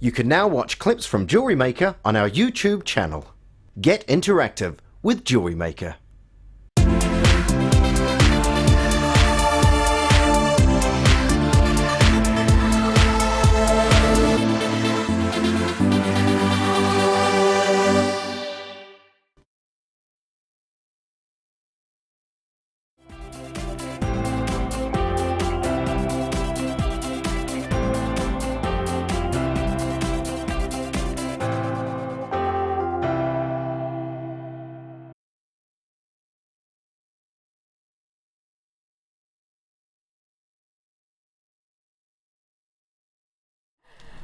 You can now watch clips from Jewellery Maker on our YouTube channel. Get interactive with Jewellery Maker.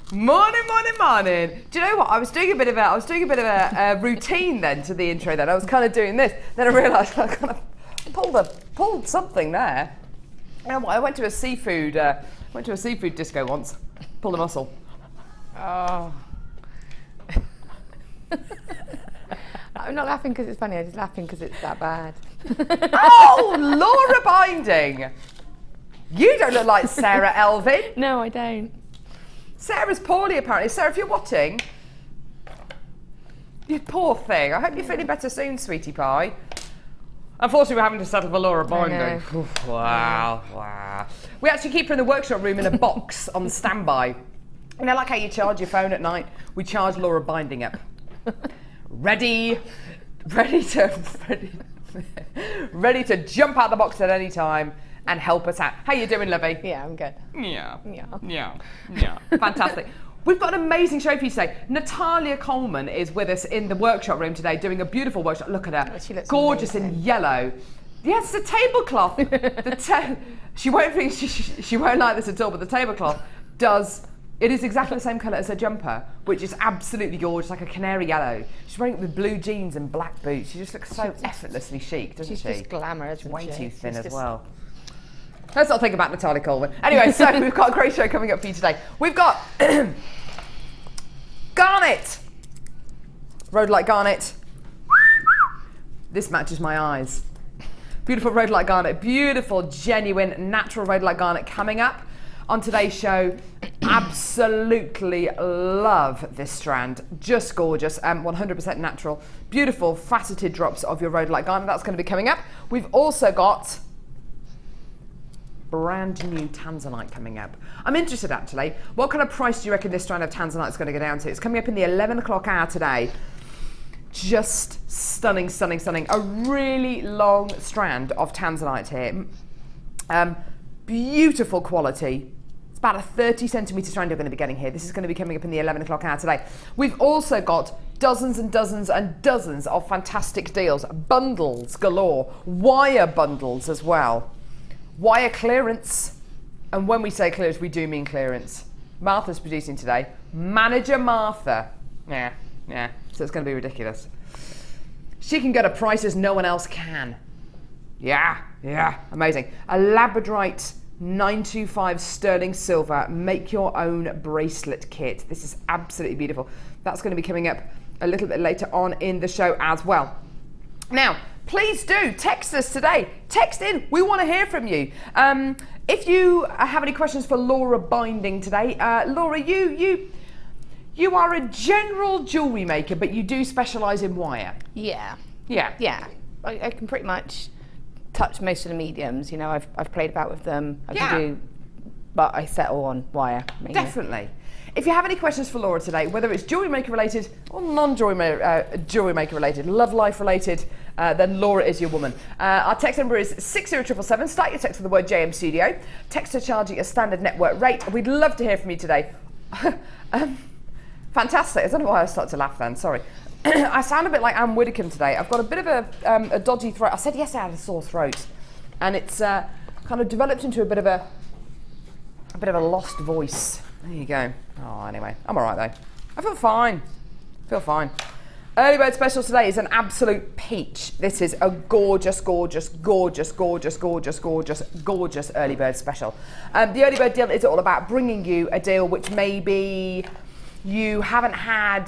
Morning, morning, morning. Do you know what? I was doing a bit of a routine then to the intro. Then I was kind of doing this. Then I realised I kind of pulled something there. I went to a seafood disco once. Pulled a muscle. Oh. I'm not laughing because it's funny. I'm just laughing because it's that bad. Oh, Laura Binding. You don't look like Sarah Elvin. No, I don't. Sarah's poorly apparently. Sarah, if you're watching, you poor thing. I hope you're feeling better soon, sweetie pie. Unfortunately, we're having to settle for Laura Binding. Wow, wow. We actually keep her in the workshop room in a box on standby. You know, like how you charge your phone at night? We charge Laura Binding up. Ready to jump out the box at any time and help us out. How you doing, lovey? Yeah, I'm good. Yeah. Fantastic. We've got an amazing show for you today. Natalia Coleman is with us in the workshop room today doing a beautiful workshop. Look at her. Oh, she looks gorgeous amazing. In yellow. Yes, the tablecloth. She won't like this at all, but the tablecloth it is exactly the same colour as her jumper, which is absolutely gorgeous, like a canary yellow. She's wearing it with blue jeans and black boots. She just looks so effortlessly chic, doesn't she? She's just glamour, isn't she? Way too thin as well. Let's not think about Natalia Coleman. Anyway, so we've got a great show coming up for you today. We've got Garnet. Rhodolite Garnet. This matches my eyes. Beautiful Rhodolite Garnet. Beautiful, genuine, natural Rhodolite Garnet coming up on today's show. Absolutely love this strand. Just gorgeous. 100% natural. Beautiful, faceted drops of your Rhodolite Garnet. That's going to be coming up. We've also got brand new Tanzanite coming up. I'm interested actually. What kind of price do you reckon this strand of Tanzanite is going to go down to? It's coming up in the 11 o'clock hour today. Just stunning, stunning, stunning. A really long strand of Tanzanite here. Beautiful quality. It's about a 30 centimetre strand you're going to be getting here. This is going to be coming up in the 11 o'clock hour today. We've also got dozens and dozens and dozens of fantastic deals. Bundles galore. Wire bundles as well. Wire clearance, and when we say clearance, we do mean clearance. Martha's producing today. Manager Martha. Yeah, so it's going to be ridiculous. She can get a prices no one else can. Yeah, amazing. A Labradorite 925 sterling silver, make your own bracelet kit. This is absolutely beautiful. That's going to be coming up a little bit later on in the show as well. Now, please do text us today. Text in. We want to hear from you. If you have any questions for Laura Binding today, Laura, you are a general jewellery maker, but you do specialise in wire. Yeah. I can pretty much touch most of the mediums. You know, I've played about with them. I can do, but I settle on wire mainly. Definitely. If you have any questions for Laura today, whether it's jewellery maker related or non-jewellery maker related, love life related, then Laura is your woman. Our text number is 60777. Start your text with the word JM Studio. Text are charging a standard network rate. We'd love to hear from you today. Fantastic. I don't know why I started to laugh then. Sorry. I sound a bit like Anne Widdecombe today. I've got a bit of a dodgy throat. I said yesterday I had a sore throat, and it's kind of developed into a bit of a lost voice. There you go. Oh, anyway, I'm all right though. I feel fine. Early bird special today is an absolute peach. This is a gorgeous, gorgeous, gorgeous, gorgeous, gorgeous, gorgeous, gorgeous early bird special. The early bird deal is all about bringing you a deal which maybe you haven't had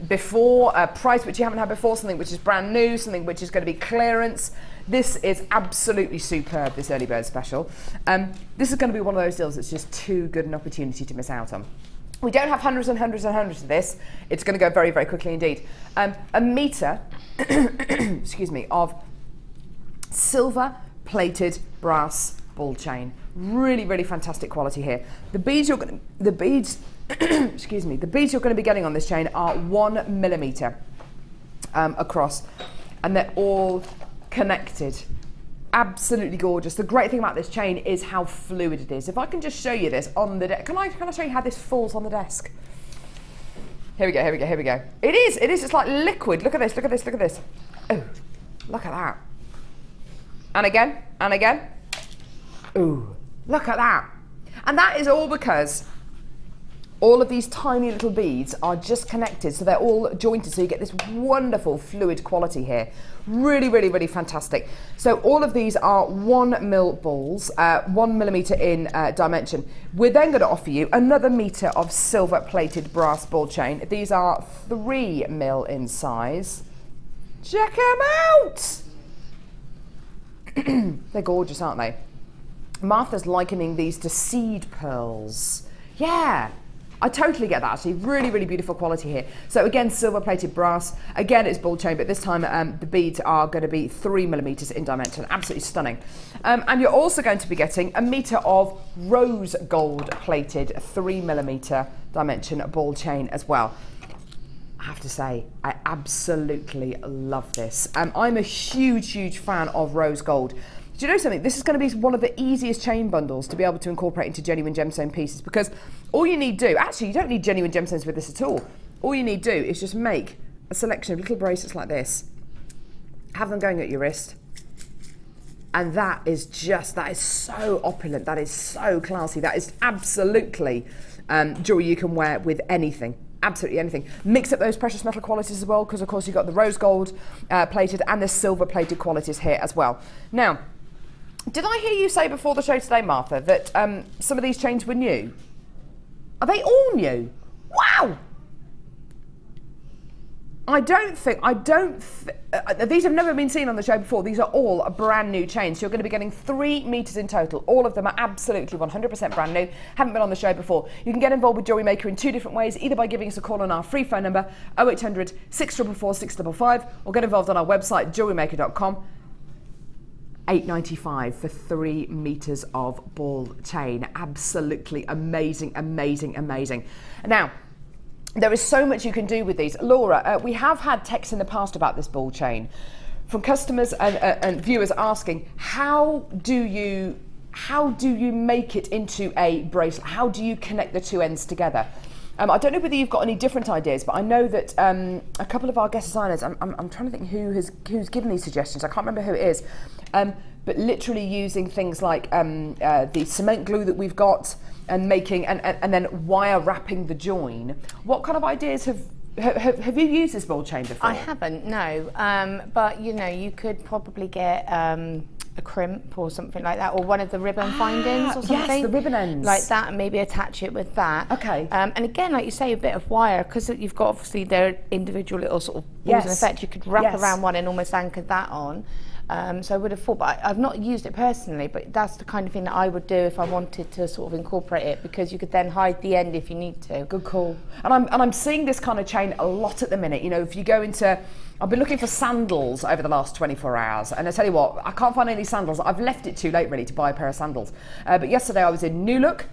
before, a price which you haven't had before, something which is brand new, something which is going to be clearance. This is absolutely superb, this early bird special. This is going to be one of those deals that's just too good an opportunity to miss out on. We don't have hundreds and hundreds and hundreds of this. It's going to go very, very quickly indeed. A meter, excuse me, of silver plated brass ball chain. Really, really fantastic quality here. The beads you're going to, excuse me, the beads you're going to be getting on this chain are 1 millimeter across, and they're all connected. Absolutely gorgeous. The great thing about this chain is how fluid it is. If I can just show you this on the desk, can I show you how this falls on the desk? Here we go, here we go, here we go. It is, it's like liquid. Look at this, look at this, look at this. Oh, look at that. And again, and again. Ooh, look at that. And that is all because all of these tiny little beads are just connected, so they're all jointed, so you get this wonderful fluid quality here. Really, really, really fantastic. So all of these are 1 mil balls, 1 millimeter in dimension. We're then going to offer you another meter of silver plated brass ball chain. These are 3 mil in size. Check them out! They're gorgeous, aren't they? Martha's likening these to seed pearls. Yeah, I totally get that actually. Really, really beautiful quality here. So again, silver plated brass. Again, it's ball chain, but this time the beads are going to be 3 millimeters in dimension. Absolutely stunning. And you're also going to be getting a meter of rose gold plated 3 millimeter dimension ball chain as well. I have to say, I absolutely love this. I'm a huge, huge fan of rose gold. Do you know something? This is going to be one of the easiest chain bundles to be able to incorporate into genuine gemstone pieces, because all you need to do, actually you don't need genuine gemstones with this at all. All you need to do is just make a selection of little bracelets like this, have them going at your wrist, and that is so opulent, that is so classy, that is absolutely jewelry you can wear with anything. Absolutely anything. Mix up those precious metal qualities as well, because of course you've got the rose gold plated and the silver plated qualities here as well. Now, did I hear you say before the show today, Martha, that some of these chains were new? Are they all new? Wow! These have never been seen on the show before. These are all brand new chains. So you're going to be getting 3 meters in total. All of them are absolutely 100% brand new. Haven't been on the show before. You can get involved with Jewellery Maker in 2 different ways, either by giving us a call on our free phone number 0800 644 655, or get involved on our website jewellerymaker.com. $8.95 for 3 meters of ball chain. Absolutely amazing, amazing, amazing. Now, there is so much you can do with these. Laura, we have had texts in the past about this ball chain from customers and viewers asking, how do you make it into a bracelet? How do you connect the 2 ends together? I don't know whether you've got any different ideas, but I know that a couple of our guest designers, I'm trying to think who's given these suggestions. I can't remember who it is, but literally using things like the cement glue that we've got, and making and then wire wrapping the join. What kind of ideas have you used this ball chain before? I haven't, no. But you know, you could probably get a crimp or something like that, or one of the ribbon findings or something. Yes, the ribbon ends. Like that, and maybe attach it with that. Okay. And again, like you say, a bit of wire, because you've got obviously their individual little sort of balls and effect. You could wrap around one and almost anchor that on. So I would have thought, but I've not used it personally, but that's the kind of thing that I would do if I wanted to sort of incorporate it, because you could then hide the end if you need to. Good call. And I'm seeing this kind of chain a lot at the minute. You know, if you go into, I've been looking for sandals over the last 24 hours, and I tell you what, I can't find any sandals. I've left it too late really to buy a pair of sandals. But yesterday I was in New Look,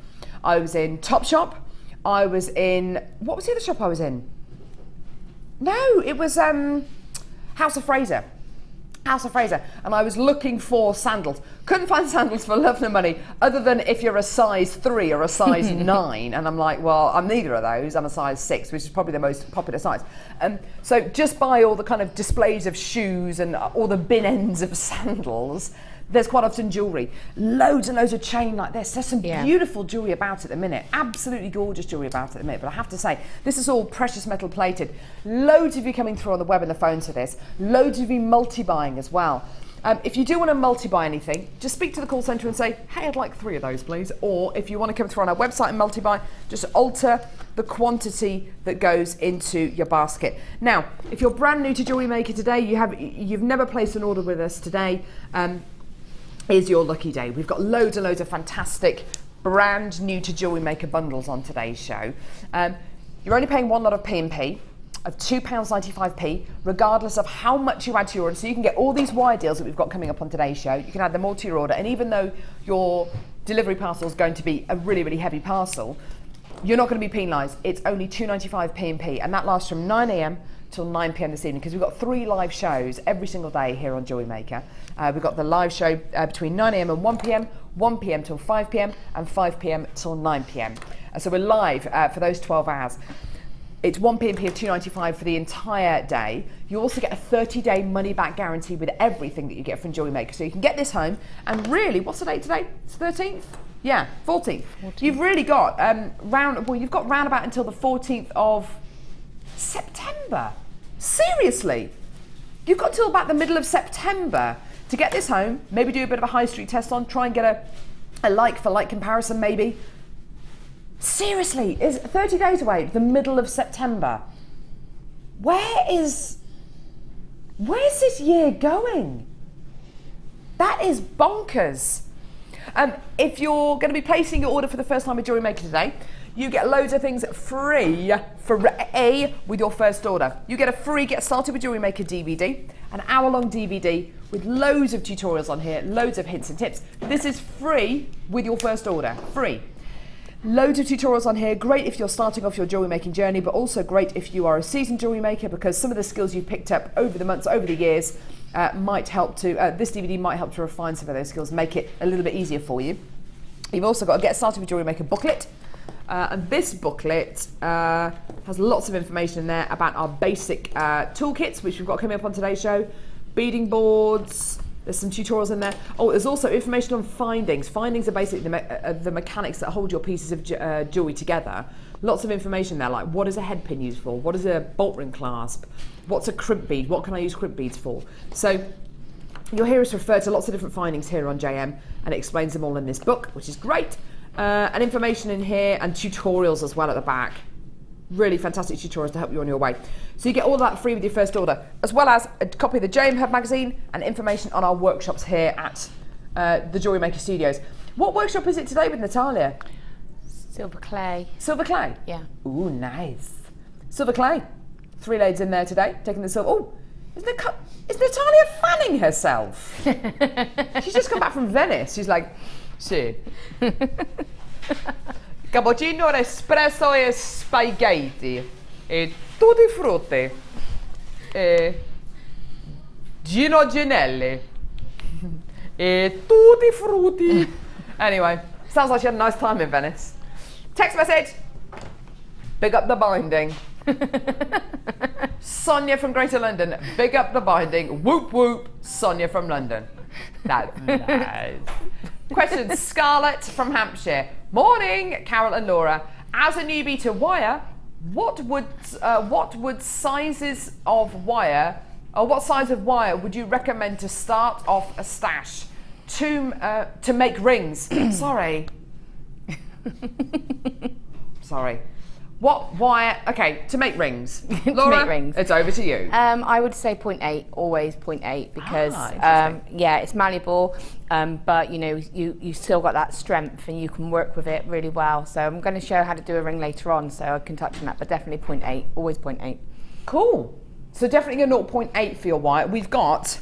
I was in Topshop, I was in, what was the other shop I was in? No, it was House of Fraser, and I was looking for sandals. Couldn't find sandals for love nor money, other than if you're a size 3 or a size 9, and I'm like, well, I'm neither of those. I'm a size 6, which is probably the most popular size. So just buy all the kind of displays of shoes and all the bin ends of sandals. There's quite often jewellery, loads and loads of chain like this. There's some beautiful jewellery about at the minute, absolutely gorgeous jewellery about at the minute, but I have to say, this is all precious metal plated. Loads of you coming through on the web and the phones for this, loads of you multi-buying as well. If you do want to multi-buy anything, just speak to the call centre and say, hey, I'd like 3 of those, please. Or if you want to come through on our website and multi-buy, just alter the quantity that goes into your basket. Now, if you're brand new to Jewellery Maker today, you've never placed an order with us today, is your lucky day. We've got loads and loads of fantastic brand new to Jewellery Maker bundles on today's show. You're only paying one lot of P&P of £2.95p, regardless of how much you add to your order. So you can get all these wire deals that we've got coming up on today's show. You can add them all to your order, and even though your delivery parcel is going to be a really, really heavy parcel, you're not going to be penalised. It's only £2.95 P&P, and that lasts from 9 a.m. till 9 p.m. this evening, because we've got 3 live shows every single day here on Jewellery Maker. We've got the live show between 9 a.m. and 1 p.m, 1 p.m. till 5 p.m, and 5 p.m. till 9 p.m. So we're live for those 12 hours. It's 1 P&P of £2.95 for the entire day. You also get a 30-day money-back guarantee with everything that you get from Jewellery Maker. So you can get this home, and really, what's the date today? It's 13th? Yeah, 14th. You've really got you've got round about until the 14th of September. Seriously, you've got till about the middle of September to get this home. Maybe do a bit of a high street test on. Try and get a like-for-like comparison, maybe. Seriously, it's 30 days away, the middle of September. Where's this year going? That is bonkers. If you're going to be placing your order for the first time with Jewellery Maker today, you get loads of things free with your first order. You get a free Get Started with Jewellery Maker DVD, an hour-long DVD with loads of tutorials on here, loads of hints and tips. This is free with your first order, free. Loads of tutorials on here, great if you're starting off your jewellery making journey, but also great if you are a seasoned jewellery maker, because some of the skills you've picked up over the months, over the years, might help to, this DVD might help to refine some of those skills, make it a little bit easier for you. You've also got a Get Started with Jewellery Maker booklet, and this booklet has lots of information in there about our basic toolkits, which we've got coming up on today's show, beading boards. There's some tutorials in there. Oh, there's also information on findings. Findings are basically the mechanics that hold your pieces of jewellery together. Lots of information there, like what is a head pin used for? What is a bolt ring clasp? What's a crimp bead? What can I use crimp beads for? So you'll hear us refer to lots of different findings here on JM, and it explains them all in this book, which is great. And information in here, and tutorials as well at the back. Really fantastic tutorials to help you on your way. So you get all that free with your first order, as well as a copy of the JM Hub magazine and information on our workshops here at the Jewellery Maker Studios. What workshop is it today with Natalia? Silver clay. Silver clay? Yeah. Ooh, nice. Silver clay. 3 ladies in there today, taking the silver. Oh, is Natalia fanning herself? She's just come back from Venice. She's like, sì. Cappuccino, espresso e spaghetti e tutti frutti e Gino Ginelli e tutti frutti. Anyway, sounds like she had a nice time in Venice. Text message. Big up the binding. Sonia from Greater London. Big up the binding. Whoop whoop. Sonia from London. That's nice. Question, Scarlett from Hampshire. Morning, Carol and Laura. As a newbie to wire, what sizes of wire, or what size of wire would you recommend to start off a stash to make rings? Sorry. What wire? Okay, to make rings. Laura, to make rings. It's over to you. I would say 0.8, always 0.8, because yeah, it's malleable, but you know, you still got that strength and you can work with it really well. So I'm going to show how to do a ring later on, so I can touch on that, but definitely 0.8, always 0.8. Cool. So definitely a 0.8 for your wire. We've got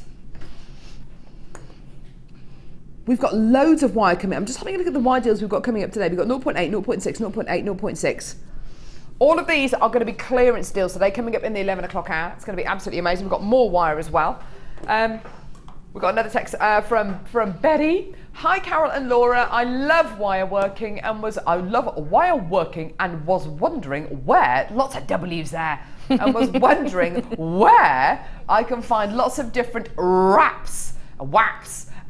loads of wire coming. I'm just having a look at the wire deals we've got coming up today. We've got 0.8, 0.6, 0.8, 0.6. All of these are going to be clearance deals today, coming up in the 11 o'clock hour. It's going to be absolutely amazing. We've got more wire as well. We've got another text from Betty. Hi, Carol and Laura. I love wire working and was wondering where, lots of W's there, and was wondering where I can find lots of different wraps,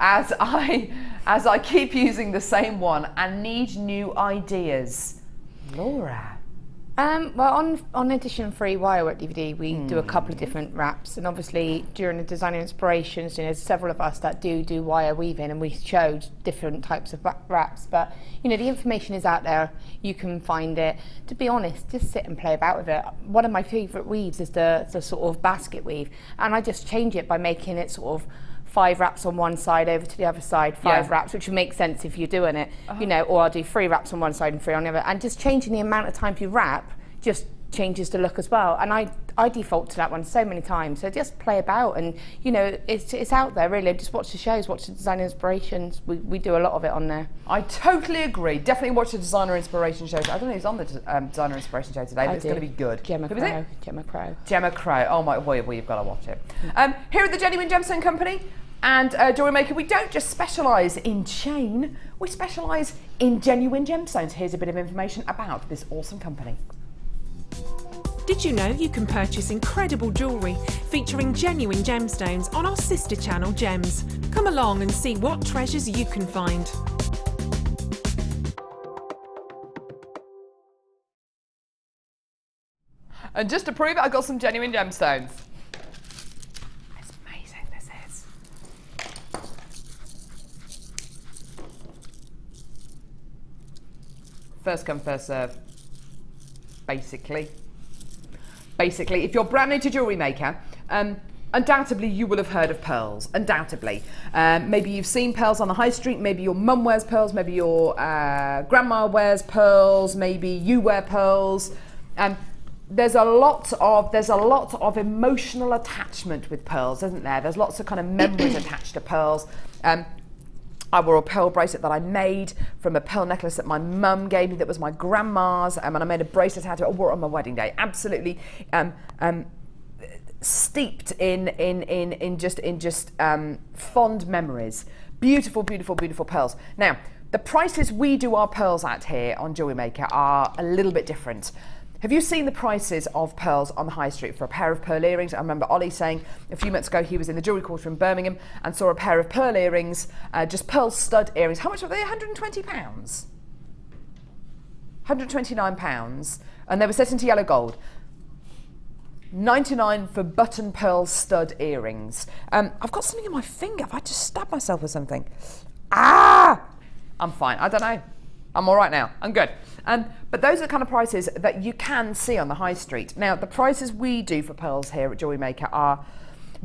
as I keep using the same one and need new ideas. Laura. Well, on Edition 3 Wirework DVD, we do a couple of different wraps, and obviously during the designer inspirations, you know, there's several of us that do wire weaving, and we showed different types of wraps. But you know, the information is out there. You can find it. To be honest, just sit and play about with it. One of my favourite weaves is the sort of basket weave, and I just change it by making it sort of 5 wraps on one side over to the other side, 5 wraps, which would make sense if you're doing it, you know, or I'll do 3 wraps on one side and 3 on the other, and just changing the amount of time you wrap just changes the look as well. And I default to that one so many times, so just play about, and you know, it's out there really. Just watch the shows, watch the design inspirations. We do a lot of it on there. I totally agree. Definitely watch the designer inspiration shows. I don't know who's on the designer inspiration show today, but it's going to be good. Gemma Crow. Gemma Crow. Oh my, well you've got to watch it. Here at the Genuine Gemstone Company and Jewellery Maker, we don't just specialise in chain, we specialise in genuine gemstones. Here's a bit of information about this awesome company. Did you know you can purchase incredible jewellery featuring genuine gemstones on our sister channel Gems? Come along and see what treasures you can find. And just to prove it, I got some genuine gemstones. It's amazing, this is. First come, first serve. Basically, if you're brand new to Jewellery Maker, undoubtedly you will have heard of pearls, undoubtedly. Maybe you've seen pearls on the high street, maybe your mum wears pearls, maybe your grandma wears pearls, maybe you wear pearls. There's a lot of emotional attachment with pearls, isn't there? There's lots of kind of memories attached to pearls. I wore a pearl bracelet that I made from a pearl necklace that my mum gave me that was my grandma's, and I made a bracelet out of it. I wore it on my wedding day. Absolutely steeped in just fond memories. Beautiful, beautiful, beautiful pearls. Now, the prices we do our pearls at here on Jewellery Maker are a little bit different. Have you seen the prices of pearls on the high street for a pair of pearl earrings? I remember Ollie saying a few months ago he was in the jewellery quarter in Birmingham and saw a pair of pearl earrings, just pearl stud earrings. How much were they? £120? £129, and they were set into yellow gold. £99 for button pearl stud earrings. I've got something in my finger. Have I just stabbed myself with something? Ah! I'm fine. I don't know. I'm all right now. I'm good. But those are the kind of prices that you can see on the high street. Now, the prices we do for pearls here at Jewellery Maker are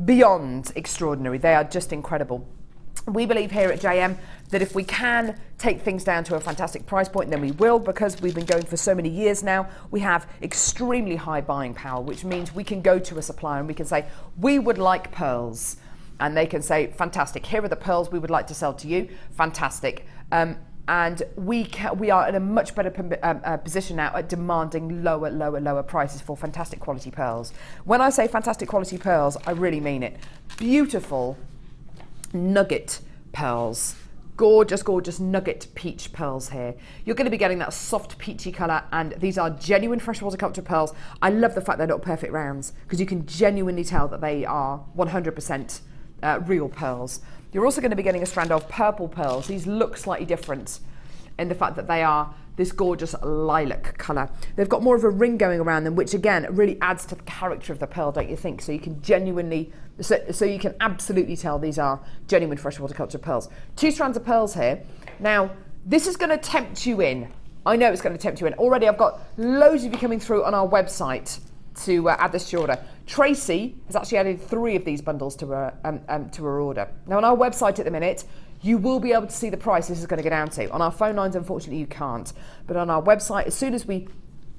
beyond extraordinary. They are just incredible. We believe here at JM that if we can take things down to a fantastic price point, then we will, because we've been going for so many years now. We have extremely high buying power, which means we can go to a supplier and we can say, we would like pearls. And they can say, fantastic, here are the pearls we would like to sell to you. Fantastic. And we are in a much better position now at demanding lower prices for fantastic quality pearls. When I say fantastic quality pearls, I really mean it. Beautiful nugget pearls. Gorgeous, gorgeous nugget peach pearls here. You're going to be getting that soft peachy colour, and these are genuine freshwater culture pearls. I love the fact they're not perfect rounds, because you can genuinely tell that they are 100% real pearls. You're also going to be getting a strand of purple pearls. These look slightly different in the fact that they are this gorgeous lilac colour. They've got more of a ring going around them, which again really adds to the character of the pearl, don't you think? So you can genuinely, so you can absolutely tell these are genuine freshwater culture pearls. 2 strands of pearls here. Now, this is going to tempt you in. I know it's going to tempt you in. Already I've got loads of you coming through on our website to add this to your order. Tracy has actually added 3 of these bundles to her order. Now on our website at the minute, you will be able to see the price this is going to go down to. On our phone lines, unfortunately, you can't. But on our website, as soon as we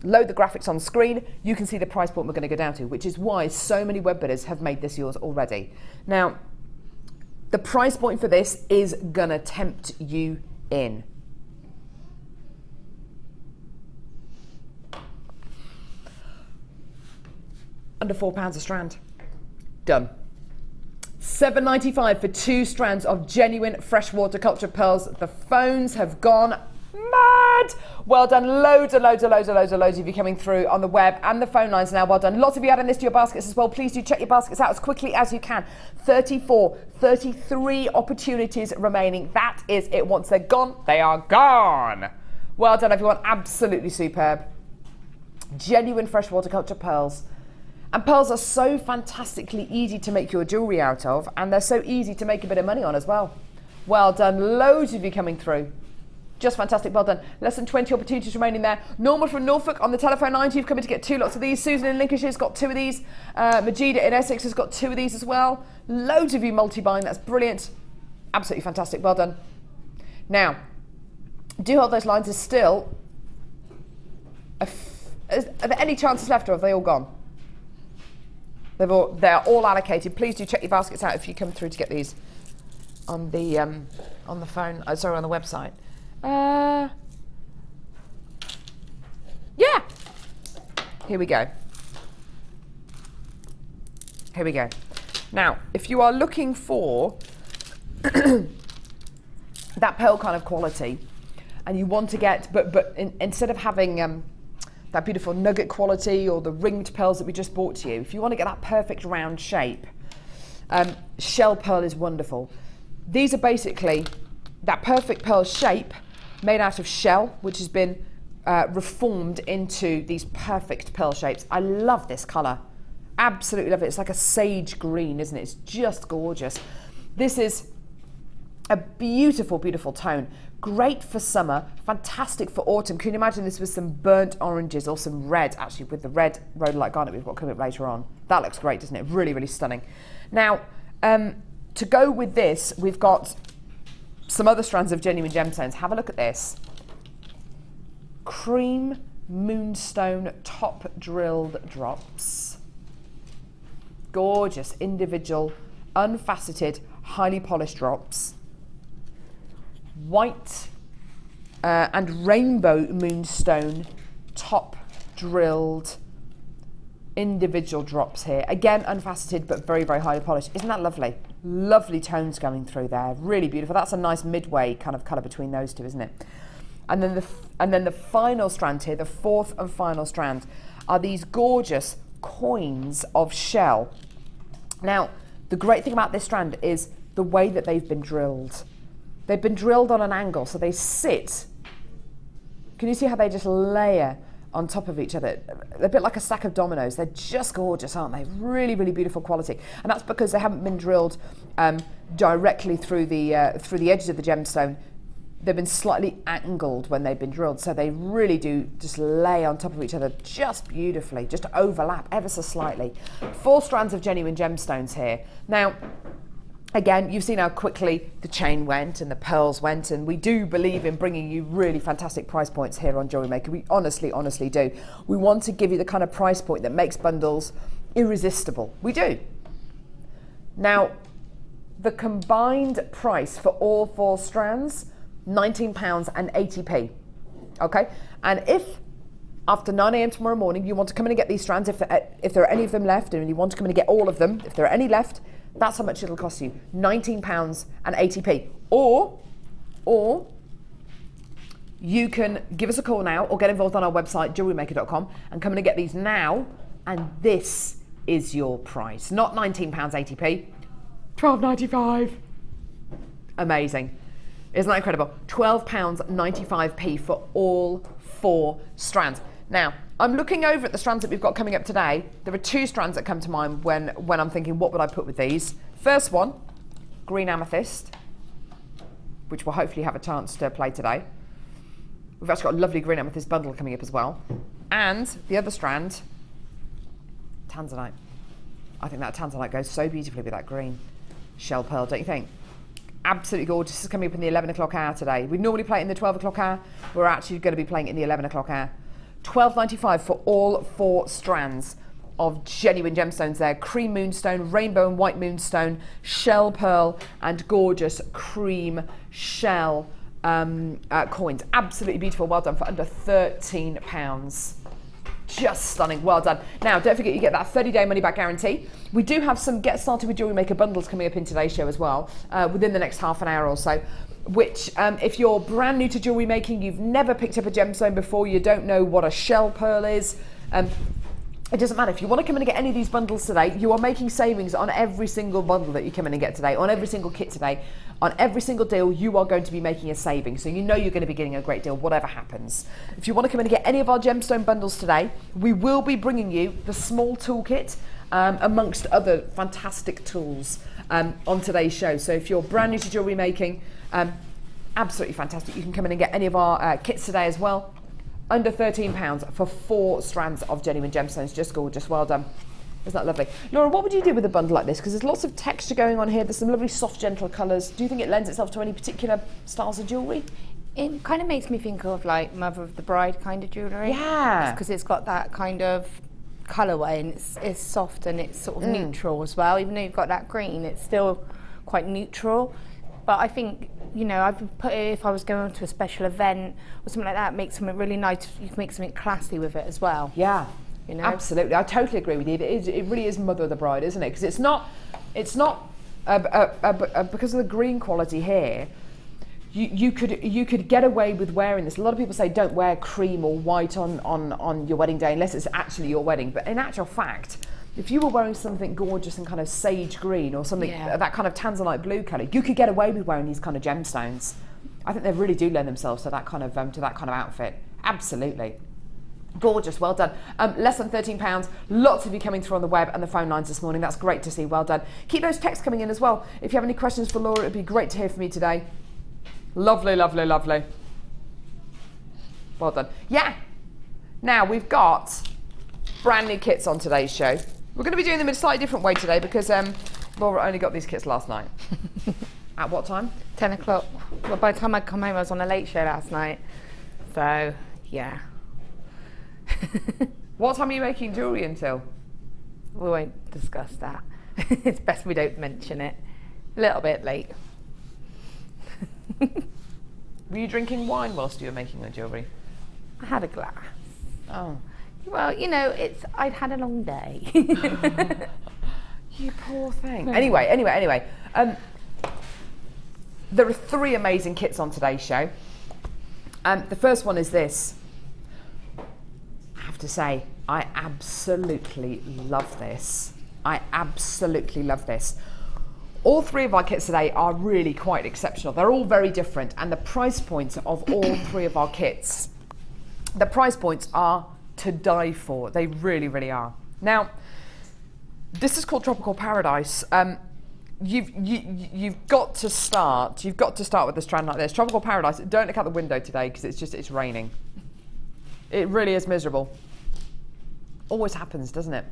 load the graphics on screen, you can see the price point we're going to go down to, which is why so many web bidders have made this yours already. Now, the price point for this is going to tempt you in. Under £4 a strand. Done. $7.95 for 2 strands of genuine freshwater culture pearls. The phones have gone mad. Well done. Loads and loads of you coming through on the web and the phone lines now. Well done. Lots of you adding this to your baskets as well. Please do check your baskets out as quickly as you can. 33 opportunities remaining. That is it. Once they're gone, they are gone. Well done, everyone. Absolutely superb. Genuine freshwater culture pearls. And pearls are so fantastically easy to make your jewellery out of, and they're so easy to make a bit of money on as well. Well done. Loads of you coming through. Just fantastic, well done. Less than 20 opportunities remaining there. Norma from Norfolk on the telephone line, you've come in to get 2 lots of these. Susan in Lincolnshire's got 2 of these. Majida in Essex has got 2 of these as well. Loads of you multi-buying, that's brilliant. Absolutely fantastic, well done. Now, do hold those lines. There's still, are there any chances left, or have they all gone? They're all allocated. Please do check your baskets out if you come through to get these on the phone. Sorry, on the website. Yeah. Here we go. Here we go. Now, if you are looking for that pearl kind of quality, and you want to get, instead of having that beautiful nugget quality or the ringed pearls that we just brought to you, if you want to get that perfect round shape, shell pearl is wonderful. These are basically that perfect pearl shape made out of shell, which has been reformed into these perfect pearl shapes. I love this colour. Absolutely love it. It's like a sage green, isn't it? It's just gorgeous. This is a beautiful, beautiful tone. Great for summer, fantastic for autumn. Can you imagine this with some burnt oranges or some red, actually, with the red rhodolite garnet we've got coming up later on. That looks great, doesn't it? Really, really stunning. Now, to go with this, we've got some other strands of genuine gemstones. Have a look at this. Cream Moonstone top drilled drops. Gorgeous, individual, unfaceted, highly polished drops. White and rainbow moonstone top drilled individual drops here. Again, unfaceted, but very, very highly polished. Isn't that lovely? Lovely tones going through there. Really beautiful. That's a nice midway kind of colour between those two, isn't it? And then the final strand here, the 4th and final strand, are these gorgeous coins of shell. Now, the great thing about this strand is the way that they've been drilled. They've been drilled on an angle, so they sit. Can you see how they just layer on top of each other? They're a bit like a stack of dominoes. They're just gorgeous, aren't they? Really, really beautiful quality. And that's because they haven't been drilled directly through the edges of the gemstone. They've been slightly angled when they've been drilled, so they really do just lay on top of each other just beautifully, just overlap ever so slightly. 4 strands of genuine gemstones here. Now, again, you've seen how quickly the chain went and the pearls went, and we do believe in bringing you really fantastic price points here on Jewellery Maker. We honestly, honestly do. We want to give you the kind of price point that makes bundles irresistible. We do. Now, the combined price for all 4 strands, £19.80. Okay? And if after 9 a.m. tomorrow morning you want to come in and get these strands, if there are any of them left, and you want to come in and get all of them, if there are any left, that's how much it'll cost you, £19.80. Or you can give us a call now or get involved on our website, JewelleryMaker.com, and come in and get these now, and this is your price. Not £19.80, £12.95. Amazing. Isn't that incredible? £12.95 for all 4 strands. Now, I'm looking over at the strands that we've got coming up today. There are 2 strands that come to mind when I'm thinking, what would I put with these? First one, green amethyst, which we'll hopefully have a chance to play today. We've actually got a lovely green amethyst bundle coming up as well. And the other strand, Tanzanite. I think that Tanzanite goes so beautifully with that green shell pearl, don't you think? Absolutely gorgeous. This is coming up in the 11 o'clock hour today. We normally play it in the 12 o'clock hour. We're actually going to be playing it in the 11 o'clock hour. £12.95 for all 4 strands of genuine gemstones there. Cream moonstone, rainbow and white moonstone, shell pearl, and gorgeous cream shell coins. Absolutely beautiful. Well done for under £13. Just stunning. Well done. Now, don't forget you get that 30-day money-back guarantee. We do have some Get Started With Jewellery Maker bundles coming up in today's show as well, within the next half an hour or so, which if you're brand new to jewellery making, you've never picked up a gemstone before, you don't know what a shell pearl is, it doesn't matter. If you want to come in and get any of these bundles today, you are making savings on every single bundle that you come in and get today, on every single kit today, on every single deal. You are going to be making a saving, so you know you're going to be getting a great deal whatever happens. If you want to come in and get any of our gemstone bundles today, we will be bringing you the small toolkit amongst other fantastic tools on today's show. So if you're brand new to jewellery making, Absolutely fantastic. You can come in and get any of our kits today as well. Under £13 for 4 strands of genuine gemstones. Just gorgeous. Well done. Isn't that lovely? Laura, what would you do with a bundle like this? Because there's lots of texture going on here. There's some lovely soft, gentle colours. Do you think it lends itself to any particular styles of jewellery? It kind of makes me think of like Mother of the Bride kind of jewellery. Yeah. Because it's got that kind of colourway, and it's soft and it's sort of neutral as well. Even though you've got that green, it's still quite neutral. But I think, you know, I've put it, if I was going to a special event or something like that, make something really nice. You can make something classy with it as well. Yeah, you know? Absolutely. I totally agree with you. It really is Mother of the Bride, isn't it? Because it's not because of the green quality here. You could get away with wearing this. A lot of people say don't wear cream or white on your wedding day unless it's actually your wedding. But in actual fact, if you were wearing something gorgeous and kind of sage green or something, that kind of tanzanite blue colour, you could get away with wearing these kind of gemstones. I think they really do lend themselves to that kind of outfit. Absolutely. Gorgeous, well done. Less than £13. Lots of you coming through on the web and the phone lines this morning. That's great to see. Well done. Keep those texts coming in as well. If you have any questions for Laura, it'd be great to hear from you today. Lovely, lovely, lovely. Well done. Yeah. Now we've got brand new kits on today's show. We're going to be doing them in a slightly different way today because Laura only got these kits last night. At what time? 10 o'clock. Well, by the time I come home, I was on a late show last night. So, yeah. What time are you making jewellery until? We won't discuss that. It's best we don't mention it. A little bit late. Were you drinking wine whilst you were making your jewellery? I had a glass. Oh. Well, you know, I'd had a long day. You poor thing. Anyway. There are 3 amazing kits on today's show. The first one is this. I have to say, I absolutely love this. I absolutely love this. All 3 of our kits today are really quite exceptional. They're all very different, and the price points of all 3 of our kits, the price points are to die for. They really, really are. Now, this is called Tropical Paradise. You've got to start with a strand like this. Tropical Paradise. Don't look out the window today because it's raining. It really is miserable. Always happens, doesn't it?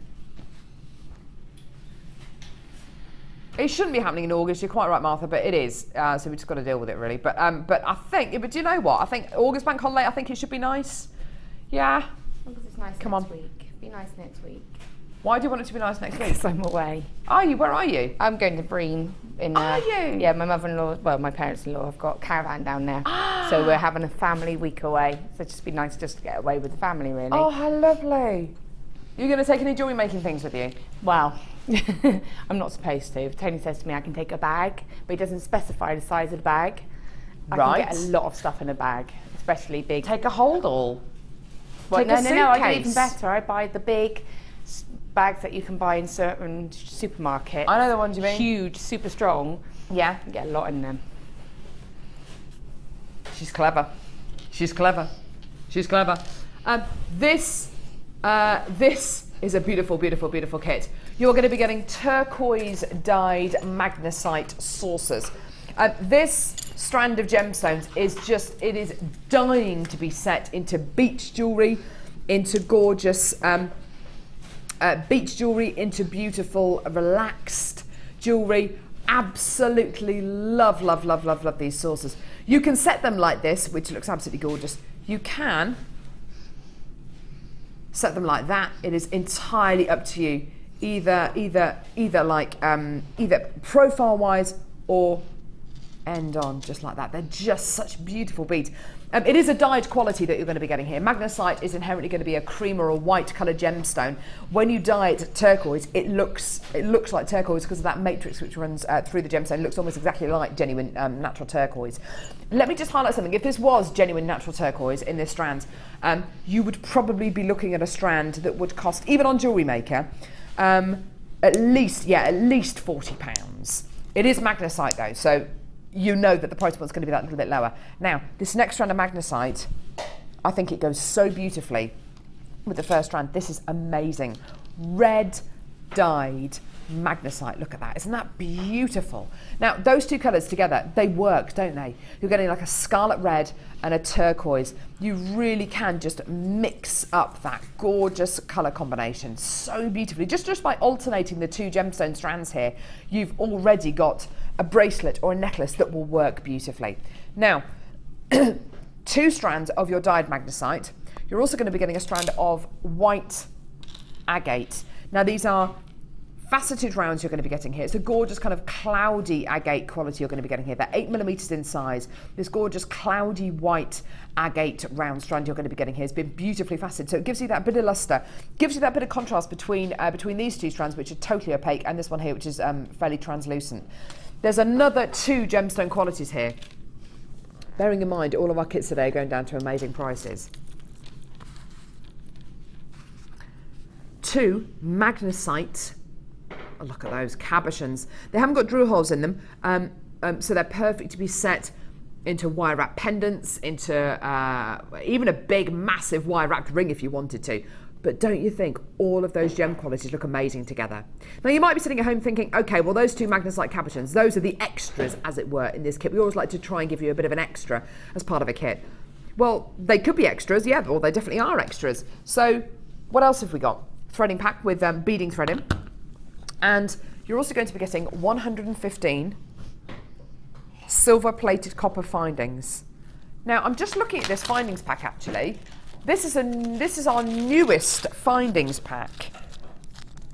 It shouldn't be happening in August. You're quite right, Martha, but it is. So we just got to deal with it, really. But I think. But do you know what? I think August bank holiday. I think it should be nice. Yeah. Because it's nice Come next on. week. Be nice next week. Why do you want it to be nice next week? Because I'm away. Are you? Where are you? I'm going to Breen. Are you? Yeah, my mother-in-law, well, my parents-in-law have got a caravan down there. So we're having a family week away. So it'd just be nice just to get away with the family, really. Oh, how lovely. You're going to take any jewellery making things with you? Well, I'm not supposed to. Tony says to me I can take a bag, but he doesn't specify the size of the bag. I can get a lot of stuff in a bag, especially big. Take a holdall. Well, Take a no, I do suitcase. even better. I buy the big bags that you can buy in certain supermarkets. I know the ones you mean. Huge, super strong. Yeah. You get a lot in them. She's clever. She's clever. She's clever. This is a beautiful, beautiful, beautiful kit. You're going to be getting turquoise dyed magnesite saucers. This strand of gemstones it is dying to be set into beach jewellery, into gorgeous beach jewellery, into beautiful, relaxed jewellery. Absolutely love, love, love, love, love these saucers. You can set them like this, which looks absolutely gorgeous. You can set them like that. It is entirely up to you. Either profile wise or end on, just like that. They're just such beautiful beads. It is a dyed quality that you're going to be getting here. Magnesite is inherently going to be a cream or a white coloured gemstone. When you dye it turquoise, it looks like turquoise because of that matrix which runs through the gemstone. It looks almost exactly like genuine natural turquoise. Let me just highlight something. If this was genuine natural turquoise in this strand, you would probably be looking at a strand that would cost, even on JewelleryMaker, at least £40. It is magnesite though, so you know that the price point is going to be that little bit lower. Now, this next strand of magnesite, I think it goes so beautifully with the first strand. This is amazing. Red dyed magnesite. Look at that. Isn't that beautiful? Now, those two colours together, they work, don't they? You're getting like a scarlet red and a turquoise. You really can just mix up that gorgeous colour combination so beautifully. Just by alternating the two gemstone strands here, you've already got a bracelet or a necklace that will work beautifully. Now, 2 strands of your dyed magnesite. You're also going to be getting a strand of white agate. Now, these are faceted rounds you're going to be getting here. It's a gorgeous kind of cloudy agate quality you're going to be getting here. They're 8mm in size. This gorgeous cloudy white agate round strand you're going to be getting here has been beautifully faceted. So it gives you that bit of luster, gives you that bit of contrast between these 2 strands, which are totally opaque, and this one here, which is fairly translucent. There's another 2 gemstone qualities here. Bearing in mind, all of our kits today are going down to amazing prices. 2 magnesite. Oh, look at those cabochons. They haven't got drill holes in them, so they're perfect to be set into wire wrap pendants, into even a big, massive wire wrapped ring if you wanted to. But don't you think all of those gem qualities look amazing together? Now, you might be sitting at home thinking, okay, well, those 2 magnesite cabochons, those are the extras, as it were, in this kit. We always like to try and give you a bit of an extra as part of a kit. Well, they could be extras, yeah, or they definitely are extras. So what else have we got? Threading pack with beading threading. And you're also going to be getting 115 silver-plated copper findings. Now, I'm just looking at this findings pack, actually. This is our newest findings pack.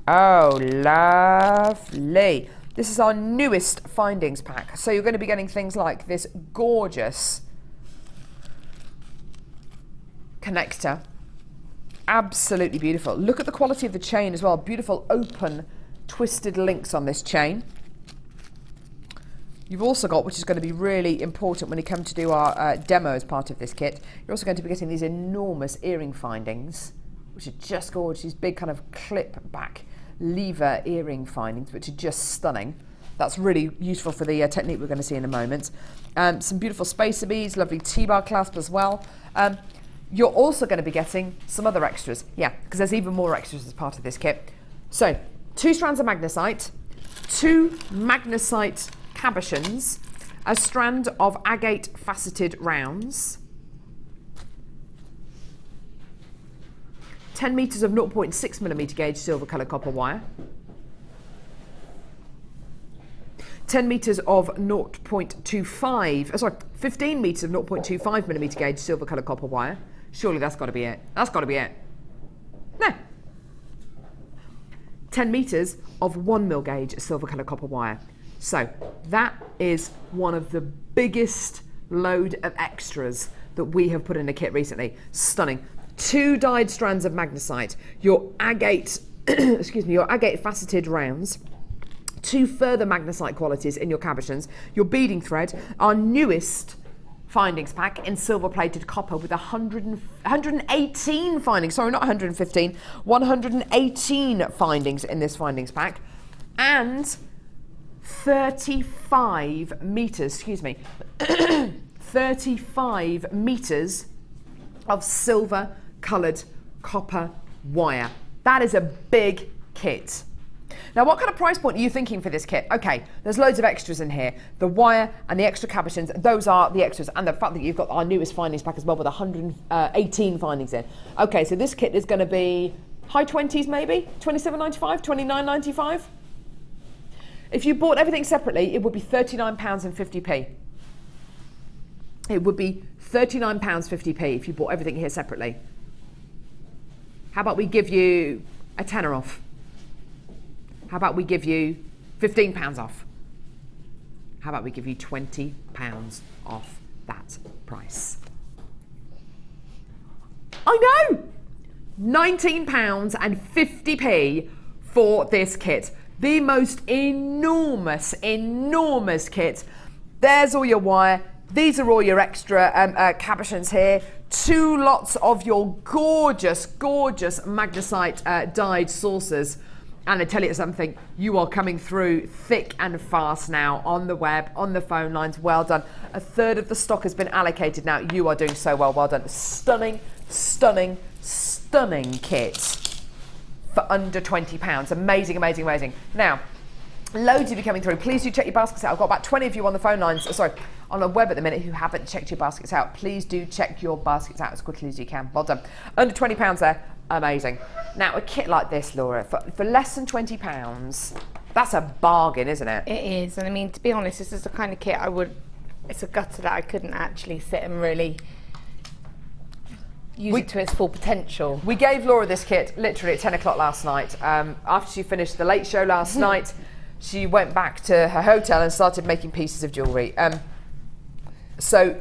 Oh, lovely. This is our newest findings pack. So you're going to be getting things like this gorgeous connector. Absolutely beautiful. Look at the quality of the chain as well. Beautiful open twisted links on this chain. You've also got, which is going to be really important when you come to do our demo as part of this kit, you're also going to be getting these enormous earring findings, which are just gorgeous. These big kind of clip back lever earring findings, which are just stunning. That's really useful for the technique we're going to see in a moment. Some beautiful spacer beads, lovely T-bar clasp as well. You're also going to be getting some other extras. Yeah, because there's even more extras as part of this kit. So, 2 strands of magnesite, 2 magnesite cabochons, a strand of agate faceted rounds, 10 meters of 0.6mm gauge silver colour copper wire, 10 meters of 15 meters of 0.25mm gauge silver colour copper wire. Surely that's got to be it. That's got to be it. No. 10 meters of 1mm gauge silver colour copper wire. So that is one of the biggest load of extras that we have put in a kit recently. Stunning. 2 dyed strands of magnesite, your agate, your agate faceted rounds, 2 further magnesite qualities in your cabochons, your beading thread, our newest findings pack in silver plated copper with 118 findings, sorry, not 115, 118 findings in this findings pack, and 35 meters, 35 meters of silver coloured copper wire. That is a big kit. Now, what kind of price point are you thinking for this kit? Okay, there's loads of extras in here. The wire and the extra cabochons, those are the extras. And the fact that you've got our newest findings pack as well with 118 findings in. Okay, so this kit is going to be high 20s maybe? £27.95, £29.95? If you bought everything separately, it would be £39.50p. It would be £39.50p if you bought everything here separately. How about we give you a tenner off? How about we give you £15 off? How about we give you £20 off that price? I know! £19.50p for this kit. The most enormous kit. There's all your wire. These are all your extra cabochons here. 2 lots of your gorgeous magnesite dyed saucers. And I tell you something, you are coming through thick and fast now on the web, on the phone lines. Well done. 1/3 of the stock has been allocated now. You are doing so well. Well done. Stunning kit. for under £20. Amazing, amazing, amazing. Now, loads of you coming through. Please do check your baskets out. I've got about 20 of you on the phone lines, sorry, on the web at the minute who haven't checked your baskets out. Please do check your baskets out as quickly as you can. Well done. Under £20 there. Amazing. Now, a kit like this, Laura, for less than £20, that's a bargain, isn't it? It is. And I mean, to be honest, this is the kind of kit it's a gutter that I couldn't actually sit and really use it to its full potential. We gave Laura this kit literally at 10 o'clock last night. After she finished the late show last night, she went back to her hotel and started making pieces of jewellery. So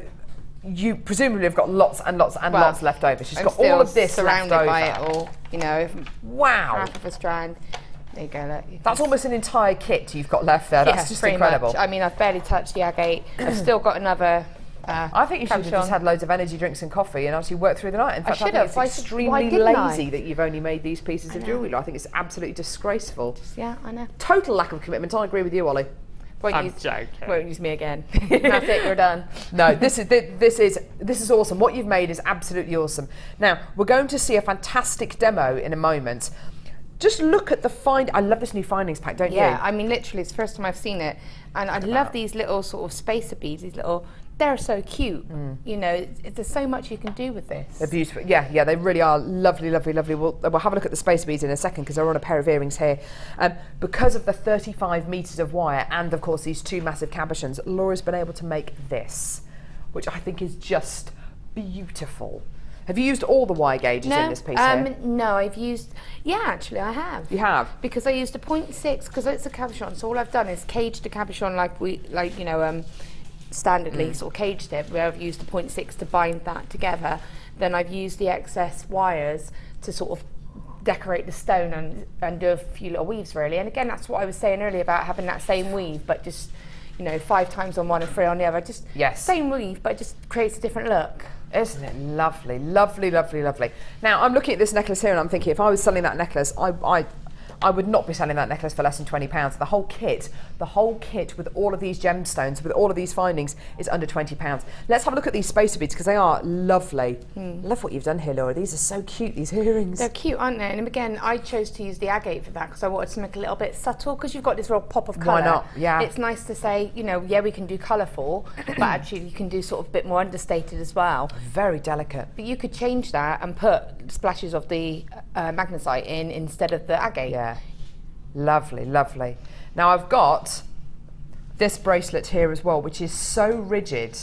you presumably have got lots and lots and lots left over. She's got all of this surrounded left over. by it all, you know. Wow. Half of a strand. There you go. Look. That's almost an entire kit you've got left there. That's just incredible. Much. I mean, I've barely touched the agate. I've still got another. I think you should have just had loads of energy drinks and coffee and actually worked through the night. In fact, I think it's extremely lazy that you've only made these pieces of jewellery. I think it's absolutely disgraceful. Yeah, I know. Total lack of commitment. I agree with you, Ollie. Won't use me again. That's it. You're done. No, this is awesome. What you've made is absolutely awesome. Now we're going to see a fantastic demo in a moment. Just look at the I love this new findings pack, don't you? Yeah, I mean, literally, it's the first time I've seen it, and I love these little sort of spacer beads. These little, they're so cute. You know, there's so much you can do with this. They're beautiful. Yeah, they really are lovely, lovely, lovely. We'll have a look at the spacer beads in a second because they're on a pair of earrings here. Because of the 35 metres of wire and, of course, these two massive cabochons, Laura's been able to make this, which I think is just beautiful. Have you used all the wire gauges in this piece here? No, I've used, actually I have. You have? Because I used a 0.6, because it's a cabochon, so all I've done is caged the cabochon standardly, sort of caged it, where I've used the 0.6 to bind that together. Then I've used the excess wires to sort of decorate the stone and do a few little weaves, really. And again, that's what I was saying earlier about having that same weave, but just, 5 times on one and 3 on the other. Just same weave, but it just creates a different look. Isn't it lovely? Lovely, lovely, lovely. Now, I'm looking at this necklace here and I'm thinking, if I was selling that necklace, I would not be selling that necklace for less than £20. The whole kit with all of these gemstones, with all of these findings, is under £20. Let's have a look at these spacer beads because they are lovely. Love what you've done here, Laura. These are so cute, these earrings. They're cute, aren't they? And again, I chose to use the agate for that because I wanted to make it a little bit subtle because you've got this real pop of colour. Why not? Yeah. It's nice to say, we can do colourful, but actually you can do sort of a bit more understated as well. Very delicate. But you could change that and put splashes of the magnesite in instead of the agate. Yeah. Lovely, lovely. Now I've got this bracelet here as well, which is so rigid.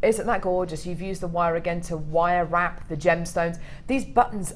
Isn't that gorgeous? You've used the wire again to wire wrap the gemstones. These buttons,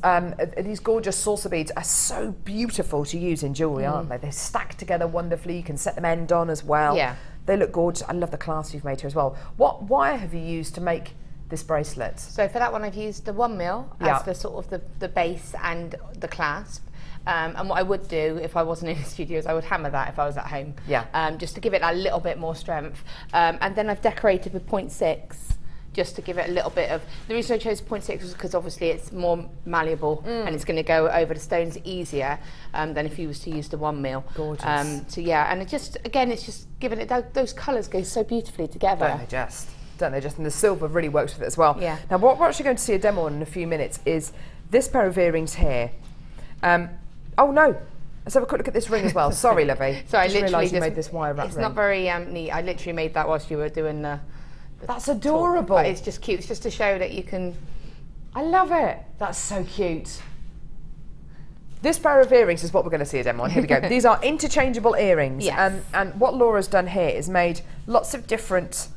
these gorgeous saucer beads are so beautiful to use in jewellery, aren't they? They stack together wonderfully. You can set them end on as well. Yeah. They look gorgeous. I love the clasp you've made here as well. What wire have you used to make this bracelet? So for that one I've used the 1 mil as the sort of the base and the clasp. And what I would do if I wasn't in the studio is I would hammer that if I was at home. Yeah. Just to give it a little bit more strength. And then I've decorated with 0.6 just to give it a little bit of... The reason I chose 0.6 was because obviously it's more malleable and it's going to go over the stones easier than if you was to use the 1 mil. Gorgeous. And it just, again, it's just giving it... Those colours go so beautifully together. Don't they just? And the silver really works with it as well. Yeah. Now what we're actually going to see a demo on in a few minutes is this pair of earrings here. Oh no, let's have a quick look at this ring as well. Sorry, Lovey. So I just literally realised you made this wire wrap It's ring. not very neat. I literally made that whilst you were doing the That's adorable. But it's just cute. It's just to show that you can... I love it. That's so cute. This pair of earrings is what we're going to see a demo on. Here we go. These are interchangeable earrings. Yes. And what Laura's done here is made lots of different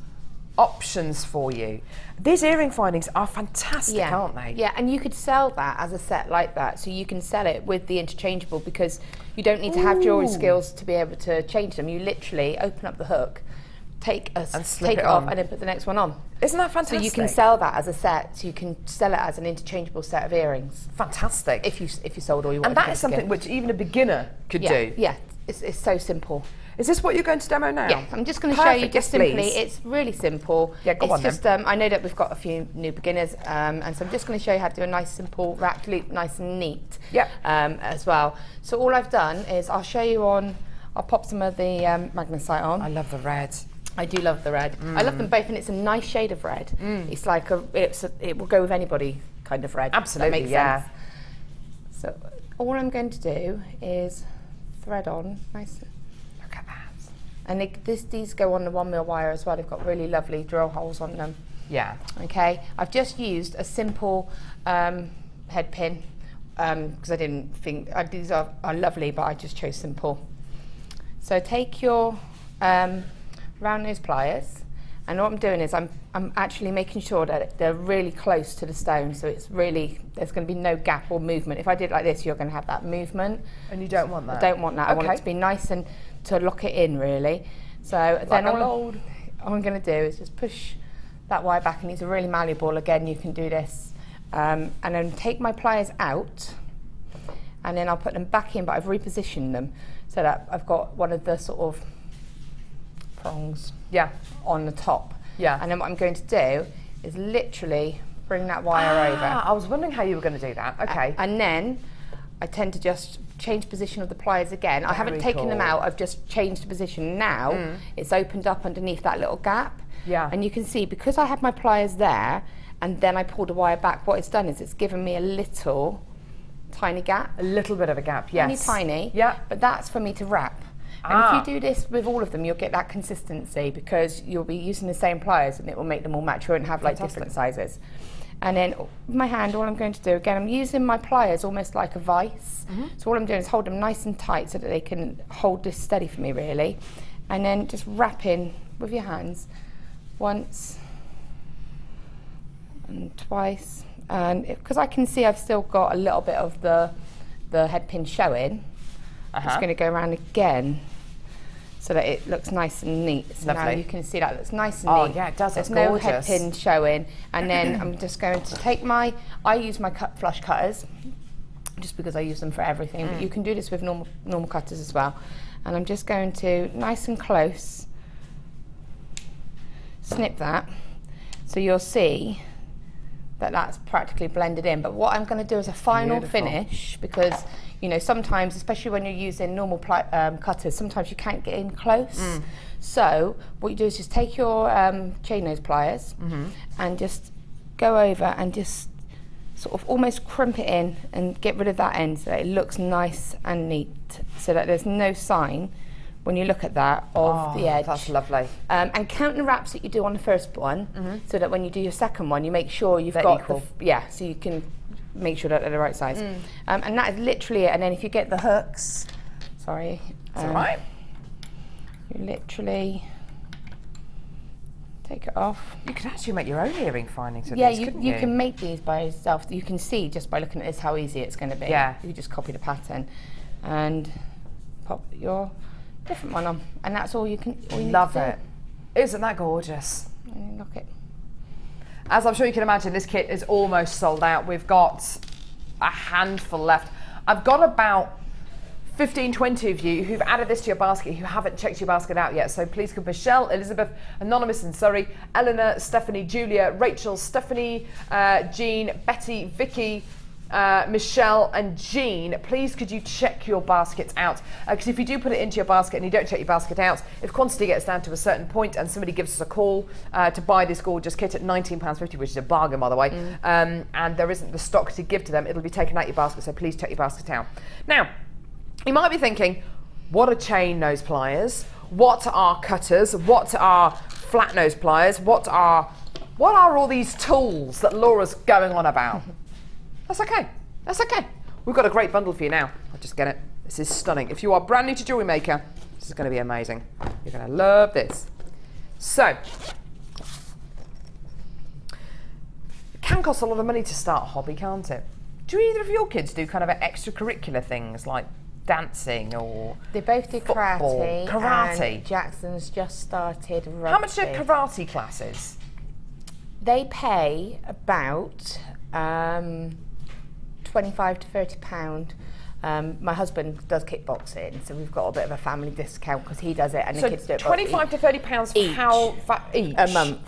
options for you. These earring findings are fantastic, aren't they? Yeah, and you could sell that as a set like that. So you can sell it with the interchangeable because you don't need to have jewellery skills to be able to change them. You literally open up the hook, take it off and then put the next one on. Isn't that fantastic? So you can sell that as a set. So you can sell it as an interchangeable set of earrings. Fantastic. If you sold all you wanted. And that is something which even a beginner could do. Yeah, it's so simple. Is this what you're going to demo now? Yeah, I'm just going to show you just simply. Please. It's really simple. Yeah, go on then. It's just, I know that we've got a few new beginners, and so I'm just going to show you how to do a nice simple wrapped loop, nice and neat. Yep. As well. So all I've done is I'll show you on. I'll pop some of the magnesite on. I love the red. I do love the red. I love them both, and it's a nice shade of red. It's like it will go with anybody kind of red. Absolutely, that makes sense. So all I'm going to do is thread on nice. Look at that. And these go on the 1mm wire as well. They've got really lovely drill holes on them. Yeah. Okay, I've just used a simple head pin because I didn't think, these are lovely, but I just chose simple. So take your round nose pliers, and what I'm doing is I'm actually making sure that they're really close to the stone, so it's really, there's going to be no gap or movement. If I did it like this, you're going to have that movement. And you don't want that? I don't want that. Okay. I want it to be nice and to lock it in, really. So like then all I'm going to do is just push that wire back, and these are really malleable. Again, you can do this. And then take my pliers out, and then I'll put them back in, but I've repositioned them so that I've got one of the sort of prongs on the top. Yeah. And then what I'm going to do is literally bring that wire over. I was wondering how you were going to do that. Okay. And then I tend to just change position of the pliers again. I haven't taken them out, I've just changed the position. Now it's opened up underneath that little gap. Yeah. And you can see, because I had my pliers there and then I pulled the wire back, what it's done is it's given me a little tiny gap. A little bit of a gap, yes. Only tiny. Yeah. But that's for me to wrap. And if you do this with all of them, you'll get that consistency, because you'll be using the same pliers and it will make them all match. You won't have like different sizes. And then with my hand, all I'm going to do, again, I'm using my pliers almost like a vice. So all I'm doing is hold them nice and tight so that they can hold this steady for me, really. And then just wrap in with your hands once and twice. And because I can see I've still got a little bit of the head pin showing, I'm just going to go around again so that it looks nice and neat. So now you can see that looks nice and neat. Oh yeah, it does. There's no head pin showing. And then I'm just going to take I use my flush cutters just because I use them for everything, but you can do this with normal cutters as well. And I'm just going to, nice and close, snip that. So you'll see that that's practically blended in. But what I'm going to do as a final finish, because you know, sometimes, especially when you're using normal cutters, sometimes you can't get in close. So what you do is just take your chain nose pliers and just go over and just sort of almost crimp it in and get rid of that end so that it looks nice and neat, so that there's no sign when you look at that of the edge. That's lovely. And count the wraps that you do on the first one, so that when you do your second one, you make sure you've got equal. So you can make sure that they're the right size. And that is literally it. And then if you get the hooks, sorry, it's all right. You literally take it off. You could actually make your own earring findings with these, couldn't you can make these by yourself. You can see just by looking at this how easy it's going to be. Yeah. You just copy the pattern and pop your different one on, and that's all you can. Love it. Isn't that gorgeous? And look it. As I'm sure you can imagine, this kit is almost sold out. We've got a handful left. I've got about 15, 20 of you who've added this to your basket who haven't checked your basket out yet. So please come. Michelle, Elizabeth, Anonymous in Surrey, Eleanor, Stephanie, Julia, Rachel, Stephanie, Jean, Betty, Vicky, Michelle and Jean, please could you check your baskets out, because if you do put it into your basket and you don't check your basket out, if quantity gets down to a certain point and somebody gives us a call to buy this gorgeous kit at £19.50, which is a bargain by the way, and there isn't the stock to give to them, it'll be taken out your basket, so please check your basket out. Now, you might be thinking, what are chain nose pliers? What are cutters? What are flat nose pliers? What are all these tools that Laura's going on about? That's okay. That's okay. We've got a great bundle for you now. I'll just get it. This is stunning. If you are brand new to Jewellery Maker, this is going to be amazing. You're going to love this. So, it can cost a lot of money to start a hobby, can't it? Do either of your kids do kind of extracurricular things like dancing or They both do football? Karate. And Jackson's just started rugby. How much are karate classes? They pay about 25 to £30. My husband does kickboxing, so we've got a bit of a family discount because he does it and So the kids do it. 25 to £30 each. Each? A month.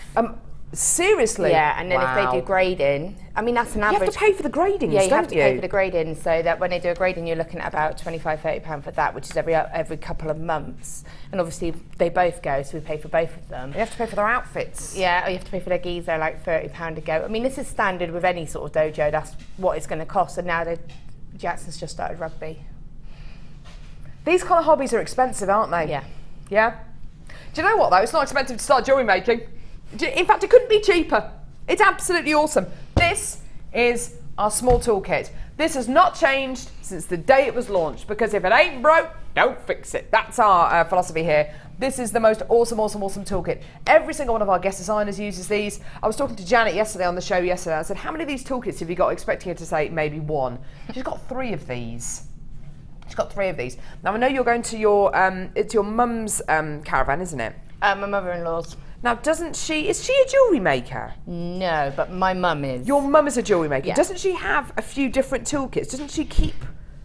Seriously? Yeah, and then if they do grading, I mean that's an average. You have to pay for the gradings, yeah, you don't have to pay for the grading, so that when they do a grading, you're looking at about £25–30 for that, which is every couple of months. And obviously they both go, so we pay for both of them. You have to pay for their outfits. Yeah, or you have to pay for their gis. They're like £30 a go. I mean, this is standard with any sort of dojo. That's what it's going to cost. And now Jackson's just started rugby. These kind of hobbies are expensive, aren't they? Yeah. Yeah? Do you know what though? It's not expensive to start jewellery making. In fact, it couldn't be cheaper. It's absolutely awesome. This is our small toolkit. This has not changed since the day it was launched, because if it ain't broke, don't fix it. That's our philosophy here. This is the most awesome toolkit. Every single one of our guest designers uses these. I was talking to Janet yesterday on the show yesterday. I said, how many of these toolkits have you got? Expecting her to say maybe one. She's got 3 of these. She's got 3 of these. Now I know you're going to your, it's your mum's caravan, isn't it? My mother-in-law's. Now is she a jewellery maker? No, but my mum is. Your mum is a jewellery maker. Yeah. Doesn't she have a few different toolkits? Doesn't she keep?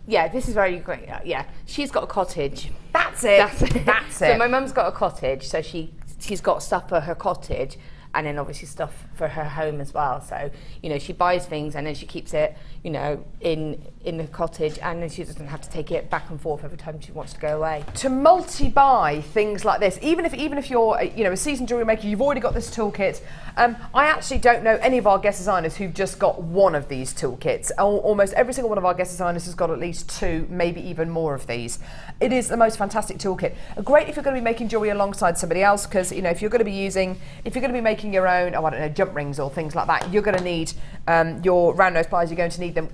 Yeah, this is very great. Yeah, she's got a cottage. That's it. That's it. So my mum's got a cottage, so she's got stuff for her cottage, and then obviously stuff for her home as well. So, you know, she buys things and then she keeps it, you know, in the cottage, and then she doesn't have to take it back and forth every time she wants to go away. To multi-buy things like this, even if you're you know, a seasoned jewellery maker, you've already got this toolkit. I actually don't know any of our guest designers who've just got one of these toolkits. Almost every single one of our guest designers has got at least 2, maybe even more of these. It is the most fantastic toolkit. Great if you're going to be making jewellery alongside somebody else, because, you know, if you're going to be making your own, oh, I don't know, jump rings or things like that, you're going to need your round nose pliers. You're going to need them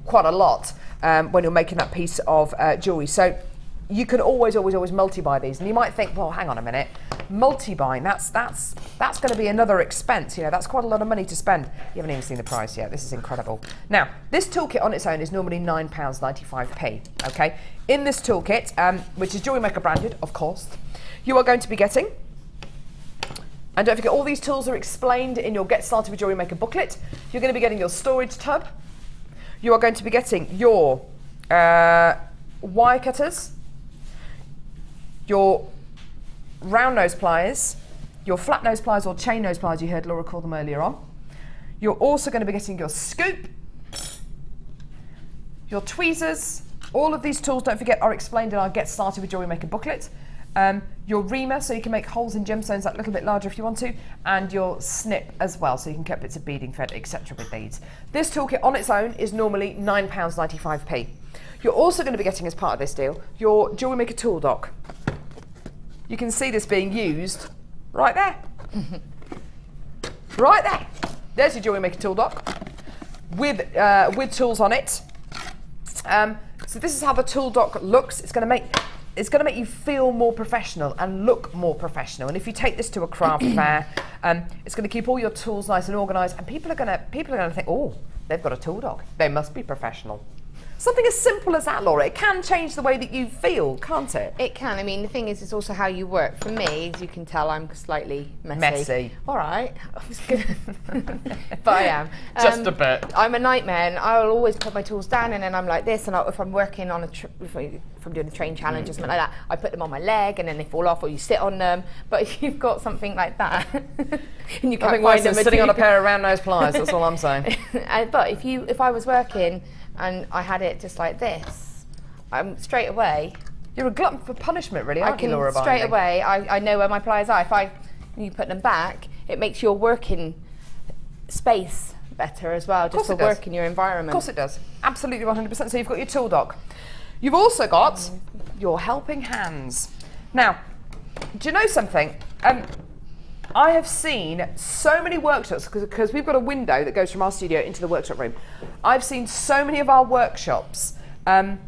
quite a lot when you're making that piece of jewellery. So you can always multi-buy these, and you might think, well, hang on a minute, multi-buying, that's going to be another expense. You know, that's quite a lot of money to spend. You haven't even seen the price yet. This is incredible. Now, this toolkit on its own is normally £9.95. Okay, in this toolkit, which is JewelleryMaker branded, of course, you are going to be getting. And don't forget, all these tools are explained in your Get Started with Jewellery Maker booklet. You're going to be getting your storage tub. You are going to be getting your wire cutters, your round nose pliers, your flat nose pliers or chain nose pliers, you heard Laura call them earlier on. You're also going to be getting your scoop, your tweezers. All of these tools, don't forget, are explained in our Get Started with Jewellery Maker booklet. Your reamer, so you can make holes in gemstones that little bit larger if you want to, and your snip as well, so you can cut bits of beading thread, etc. with these. This toolkit on its own is normally £9.95. You're also going to be getting, as part of this deal, your Jewellery Maker tool dock. You can see this being used right there. Right there. There's your Jewellery Maker tool dock with tools on it. So this is how the tool dock looks. It's going to make you feel more professional and look more professional. And if you take this to a craft fair, it's going to keep all your tools nice and organised. And people are going to think, oh, they've got a tool dock. They must be professional. Something as simple as that, Laura, it can change the way that you feel, can't it? It can. I mean, the thing is, it's also how you work. For me, as you can tell, I'm slightly messy. Messy. All right. I was gonna but I am. Just a bit. I'm a nightmare, and I'll always put my tools down, and then I'm like this, and if I'm working on if I'm doing a train challenge or something like that, I put them on my leg, and then they fall off, or you sit on them. But if you've got something like that, and you can't find them, sitting on a pair of round nose pliers, that's all I'm saying. But if I was working and I had it just like this, I'm straight away. You're a glutton for punishment, really, aren't you, Laura? Straight away, I know where my pliers are. You put them back, it makes your working space better as well, just for work in your environment. Of course it does. Absolutely 100%. So you've got your tool dock. You've also got your helping hands. Now, do you know something? I have seen so many workshops, because we've got a window that goes from our studio into the workshop room. I've seen so many of our workshops where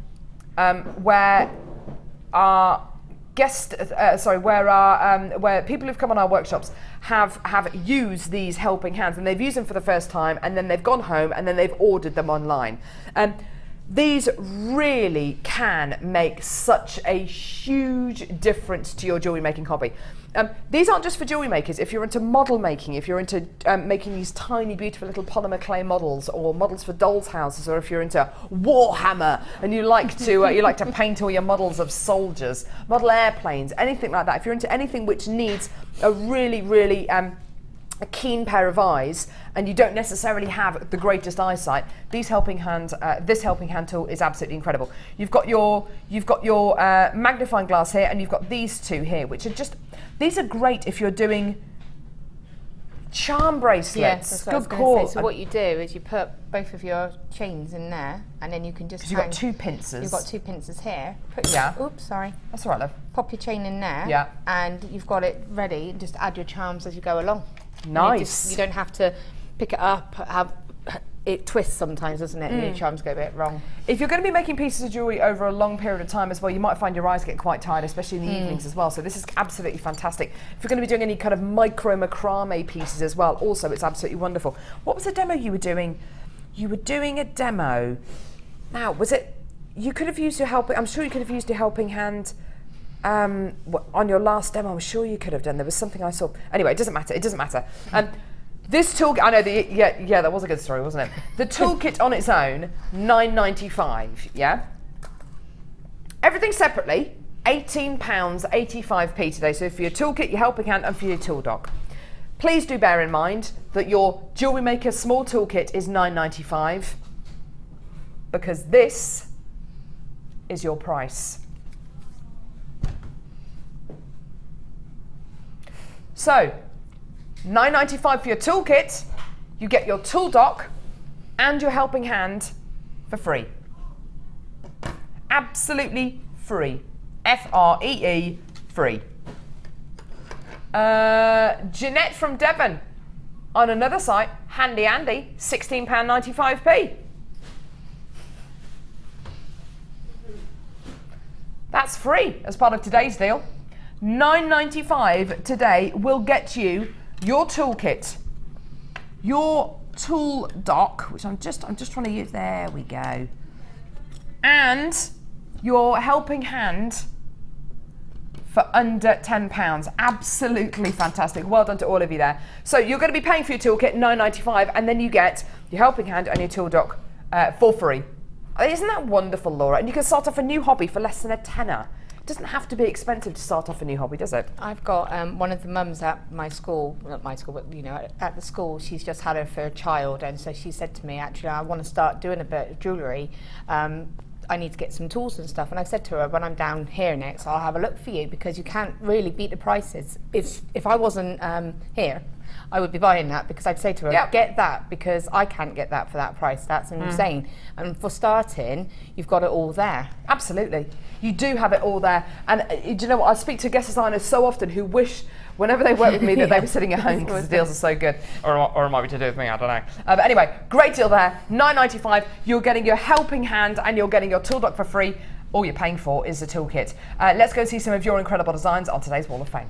our where people who've come on our workshops have used these helping hands, and they've used them for the first time, and then they've gone home and then they've ordered them online. These really can make such a huge difference to your jewellery making hobby. These aren't just for jewellery makers. If you're into model making, if you're into making these tiny, beautiful little polymer clay models, or models for dolls' houses, or if you're into Warhammer and you like to paint all your models of soldiers, model airplanes, anything like that. If you're into anything which needs a really a keen pair of eyes, and you don't necessarily have the greatest eyesight, this helping hand tool is absolutely incredible. You've got your magnifying glass here, and you've got these two here, which are these are great if you're doing charm bracelets. Yes, that's what I was Good gonna call. say. So what you do is you put both of your chains in there, and then you can just. Because you've got 2 pincers. You've got 2 pincers here. Oops, sorry. That's all right, love. Pop your chain in there. Yeah. And you've got it ready. And just add your charms as you go along. Nice. You don't have to pick it up. It twists sometimes, doesn't it? And your charms go a bit wrong. If you're going to be making pieces of jewellery over a long period of time as well, you might find your eyes get quite tired, especially in the evenings as well. So this is absolutely fantastic. If you're going to be doing any kind of micro macrame pieces as well, also it's absolutely wonderful. What was the demo you were doing? You were doing a demo. Now, was it, you could have used your helping, I'm sure you could have used your helping hand on your last demo. I'm sure you could have done. There was something I saw. Anyway, it doesn't matter. It doesn't matter. This toolkit, I know, yeah, that was a good story, wasn't it? The toolkit on its own, £9.95, yeah? Everything separately, £18.85 today. So for your toolkit, your helping hand, and for your tool dock. Please do bear in mind that your Jewellery Maker small toolkit is £9.95 because this is your price. So, £9.95 for your toolkit, you get your tool dock and your helping hand for free. Absolutely free. F-R-E-E, free. Jeanette from Devon, on another site, handy Andy, £16.95p. That's free as part of today's deal. £9.95 today will get you your toolkit, your tool dock, which I'm just trying to use, there we go, and your helping hand for under £10. Absolutely fantastic. Well done to all of you there. So you're going to be paying for your toolkit, £9.95, and then you get your helping hand and your tool dock for free. Isn't that wonderful, Laura? And you can start off a new hobby for less than a tenner. It doesn't have to be expensive to start off a new hobby, does it? I've got one of the mums at my school, not my school, but you know, at the school, she's just had her first child, and so she said to me, actually, I want to start doing a bit of jewellery. I need to get some tools and stuff. And I said to her, when I'm down here next, I'll have a look for you, because you can't really beat the prices. If I wasn't here, I would be buying that, because I'd say to her, yep, get that, because I can't get that for that price. That's insane. And for starting, you've got it all there. Absolutely. You do have it all there. And do you know what? I speak to guest designers so often who wish, whenever they work with me, that they were sitting at home because the deals are so good. Or it might be to do with me, I don't know. But anyway, great deal there. £9.95. You're getting your helping hand and you're getting your tool dock for free. All you're paying for is the toolkit. Let's go see some of your incredible designs on today's Wall of Fame.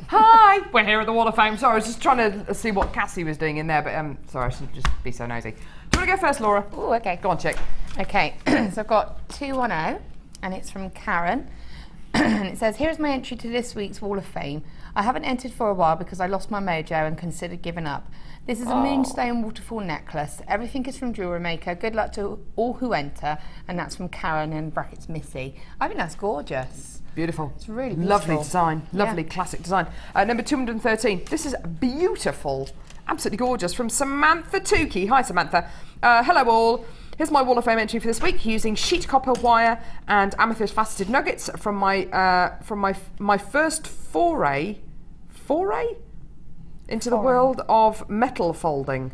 Hi, we're here at the Wall of Fame. Sorry, I was just trying to see what Cassie was doing in there, but sorry, I should just be so nosy. Do you want to go first, Laura? Oh, okay. Go on, chick. Okay, so I've got 210, and it's from Karen. And it says, here's my entry to this week's Wall of Fame. I haven't entered for a while because I lost my mojo and considered giving up. This is a Moonstone waterfall necklace. Everything is from Jewellery Maker. Good luck to all who enter. And that's from Karen in brackets Missy. I think that's gorgeous. Beautiful. It's really beautiful. Lovely design. Lovely classic design. Number 213. This is beautiful. Absolutely gorgeous. From Samantha Tukey. Hi, Samantha. Hello all. Here's my Wall of Fame entry for this week, using sheet copper wire and amethyst faceted nuggets from my first foray into the world of metal folding.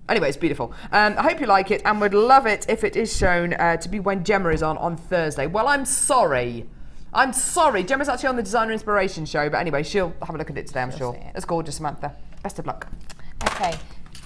Anyway, it's beautiful. I hope you like it and would love it if it is shown to be when Gemma is on Thursday. Well, I'm sorry. Gemma's actually on the Designer Inspiration show, but anyway, she'll have a look at it today, I'm sure. It's gorgeous, Samantha. Best of luck. Okay,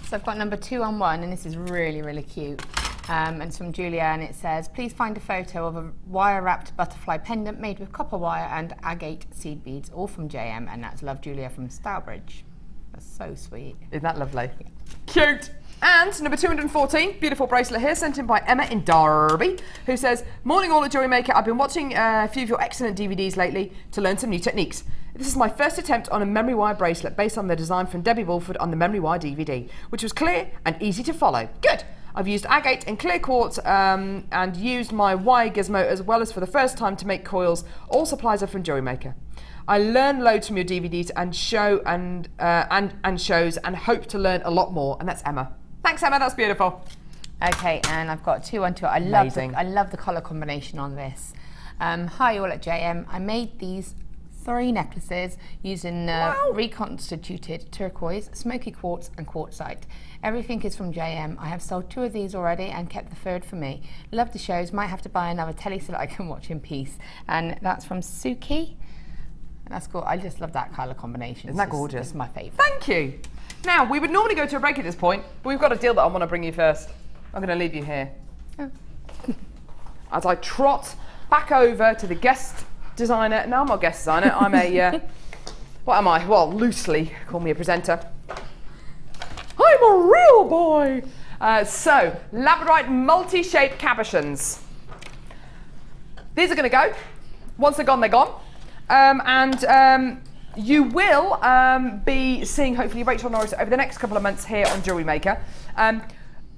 so I've got number 211, and this is really, really cute. And it's from Julia, and it says, please find a photo of a wire-wrapped butterfly pendant made with copper wire and agate seed beads, all from JM, and that's Love Julia from Stourbridge. That's so sweet. Isn't that lovely? Yeah. Cute. And number 214, beautiful bracelet here, sent in by Emma in Derby, who says, morning all at Jewellery Maker. I've been watching a few of your excellent DVDs lately to learn some new techniques. This is my first attempt on a memory wire bracelet based on the design from Debbie Wolford on the memory wire DVD, which was clear and easy to follow. Good. I've used agate and clear quartz and used my wire gizmo as well as for the first time to make coils. All supplies are from JewelleryMaker. I learn loads from your DVDs and shows and hope to learn a lot more. And that's Emma. Thanks, Emma. That's beautiful. Okay, and I've got 2 on 2. I love the colour combination on this. Hi all at JM. I made these 3 necklaces using reconstituted turquoise, smoky quartz and quartzite. Everything is from JM. I have sold 2 of these already and kept the 3rd for me. Love the shows. Might have to buy another telly so that I can watch in peace. And that's from Suki. And that's cool. I just love that colour combination. Isn't that gorgeous? It's my favourite. Thank you. Now, we would normally go to a break at this point, but we've got a deal that I want to bring you first. I'm going to leave you here. Oh. As I trot back over to the guest designer. No, I'm not a guest designer. I'm a, what am I? Well, loosely call me a presenter. I'm a real boy. So, Labradorite multi-shaped cabochons. These are going to go. Once they're gone, they're gone. You will be seeing, hopefully, Rachel Norris over the next couple of months here on JewelleryMaker.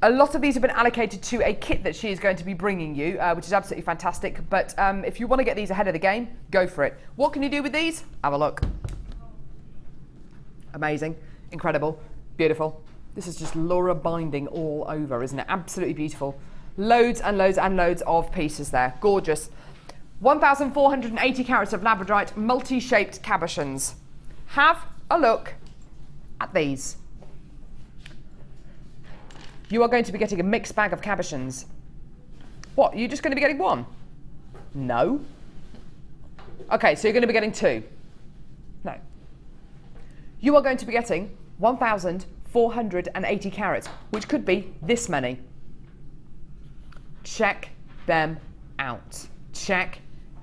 A lot of these have been allocated to a kit that she is going to be bringing you, which is absolutely fantastic. But if you want to get these ahead of the game, go for it. What can you do with these? Have a look. Amazing, incredible, beautiful. This is just Laura binding all over, isn't it? Absolutely beautiful. Loads and loads and loads of pieces there. Gorgeous. 1,480 carats of Labradorite multi-shaped cabochons. Have a look at these. You are going to be getting a mixed bag of cabochons. What, you're just going to be getting 1? No. Okay, so you're going to be getting 2. No. You are going to be getting 1,480 carats, which could be this many. Check them out. Check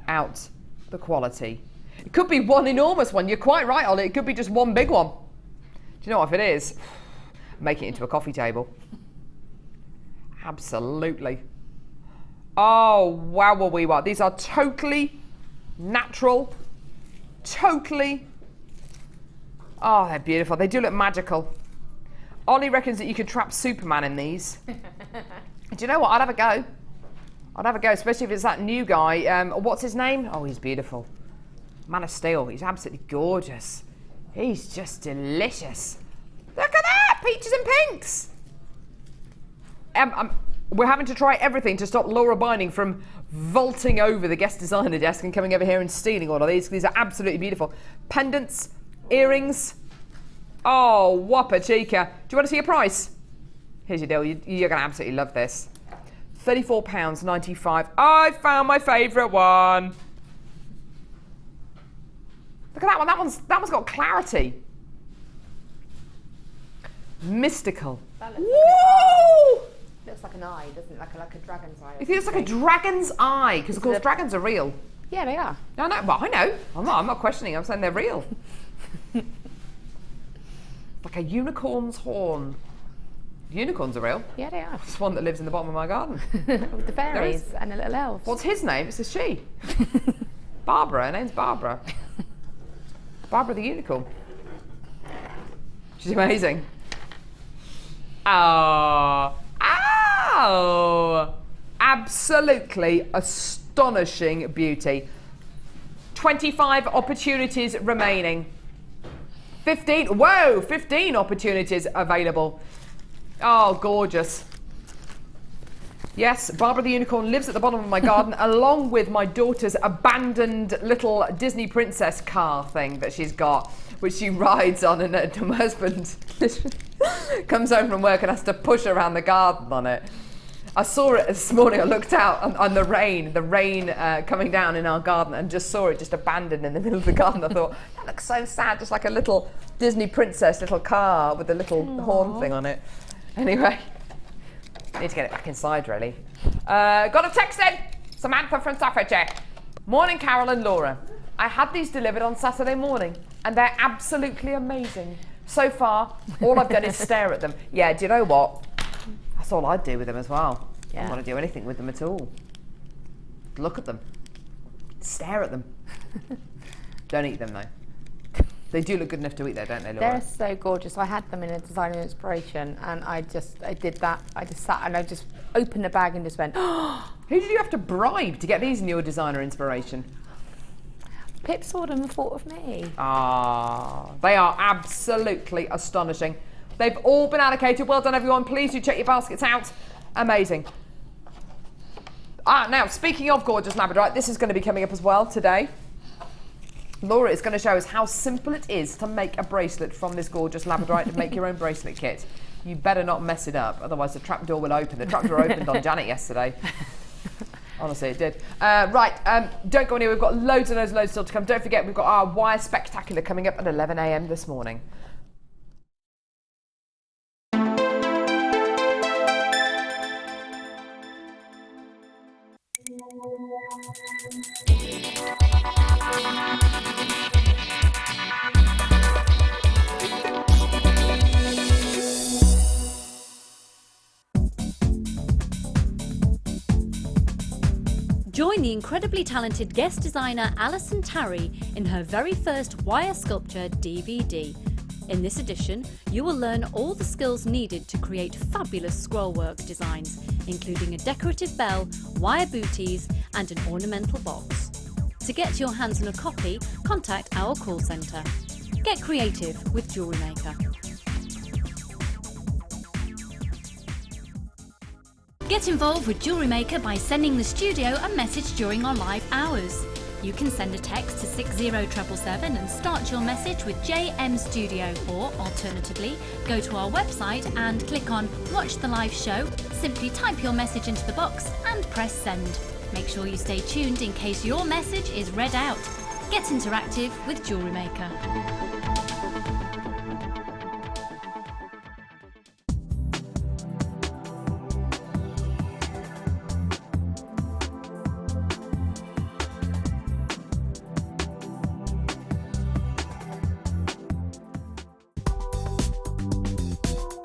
out the quality. It could be one enormous one. You're quite right, Ollie. It could be just one big one. Do you know what, if it is? Make it into a coffee table. Absolutely. Oh, wow, well, we are. These are totally natural. Totally. Oh, they're beautiful. They do look magical. Ollie reckons that you could trap Superman in these. Do you know what? I'd have a go. I'd have a go, especially if it's that new guy. What's his name? Oh, he's beautiful. Man of Steel. He's absolutely gorgeous. He's just delicious. Look at that! Peaches and pinks. We're having to try everything to stop Laura Binding from vaulting over the guest designer desk and coming over here and stealing all of these. These are absolutely beautiful. Pendants, earrings. Oh, whopper chica. Do you want to see a price? Here's your deal. You're going to absolutely love this. £34.95. I found my favourite one. Look at that one. That one's got clarity. Mystical. Woo! Looks like an eye, doesn't it? Like a dragon's eye. It feels like a dragon's eye, because of course dragons are real. Yeah, they are. No, well, I know. I'm not questioning. I'm saying they're real. Like a unicorn's horn. Unicorns are real. Yeah, they are. It's one that lives in the bottom of my garden. With the fairies and the little elves. What's his name? It's a she. Barbara. Her name's Barbara. Barbara the unicorn. She's amazing. Oh, absolutely astonishing beauty. 25 opportunities remaining. 15 opportunities available. Oh, gorgeous. Yes, Barbara the unicorn lives at the bottom of my garden along with my daughter's abandoned little Disney princess car thing that she's got, which she rides on, and her husband comes home from work and has to push her around the garden on it. I saw it this morning. I looked out on the rain coming down in our garden, and just saw it just abandoned in the middle of the garden. I thought, that looks so sad, just like a little Disney princess little car with a little horn thing on it. Anyway, I need to get it back inside, really. Got a text in. Samantha from Staffordshire. Morning, Carol and Laura. I had these delivered on Saturday morning, and they're absolutely amazing. So far, all I've done is stare at them. Yeah, do you know what? That's all I'd do with them as well. Yeah. I don't want to do anything with them at all. Look at them. Stare at them. Don't eat them, though. They do look good enough to eat though, don't they, Laura? They're so gorgeous. I had them in a designer inspiration, and I did that. I just sat and I just opened the bag and just went, oh. Who did you have to bribe to get these in your designer inspiration? Pip saw them and thought of me. Ah, they are absolutely astonishing. They've all been allocated. Well done, everyone. Please do check your baskets out. Amazing. Now, speaking of gorgeous Labradorite, this is going to be coming up as well today. Laura is going to show us how simple it is to make a bracelet from this gorgeous Labradorite and make your own bracelet kit. You better not mess it up, otherwise the trapdoor will open. The trapdoor opened on Janet yesterday. Honestly, it did. Don't go anywhere. We've got loads and loads and loads still to come. Don't forget, we've got our Wire Spectacular coming up at 11 a.m. this morning. Join the incredibly talented guest designer Alison Tarry in her very first wire sculpture DVD. In this edition, you will learn all the skills needed to create fabulous scrollwork designs, including a decorative bell, wire booties and an ornamental box. To get your hands on a copy, contact our call centre. Get creative with JewelleryMaker. Get involved with JewelleryMaker by sending the studio a message during our live hours. You can send a text to 60777 and start your message with JM Studio, or alternatively, go to our website and click on Watch the Live Show, simply type your message into the box and press send. Make sure you stay tuned in case your message is read out. Get interactive with JewelleryMaker.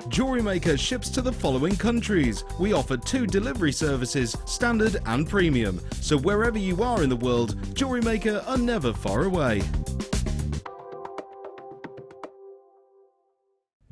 JewelleryMaker ships to the following countries. We offer 2 delivery services, standard and premium. So wherever you are in the world, JewelleryMaker are never far away.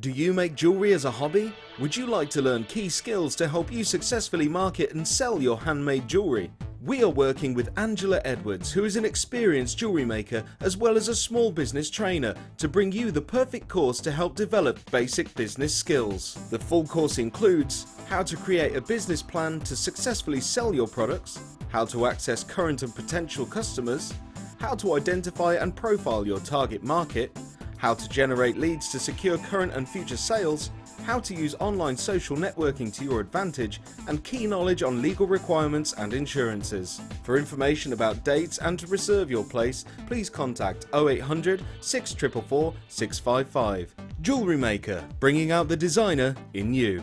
Do you make jewellery as a hobby? Would you like to learn key skills to help you successfully market and sell your handmade jewellery? We are working with Angela Edwards, who is an experienced jewellery maker as well as a small business trainer, to bring you the perfect course to help develop basic business skills. The full course includes how to create a business plan to successfully sell your products, how to access current and potential customers, how to identify and profile your target market, how to generate leads to secure current and future sales, how to use online social networking to your advantage, and key knowledge on legal requirements and insurances. For information about dates and to reserve your place, please contact 0800 644 655. JewelleryMaker, bringing out the designer in you.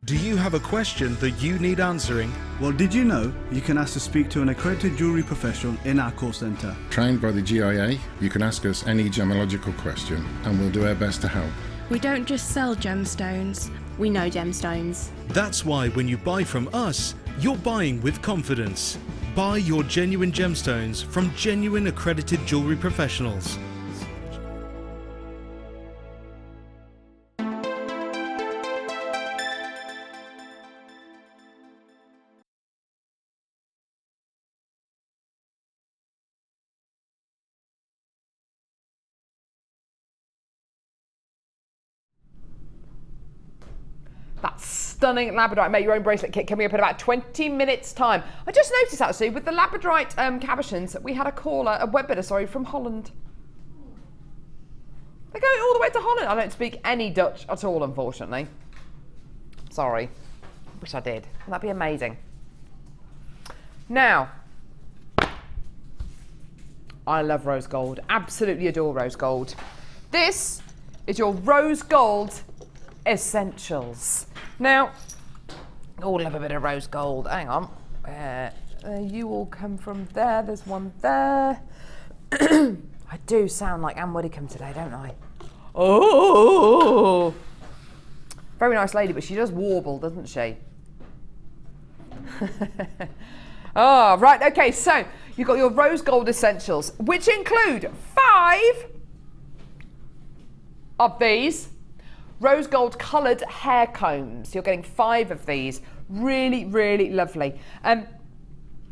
Do you have a question that you need answering? Well, did you know you can ask to speak to an accredited jewellery professional in our call centre? Trained by the GIA, you can ask us any gemological question and we'll do our best to help. We don't just sell gemstones, we know gemstones. That's why when you buy from us, you're buying with confidence. Buy your genuine gemstones from genuine accredited jewellery professionals. That stunning Labradorite Make Your Own Bracelet kit coming up in about 20 minutes time. I just noticed actually with the Labradorite cabochons, we had a caller, a web bidder, sorry, from Holland. They're going all the way to Holland. I don't speak any Dutch at all, unfortunately. Sorry. Wish I did. That'd be amazing. Now, I love rose gold. Absolutely adore rose gold. This is your rose gold essentials. Now, oh, love a bit of rose gold. Hang on. You all come from there. There's one there. I do sound like Anne Widdicombe today, don't I? Oh, very nice lady, but she does warble, doesn't she? Oh, right. Okay, so you've got your rose gold essentials, which include 5 of these rose gold coloured hair combs. You're getting 5 of these. Really, really lovely.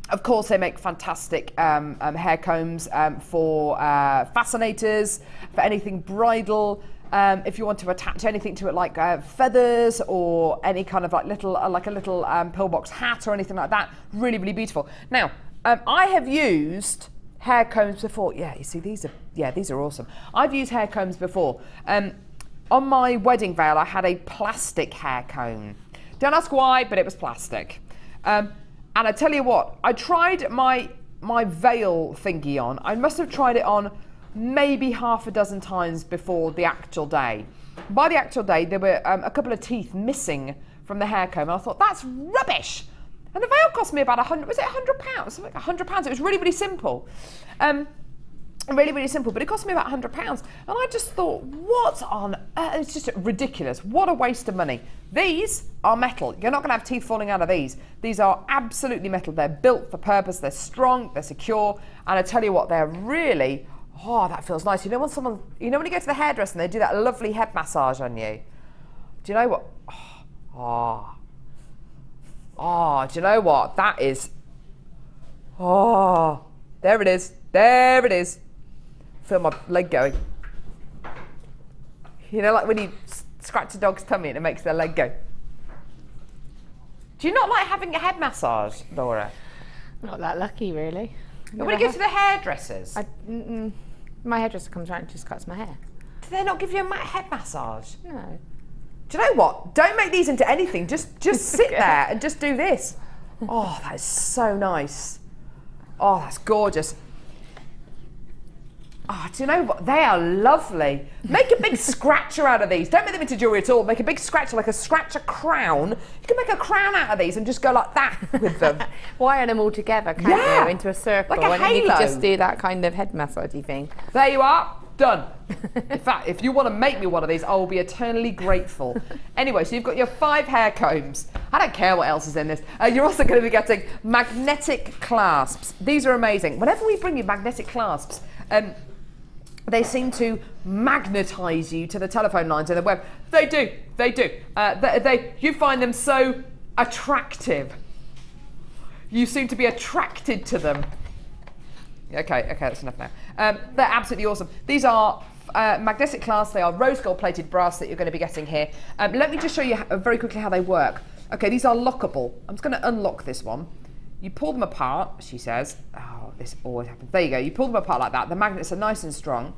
Of course, they make fantastic hair combs for fascinators, for anything bridal. If you want to attach anything to it, like feathers or any kind of like a little pillbox hat or anything like that, really, really beautiful. Now, I have used hair combs before. Yeah, you see, these are awesome. I've used hair combs before. On my wedding veil, I had a plastic hair comb. Don't ask why, but it was plastic. And I tell you what, I tried my veil thingy on. I must have tried it on maybe half a dozen times before the actual day. By the actual day, there were a couple of teeth missing from the hair comb, and I thought, that's rubbish. And the veil cost me about £100, was it £100? Something like £100. It was really, really simple. Really, really simple, but it cost me about £100. And I just thought, what on earth? It's just ridiculous. What a waste of money. These are metal. You're not going to have teeth falling out of these. These are absolutely metal. They're built for purpose. They're strong. They're secure. And I tell you what, they're really, oh, that feels nice. You know when when you go to the hairdresser and they do that lovely head massage on you? Do you know what? Do you know what? That is, there it is. There it is. Feel my leg going. You know, like when you scratch a dog's tummy and it makes their leg go. Do you not like having a head massage, Laura? Not that lucky, really. When you go to the hairdressers? My hairdresser comes around and just cuts my hair. Do they not give you a head massage? No. Do you know what? Don't make these into anything. Just sit there and just do this. Oh, that is so nice. Oh, that's gorgeous. Oh, do you know what? They are lovely. Make a big scratcher out of these. Don't make them into jewellery at all. Make a big scratcher, like a scratcher crown. You can make a crown out of these and just go like that with them. Wire them all together, can't you? Into a circle. Like a and halo. You can just do that kind of head massagey thing. There you are. Done. In fact, if you want to make me one of these, I will be eternally grateful. Anyway, so you've got your 5 hair combs. I don't care what else is in this. You're also going to be getting magnetic clasps. These are amazing. Whenever we bring you magnetic clasps, they seem to magnetise you to the telephone lines and the web. They do. They do. You find them so attractive. You seem to be attracted to them. Okay, that's enough now. They're absolutely awesome. These are magnetic clasps. They are rose gold plated brass that you're going to be getting here. Let me just show you very quickly how they work. Okay, these are lockable. I'm just going to unlock this one. You pull them apart, she says. Oh, this always happens. There you go. You pull them apart like that. The magnets are nice and strong.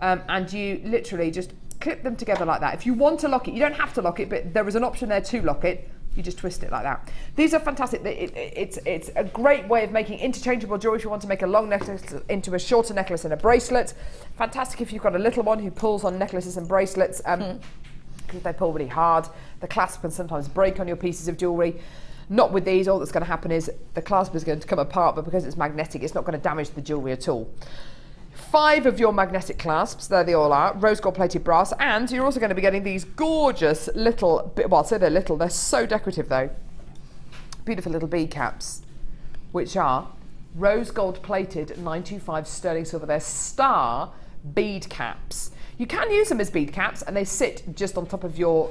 And you literally just clip them together like that. If you want to lock it, you don't have to lock it, but there is an option there to lock it. You just twist it like that. These are fantastic. It's a great way of making interchangeable jewelry if you want to make a long necklace into a shorter necklace and a bracelet. Fantastic if you've got a little one who pulls on necklaces and bracelets. Because they pull really hard. The clasp can sometimes break on your pieces of jewelry. Not with these. All that's going to happen is the clasp is going to come apart, but because it's magnetic, it's not going to damage the jewelry at all. 5 of your magnetic clasps, there they all are, rose gold plated brass, and you're also going to be getting these gorgeous little, well, I'll say they're little, they're so decorative though, beautiful little bead caps, which are rose gold plated 925 sterling silver. They're star bead caps. You can use them as bead caps and they sit just on top of your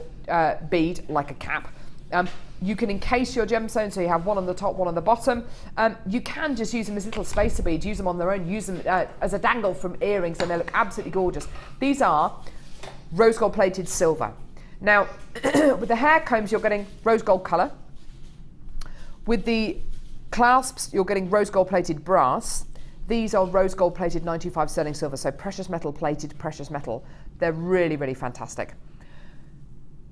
bead like a cap. You can encase your gemstone so you have one on the top, one on the bottom. You can just use them as little spacer beads, use them on their own, use them as a dangle from earrings, and they look absolutely gorgeous. These are rose gold plated silver. Now, with the hair combs, you're getting rose gold colour. With the clasps, you're getting rose gold plated brass. These are rose gold plated 925 sterling silver, so precious metal plated precious metal. They're really, really fantastic.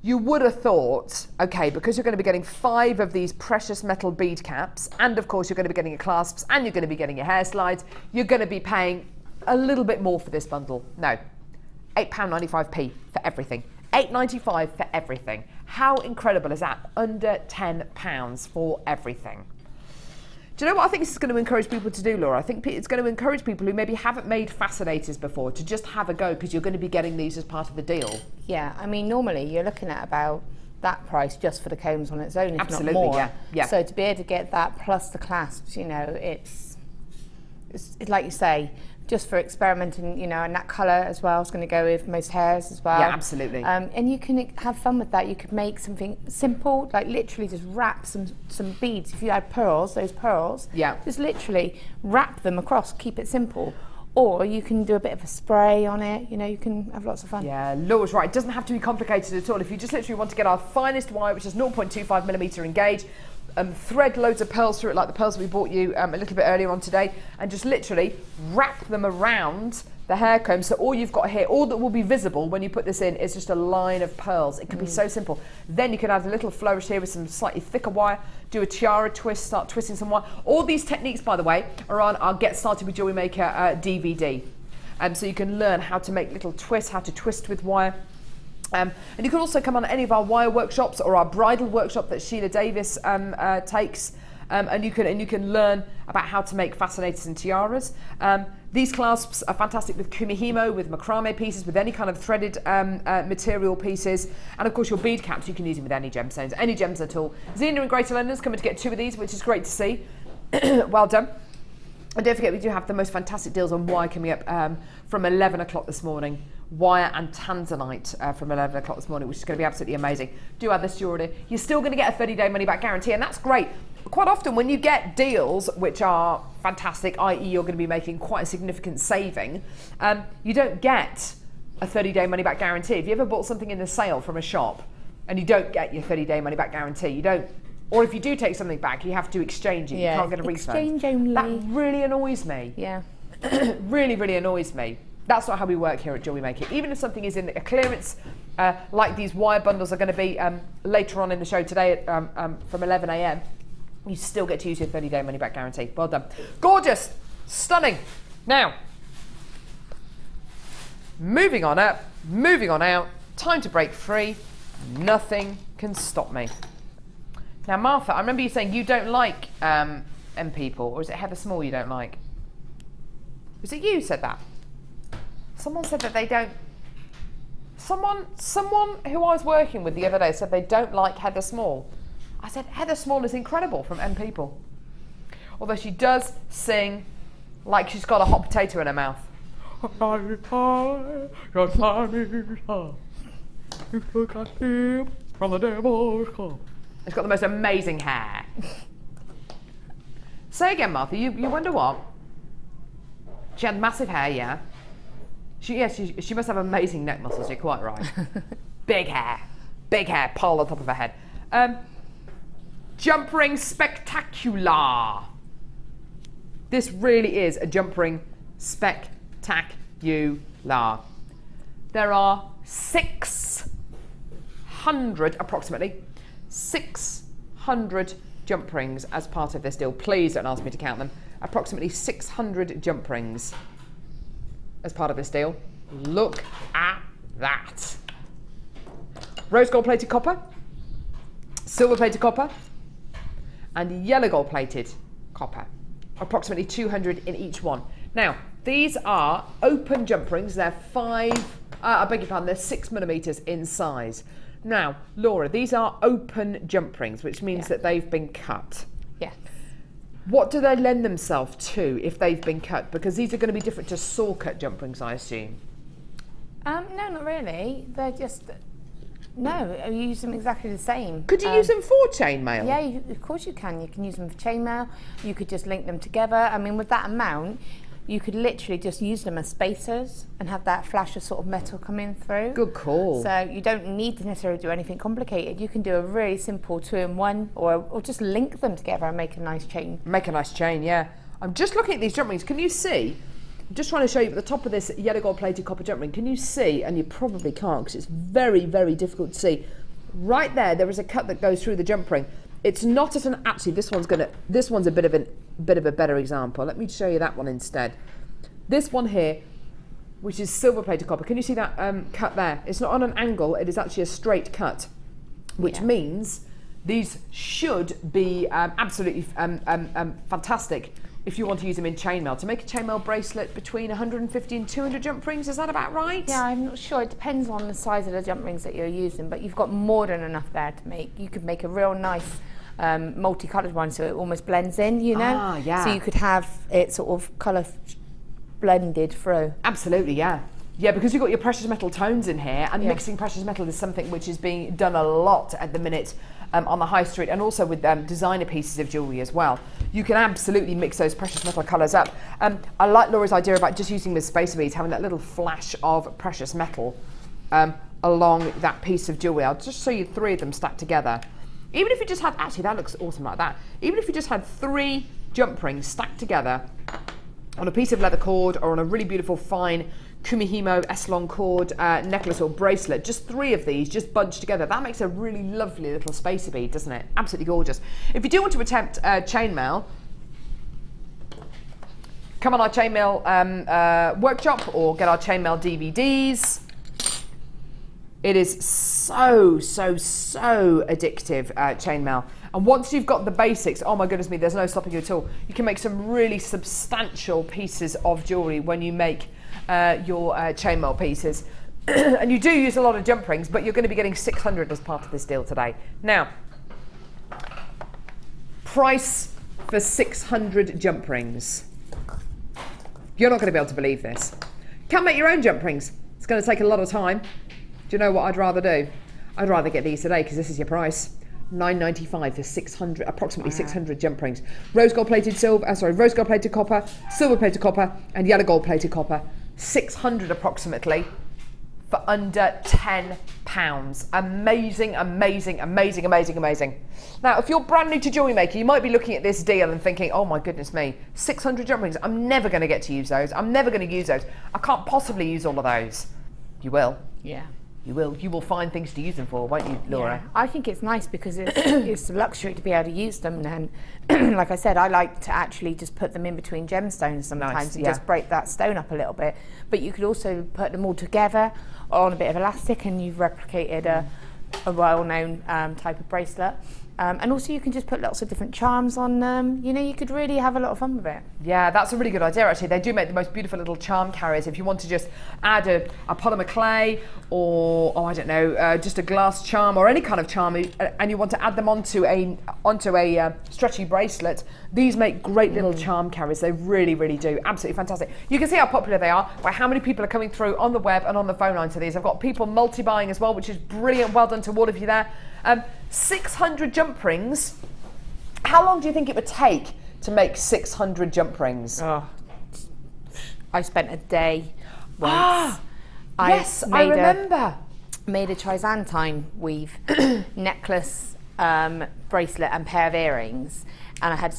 You would have thought, okay, because you're going to be getting 5 of these precious metal bead caps, and of course you're going to be getting your clasps, and you're going to be getting your hair slides, you're going to be paying a little bit more for this bundle. No, £8.95p for everything. £8.95 for everything. How incredible is that? Under £10 for everything. Do you know what I think this is going to encourage people to do, Laura? I think it's going to encourage people who maybe haven't made fascinators before to just have a go, because you're going to be getting these as part of the deal. Yeah, I mean, normally you're looking at about that price just for the combs on its own, if Absolutely, not more. yeah. So to be able to get that plus the clasps, you know, it's like you say, just for experimenting, you know, and that colour as well is going to go with most hairs as well. Yeah, absolutely. And you can have fun with that. You could make something simple, like literally just wrap some beads. If you had pearls, those pearls, just literally wrap them across, keep it simple. Or you can do a bit of a spray on it, you know, you can have lots of fun. Yeah, Laura's right. It doesn't have to be complicated at all. If you just literally want to get our finest wire, which is 0.25mm engage, thread loads of pearls through it, like the pearls we bought you a little bit earlier on today, and just literally wrap them around the hair comb. So all you've got here, all that will be visible when you put this in, is just a line of pearls. It can be so simple. Then you can add a little flourish here with some slightly thicker wire, do a tiara twist, start twisting some wire. All these techniques, by the way, are on our Get Started with Jewellery Maker DVD. So you can learn how to make little twists, how to twist with wire. And you can also come on any of our wire workshops or our bridal workshop that Sheila Davis takes, and you can learn about how to make fascinators and tiaras. These clasps are fantastic with kumihimo, with macrame pieces, with any kind of threaded material pieces, and of course your bead caps you can use them with any gemstones, any gems at all. Zena in Greater London's coming to get 2 of these, which is great to see. Well done. And don't forget, we do have the most fantastic deals on wire coming up from 11 o'clock this morning. Wire and Tanzanite from 11 o'clock this morning, which is going to be absolutely amazing. Do add this to your order. You're still going to get a 30-day money-back guarantee, and that's great. Quite often when you get deals which are fantastic, i.e. you're going to be making quite a significant saving, you don't get a 30-day money-back guarantee. If you ever bought something in the sale from a shop and you don't get your 30-day money-back guarantee, you don't. Or if you do take something back, you have to exchange it. Yeah, you can't get a refund. Exchange only. That really annoys me. Yeah. Really, really annoys me. That's not how we work here at Jewellery Maker. Even if something is in a clearance, like these wire bundles are going to be later on in the show today from 11 a.m, you still get to use your 30-day money-back guarantee. Well done. Gorgeous. Stunning. Now, moving on up, moving on out. Time to break free. Nothing can stop me. Now, Martha, I remember you saying you don't like M people, or is it Heather Small you don't like? Was it you who said that? Someone said that they don't. Someone who I was working with the other day said they don't like Heather Small. I said Heather Small is incredible from M People, although she does sing like she's got a hot potato in her mouth. From the devil's club. It's got the most amazing hair. Say again, Martha. You wonder what? She had massive hair, yeah. She must have amazing neck muscles. You're quite right. Big hair, pile on top of her head. Jump ring spectacular. This really is a jump ring spectacular. There are 600, approximately 600 jump rings as part of this deal. Please don't ask me to count them. Approximately 600 jump rings as part of this deal. Look at that. Rose gold plated copper, silver plated copper, and yellow gold plated copper. Approximately 200 in each one. Now, these are open jump rings. They're they're 6 millimeters in size. Now, Laura, these are open jump rings, which means that they've been cut. Yeah. What do they lend themselves to if they've been cut? Because these are going to be different to saw cut jump rings, I assume. No, not really. They're just, no, you use them exactly the same. Could you use them for chainmail? Yeah, of course you can. You can use them for chainmail. You could just link them together. I mean, with that amount, you could literally just use them as spacers and have that flash of sort of metal coming through. Good call. So you don't need to necessarily do anything complicated. You can do a really simple 2-in-1 or just link them together and make a nice chain. Make a nice chain, yeah. I'm just looking at these jump rings. Can you see? I'm just trying to show you at the top of this yellow gold plated copper jump ring. Can you see? And you probably can't because it's very, very difficult to see. Right there is a cut that goes through the jump ring. It's not at an, actually this one's a bit of a better example. Let me show you that one instead. This one here, which is silver plated copper. Can you see that cut there? It's not on an angle, it is actually a straight cut, which means these should be absolutely fantastic if you want to use them in chainmail. To make a chainmail bracelet between 150 and 200 jump rings, is that about right? Yeah, I'm not sure. It depends on the size of the jump rings that you're using, but you've got more than enough there to make. You could make a real nice multicoloured one so it almost blends in, you know? Ah, yeah. So you could have it sort of colour blended through. Absolutely, yeah. Yeah, because you've got your precious metal tones in here, and mixing precious metal is something which is being done a lot at the minute on the high street, and also with designer pieces of jewellery as well. You can absolutely mix those precious metal colours up. I like Laura's idea about just using the spacer beads, having that little flash of precious metal along that piece of jewellery. I'll just show you 3 of them stacked together. Even if you just had, actually that looks awesome like that. Even if you just had 3 jump rings stacked together on a piece of leather cord or on a really beautiful fine Kumihimo S-long cord necklace or bracelet, just 3 of these just bunched together, that makes a really lovely little spacer bead, doesn't it? Absolutely gorgeous. If you do want to attempt chainmail, come on our chainmail workshop or get our chainmail DVDs. It is so addictive, chainmail. And once you've got the basics, oh my goodness me, there's no stopping you at all. You can make some really substantial pieces of jewellery when you make your chainmail pieces. And you do use a lot of jump rings, but you're going to be getting 600 as part of this deal today. Now, price for 600 jump rings. You're not going to be able to believe this. You can't make your own jump rings. It's going to take a lot of time. Do you know what I'd rather do? I'd rather get these today because this is your price. $9.95 for 600, approximately 600 jump rings. Rose gold plated rose gold plated copper, silver plated copper, and yellow gold plated copper. 600 approximately for under £10. Amazing, amazing, amazing, amazing, amazing. Now, if you're brand new to jewellery making, you might be looking at this deal and thinking, oh my goodness me, 600 jump rings. I'm never going to get to use those. I'm never going to use those. I can't possibly use all of those. You will. Yeah. You will. You will find things to use them for, won't you, Laura? Yeah, I think it's nice because it's a luxury to be able to use them. And like I said, I like to actually just put them in between gemstones sometimes and just break that stone up a little bit. But you could also put them all together on a bit of elastic, and you've replicated a well-known type of bracelet. And also you can just put lots of different charms on them. You know, you could really have a lot of fun with it. Yeah, that's a really good idea actually. They do make the most beautiful little charm carriers. If you want to just add a polymer clay or, oh I don't know, just a glass charm or any kind of charm, and you want to add them onto a stretchy bracelet, these make great little charm carriers. They really, really do. Absolutely fantastic. You can see how popular they are by how many people are coming through on the web and on the phone line to these. I've got people multi-buying as well, which is brilliant. Well done to all of you there. 600 jump rings. How long do you think it would take to make 600 jump rings? Oh, I spent a day once. Yes, I remember. Made a Trizantine weave necklace, bracelet and pair of earrings, and I had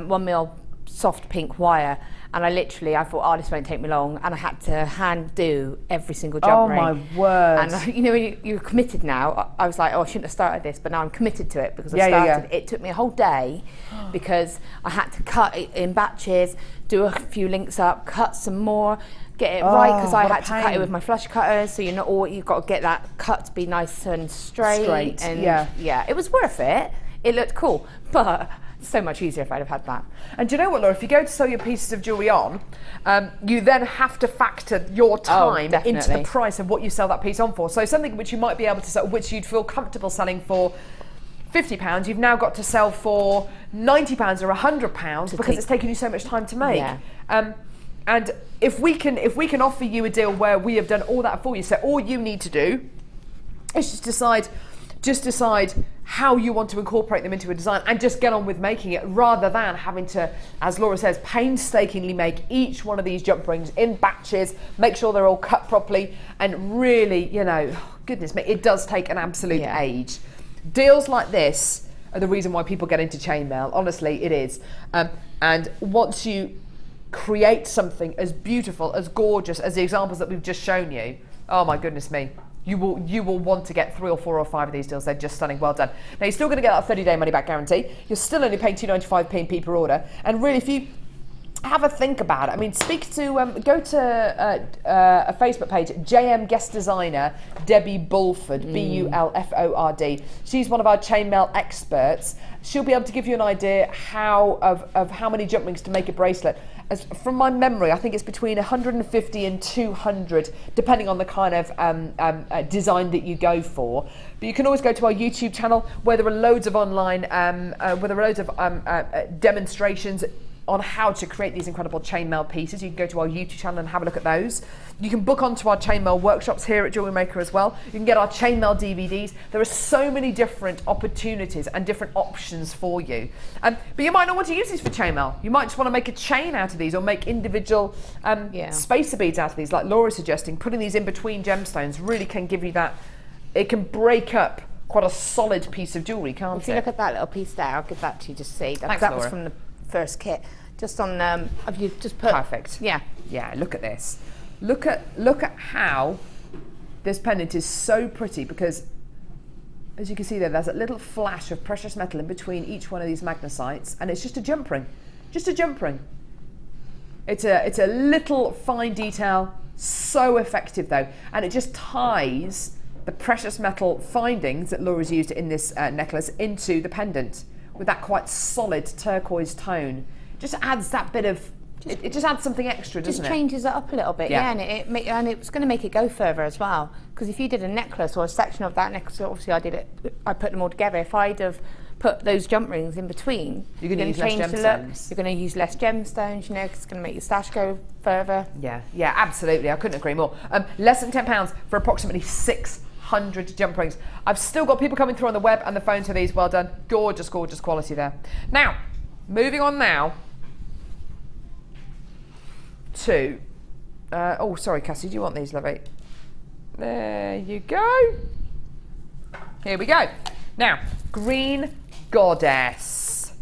1 mil soft pink wire, and I thought, oh, this won't take me long, and I had to hand do every single jump ring. Oh my word. And you know, when you're committed now, I was like, oh, I shouldn't have started this, but now I'm committed to it because I started. It took me a whole day because I had to cut it in batches, do a few links up, cut some more, get it right, because I had to cut it with my flush cutters, so you've got to get that cut to be nice and straight. And yeah, it was worth it. It looked cool, but so much easier if I'd have had that. And do you know what, Laura? If you go to sell your pieces of jewellery on, you then have to factor your time into the price of what you sell that piece on for. So something which you might be able to sell, which you'd feel comfortable selling for £50, you've now got to sell for £90 or £100 because it's taken you so much time to make. Yeah. And if we can offer you a deal where we have done all that for you, so all you need to do is just decide how you want to incorporate them into a design and just get on with making it, rather than having to, as Laura says, painstakingly make each one of these jump rings in batches, make sure they're all cut properly, and really, you know, goodness me, it does take an absolute age. Deals like this are the reason why people get into chainmail. Honestly, it is. And once you create something as beautiful, as gorgeous as the examples that we've just shown you, oh my goodness me, you will want to get 3 or 4 or 5 of these deals. They're just stunning. Well done. Now, you're still going to get that 30-day money-back guarantee. You're still only paying £2.95 P&P per order. And really, if you have a think about it, I mean, go to a Facebook page, JM Guest Designer Debbie Bulford, Bulford. She's one of our chainmail experts. She'll be able to give you an idea of how many jump rings to make a bracelet. From my memory, I think it's between 150 and 200, depending on the kind of design that you go for. But you can always go to our YouTube channel, where there are loads of online, demonstrations, on how to create these incredible chainmail pieces, you can go to our YouTube channel and have a look at those. You can book onto our chainmail workshops here at Jewellery Maker as well. You can get our chainmail DVDs. There are so many different opportunities and different options for you. But you might not want to use these for chainmail. You might just want to make a chain out of these or make individual spacer beads out of these, like Laura's suggesting. Putting these in between gemstones really can give you that, it can break up quite a solid piece of jewellery, can't it? If you look at that little piece there, I'll give that to you just see. Thanks, that Laura. was from the first kit. Just on, have you just put... Perfect. Yeah. Yeah, look at this. Look at how this pendant is so pretty, because as you can see there's a little flash of precious metal in between each one of these magnesites, and it's just a jump ring. Just a jump ring. It's a little fine detail, so effective though, and it just ties the precious metal findings that Laura's used in this necklace into the pendant with that quite solid turquoise tone. Just adds that bit of, it just adds something extra, doesn't it? Just changes it up a little bit, yeah, and it's going to make it go further as well. Because if you did a necklace or a section of that necklace, obviously I put them all together. If I'd have put those jump rings in between, you're going to use change less the gemstones. look. You're going to use less gemstones, you know, 'cause it's going to make your stash go further. Yeah, yeah, absolutely. I couldn't agree more. Less than £10 for approximately 600 jump rings. I've still got people coming through on the web and the phone for these. Well done. Gorgeous, gorgeous quality there. Now, moving on now to, oh, sorry, Cassie, do you want these, lovey? There you go. Here we go. Now, Green Goddess.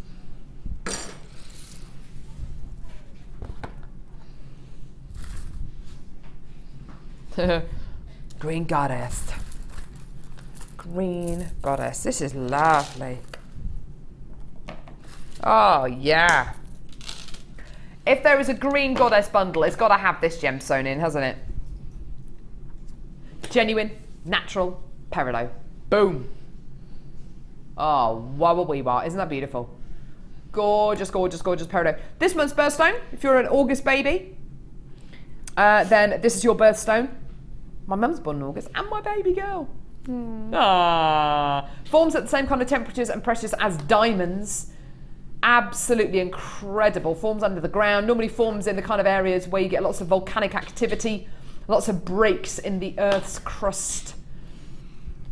Green Goddess. Green Goddess. This is lovely. Oh, yeah. If there is a Green Goddess bundle, it's got to have this gemstone in, hasn't it? Genuine, natural, peridot. Boom. Oh, wow, wee wow. Isn't that beautiful? Gorgeous, gorgeous, gorgeous peridot. This month's birthstone, if you're an August baby, then this is your birthstone. My mum's born in August, and my baby girl. Ah. Forms at the same kind of temperatures and pressures as diamonds. Absolutely incredible. Forms under the ground, normally forms in the kind of areas where you get lots of volcanic activity, lots of breaks in the Earth's crust.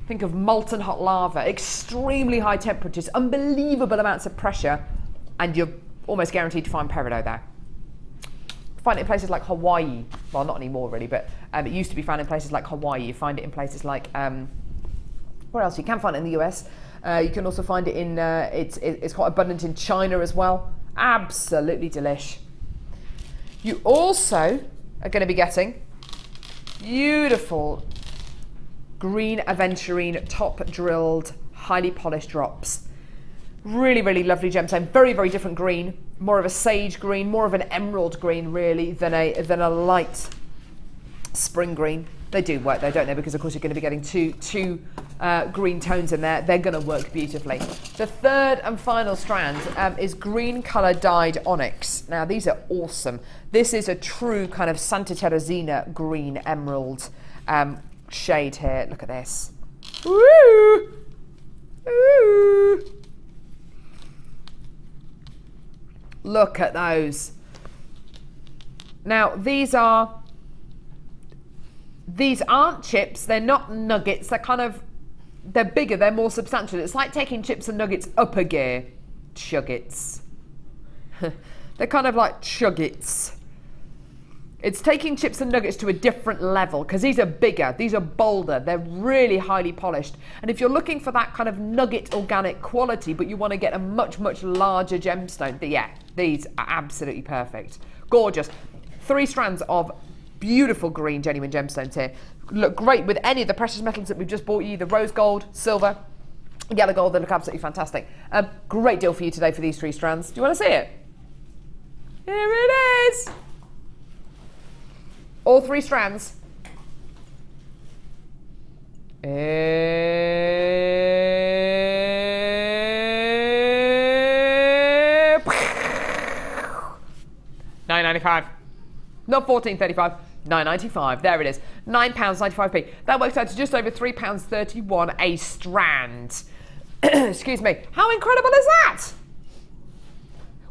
Think of molten hot lava, extremely high temperatures, unbelievable amounts of pressure, and you're almost guaranteed to find peridot there. Find it in places like Hawaii. Well, not anymore really, but it used to be found in places like Hawaii. You find it in places like, where else? You can find it in the US. You can also find it in, it's quite abundant in China as well. Absolutely delish. You also are going to be getting beautiful green aventurine top drilled, highly polished drops. Really, really lovely gemstone. Very, very different green. More of a sage green, more of an emerald green really than a light spring green. They do work though, don't they? Because of course you're going to be getting two green tones in there. They're going to work beautifully. The third and final strand is green colour dyed onyx. Now these are awesome. This is a true kind of Santa Teresina green emerald shade here. Look at this. Woo! Ooh! Look at those. Now these aren't chips, they're not nuggets, they're bigger, they're more substantial. It's like taking chips and nuggets up a gear. Chuggets. They're kind of like chuggets. It's taking chips and nuggets to a different level because these are bigger, these are bolder, they're really highly polished. And if you're looking for that kind of nugget organic quality, but you want to get a much, much larger gemstone, yeah, these are absolutely perfect. Gorgeous. 3 strands of beautiful green genuine gemstones here. Look great with any of the precious metals that we've just bought you, the rose gold, silver, yellow gold. They look absolutely fantastic. Great deal for you today for these 3 strands. Do you want to see it? Here it is. All 3 strands. £9.95. Not £14.35. £9.95. There it is. £9.95p. That works out to just over £3.31 a strand. Excuse me. How incredible is that?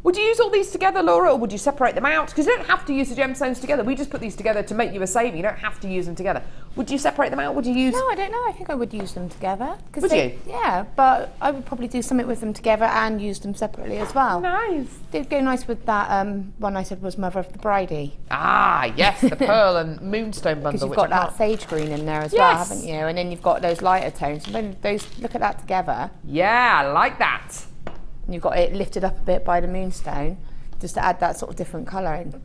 Would you use all these together, Laura, or would you separate them out? Because you don't have to use the gemstones together. We just put these together to make you a saving. You don't have to use them together. Would you separate them out? Would you use... No, I don't know. I think I would use them together. Would you? Yeah, but I would probably do something with them together and use them separately as well. Nice. They'd go nice with that one I said was Mother of the Bridey. Ah, yes, the pearl and moonstone bundle. Because you've got that sage green in there as well, haven't you? And then you've got those lighter tones. And then those, look at that together. Yeah, I like that. And you've got it lifted up a bit by the moonstone, just to add that sort of different colour in.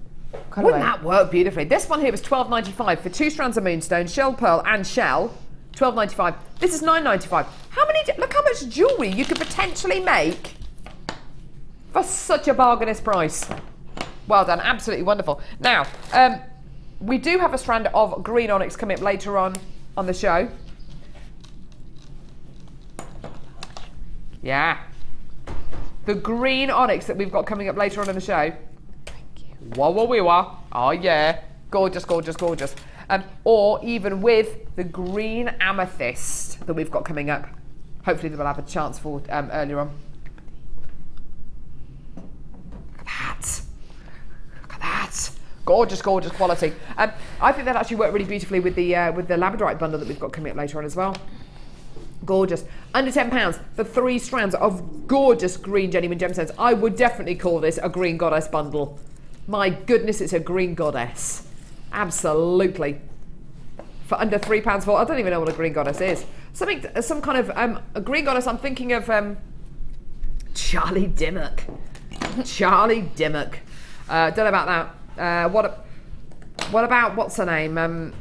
Wouldn't that work beautifully? This one here was $12.95 for 2 strands of moonstone, shell pearl and shell. $12.95. This is $9.95. How many? Look how much jewellery you could potentially make for such a bargainous price. Well done, absolutely wonderful. Now, we do have a strand of green onyx coming up later on the show. Yeah. The green onyx that we've got coming up later on in the show. Thank you. Wah. Oh yeah. Gorgeous, gorgeous, gorgeous. Or even with the green amethyst that we've got coming up. Hopefully that we'll have a chance for earlier on. Look at that. Look at that. Gorgeous, gorgeous quality. I think that actually worked really beautifully with the Labradorite bundle that we've got coming up later on as well. Gorgeous. Under £10 for 3 strands of gorgeous green genuine gemstones. I would definitely call this a green goddess bundle. My goodness, it's a green goddess. Absolutely. For under £3 for, I don't even know what a green goddess is. Some kind of a green goddess. I'm thinking of Charlie Dimmock. Charlie Dimmock. Don't know about that. What about what's her name?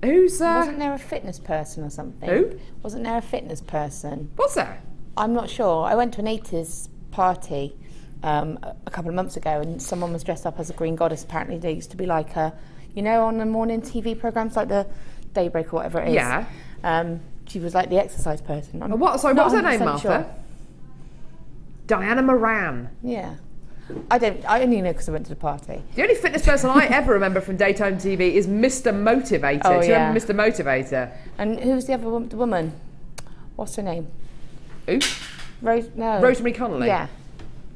Who's Wasn't there a fitness person or something? Who? Wasn't there a fitness person? What's that? I'm not sure. I went to an 80s party a couple of months ago, and someone was dressed up as a green goddess. Apparently, there used to be like a, you know, on the morning TV programs like the Daybreak or whatever it is. Yeah. She was like the exercise person. Sorry, what was her name, Martha? Sure. Diana Moran. Yeah. I only know because I went to the party. The only fitness person I ever remember from daytime TV is Mr. Motivator. Oh, Do you yeah. remember Mr. Motivator? And who's the other woman? What's her name? Who? Rosemary Connolly. Yeah.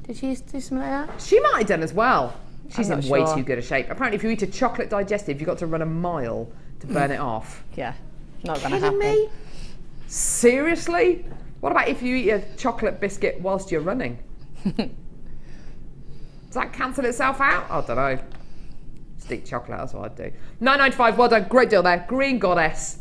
Did she used to do something like that? She might have done as well. She's I'm in not way sure. too good a shape. Apparently, if you eat a chocolate digestive, you've got to run a mile to burn it off. Yeah. Not gonna Kidding happen. me? Seriously? What about if you eat a chocolate biscuit whilst you're running? Does that cancel itself out? I don't know. Just eat chocolate, that's what I'd do. $9.95, well done, great deal there. Green goddess.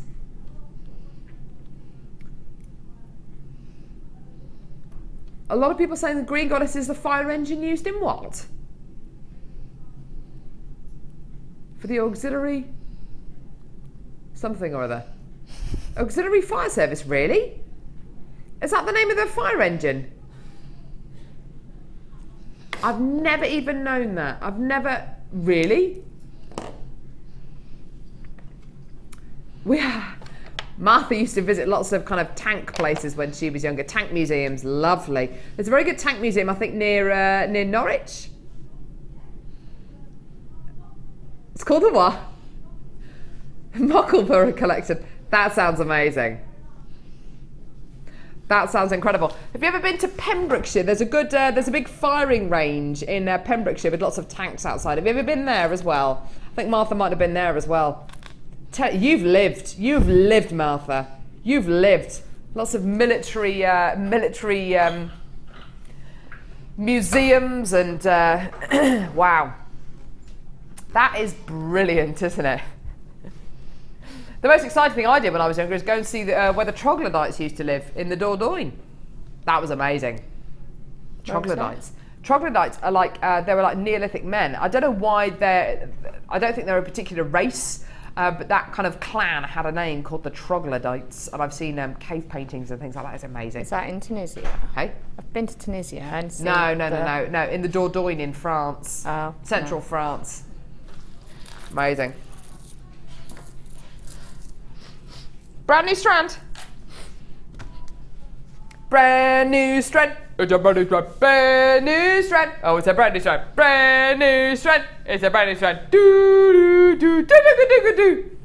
A lot of people saying the green goddess is the fire engine used in what? For the auxiliary something or other. Auxiliary fire service, really? Is that the name of the fire engine? I've never even known that. I've never... Really? Martha used to visit lots of kind of tank places when she was younger. Tank museums, lovely. There's a very good tank museum, I think, near Norwich. It's called the what? Mockleborough Collection. That sounds amazing. That sounds incredible. Have you ever been to Pembrokeshire? There's a big firing range in Pembrokeshire with lots of tanks outside. Have you ever been there as well? I think Martha might have been there as well. You've lived, Martha. You've lived. Lots of military museums and wow. That is brilliant, isn't it? The most exciting thing I did when I was younger is go and see where the troglodytes used to live in the Dordogne. That was amazing. Troglodytes. Troglodytes are like they were like Neolithic men. I don't know why I don't think they're a particular race, but that kind of clan had a name called the troglodytes, and I've seen cave paintings and things like that. It's amazing. Is that in Tunisia? Hey? I've been to Tunisia and seen No. In the Dordogne in France. Oh, Central France. Amazing. Brand new strand. Brand new strand. It's a brand new strand. Brand new strand. Oh, it's a brand new strand. Brand new strand. It's a brand new strand. Do do do do do do do do.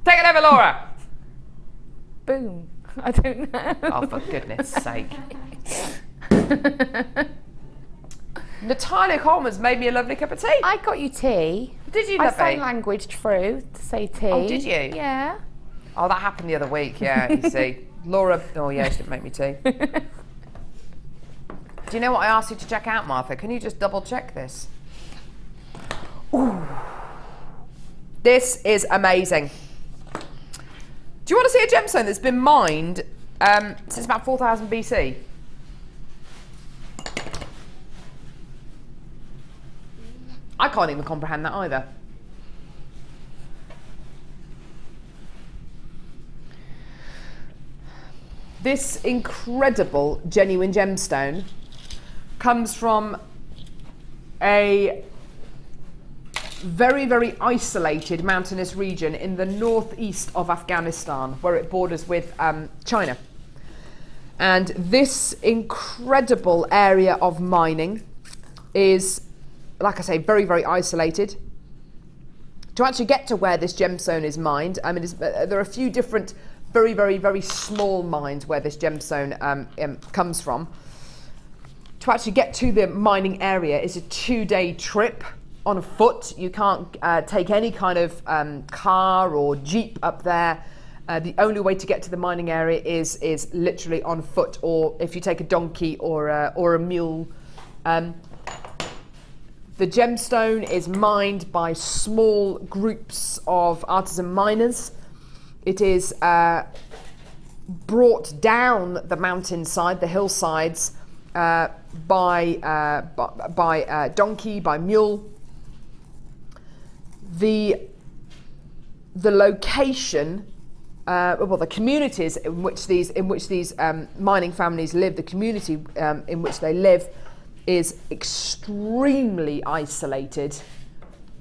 Take it over, Laura. Boom. I don't know. Oh, for goodness sake. Natalia Coleman's made me a lovely cup of tea. I got you tea. Did you, I lovely? sign language through to say tea. Oh, did you? Yeah. Oh, that happened the other week, yeah, you see. Laura, oh yeah, she didn't make me tea. Do you know what I asked you to check out, Martha? Can you just double check this? Ooh. This is amazing. Do you want to see a gemstone that's been mined since about 4000 BC? I can't even comprehend that either. This incredible genuine gemstone comes from a very, very isolated mountainous region in the northeast of Afghanistan, where it borders with China. And this incredible area of mining is, like I say, very, very isolated. To actually get to where this gemstone is mined, I mean, there are a few different very, very, very small mines where this gemstone comes from. To actually get to the mining area is a 2-day trip on foot. You can't take any kind of car or jeep up there. The only way to get to the mining area is literally on foot, or if you take a donkey or a mule. The gemstone is mined by small groups of artisan miners. It is brought down the mountainside, the hillsides, by donkey, by mule. The location, well, the communities in which these mining families live, the community in which they live, is extremely isolated.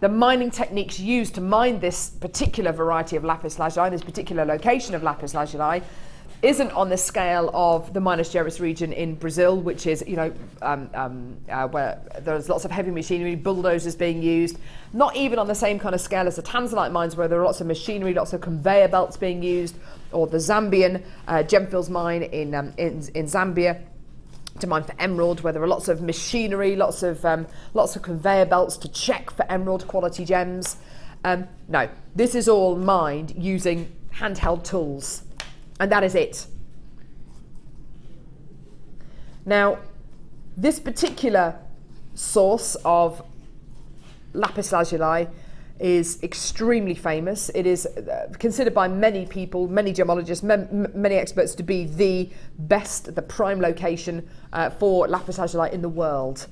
The mining techniques used to mine this particular variety of lapis lazuli, this particular location of lapis lazuli, isn't on the scale of the Minas Gerais region in Brazil, which is, you know, where there's lots of heavy machinery, bulldozers being used. Not even on the same kind of scale as the Tanzanite mines, where there are lots of machinery, lots of conveyor belts being used, or the Zambian Gemfields mine in Zambia, to mine for emerald, where there are lots of machinery, lots of conveyor belts to check for emerald quality gems. No, this is all mined using handheld tools, and that is it. Now, this particular source of lapis lazuli is extremely famous. It is considered by many people, many gemologists, many experts, to be the best, the prime location for lapis lazuli in the world.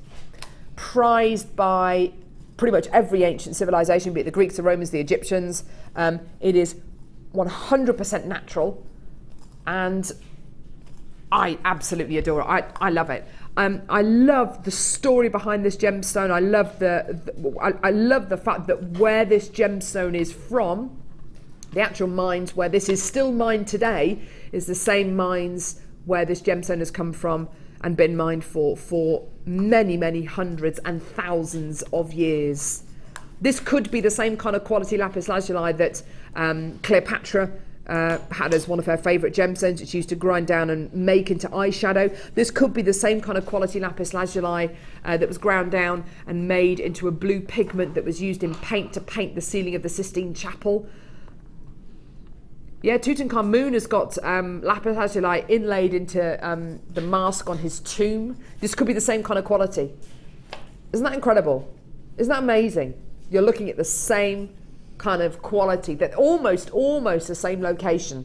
Prized by pretty much every ancient civilization, be it the Greeks, the Romans, the Egyptians. It is 100% natural, and I absolutely adore it. I love it. I love the story behind this gemstone. I love I love the fact that where this gemstone is from, the actual mines where this is still mined today, is the same mines where this gemstone has come from and been mined for many, many hundreds and thousands of years. This could be the same kind of quality lapis lazuli that Cleopatra had as one of her favourite gemstones. It's used to grind down and make into eyeshadow. This could be the same kind of quality lapis lazuli that was ground down and made into a blue pigment that was used in paint to paint the ceiling of the Sistine Chapel. Yeah, Tutankhamun has got lapis lazuli inlaid into the mask on his tomb. This could be the same kind of quality. Isn't that incredible? Isn't that amazing? You're looking at the same kind of quality, that almost the same location.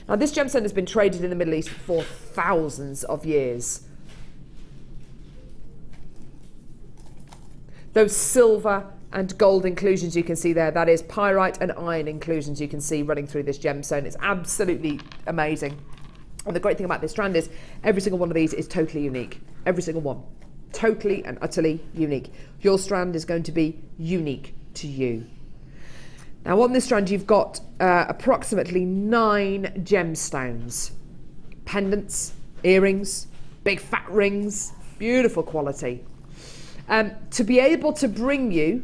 Now, this gemstone has been traded in the Middle East for thousands of years. Those silver and gold inclusions you can see there, that is pyrite and iron inclusions you can see running through this gemstone. It's absolutely amazing. And the great thing about this strand is every single one of these is totally unique. Every single one. Totally and utterly unique. Your strand is going to be unique to you. Now, on this strand, you've got approximately 9 gemstones. Pendants, earrings, big fat rings, beautiful quality. To be able to bring you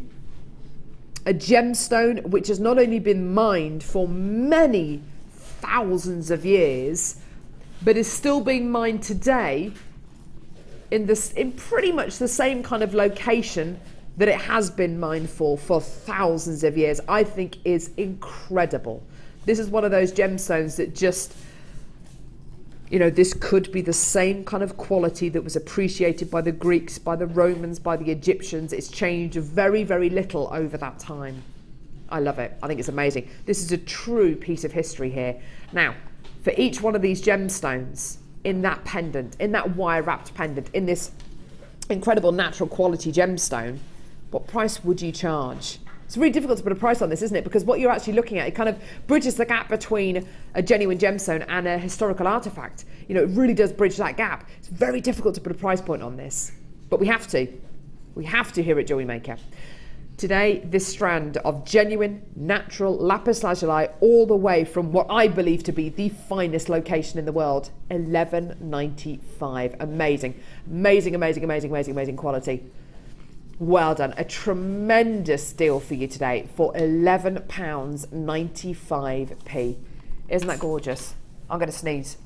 a gemstone which has not only been mined for many thousands of years, but is still being mined today, in pretty much the same kind of location that it has been mined for thousands of years, I think is incredible. This is one of those gemstones that just, you know, this could be the same kind of quality that was appreciated by the Greeks, by the Romans, by the Egyptians. It's changed very, very little over that time. I love it. I think it's amazing. This is a true piece of history here. Now, for each one of these gemstones, in that pendant, in that wire-wrapped pendant, in this incredible natural quality gemstone, what price would you charge? It's really difficult to put a price on this, isn't it? Because what you're actually looking at, it kind of bridges the gap between a genuine gemstone and a historical artifact. You know, it really does bridge that gap. It's very difficult to put a price point on this, but we have to. We have to here at Jewellery Maker. Today, this strand of genuine, natural lapis lazuli, all the way from what I believe to be the finest location in the world, $11.95. Amazing, amazing, amazing, amazing, amazing, amazing quality. Well done. A tremendous deal for you today for £11.95p. Isn't that gorgeous? I'm going to sneeze.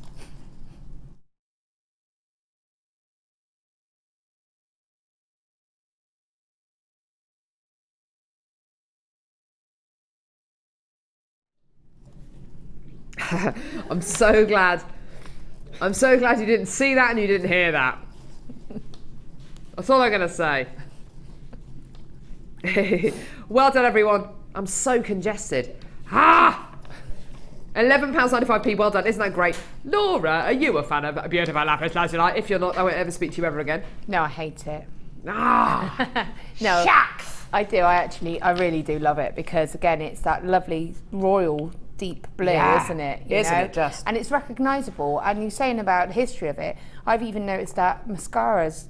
I'm so glad you didn't see that and you didn't hear that. That's all I'm going to say. Well done, everyone. I'm so congested. £11.95p, well done. Isn't that great? Laura, are you a fan of a beautiful lapis lazuli? If you're not, I won't ever speak to you ever again. No, I hate it. No, shucks. I do. I really do love it because, again, it's that lovely royal deep blue, isn't it? Isn't it just? And it's recognisable. And you're saying about the history of it, I've even noticed that mascaras,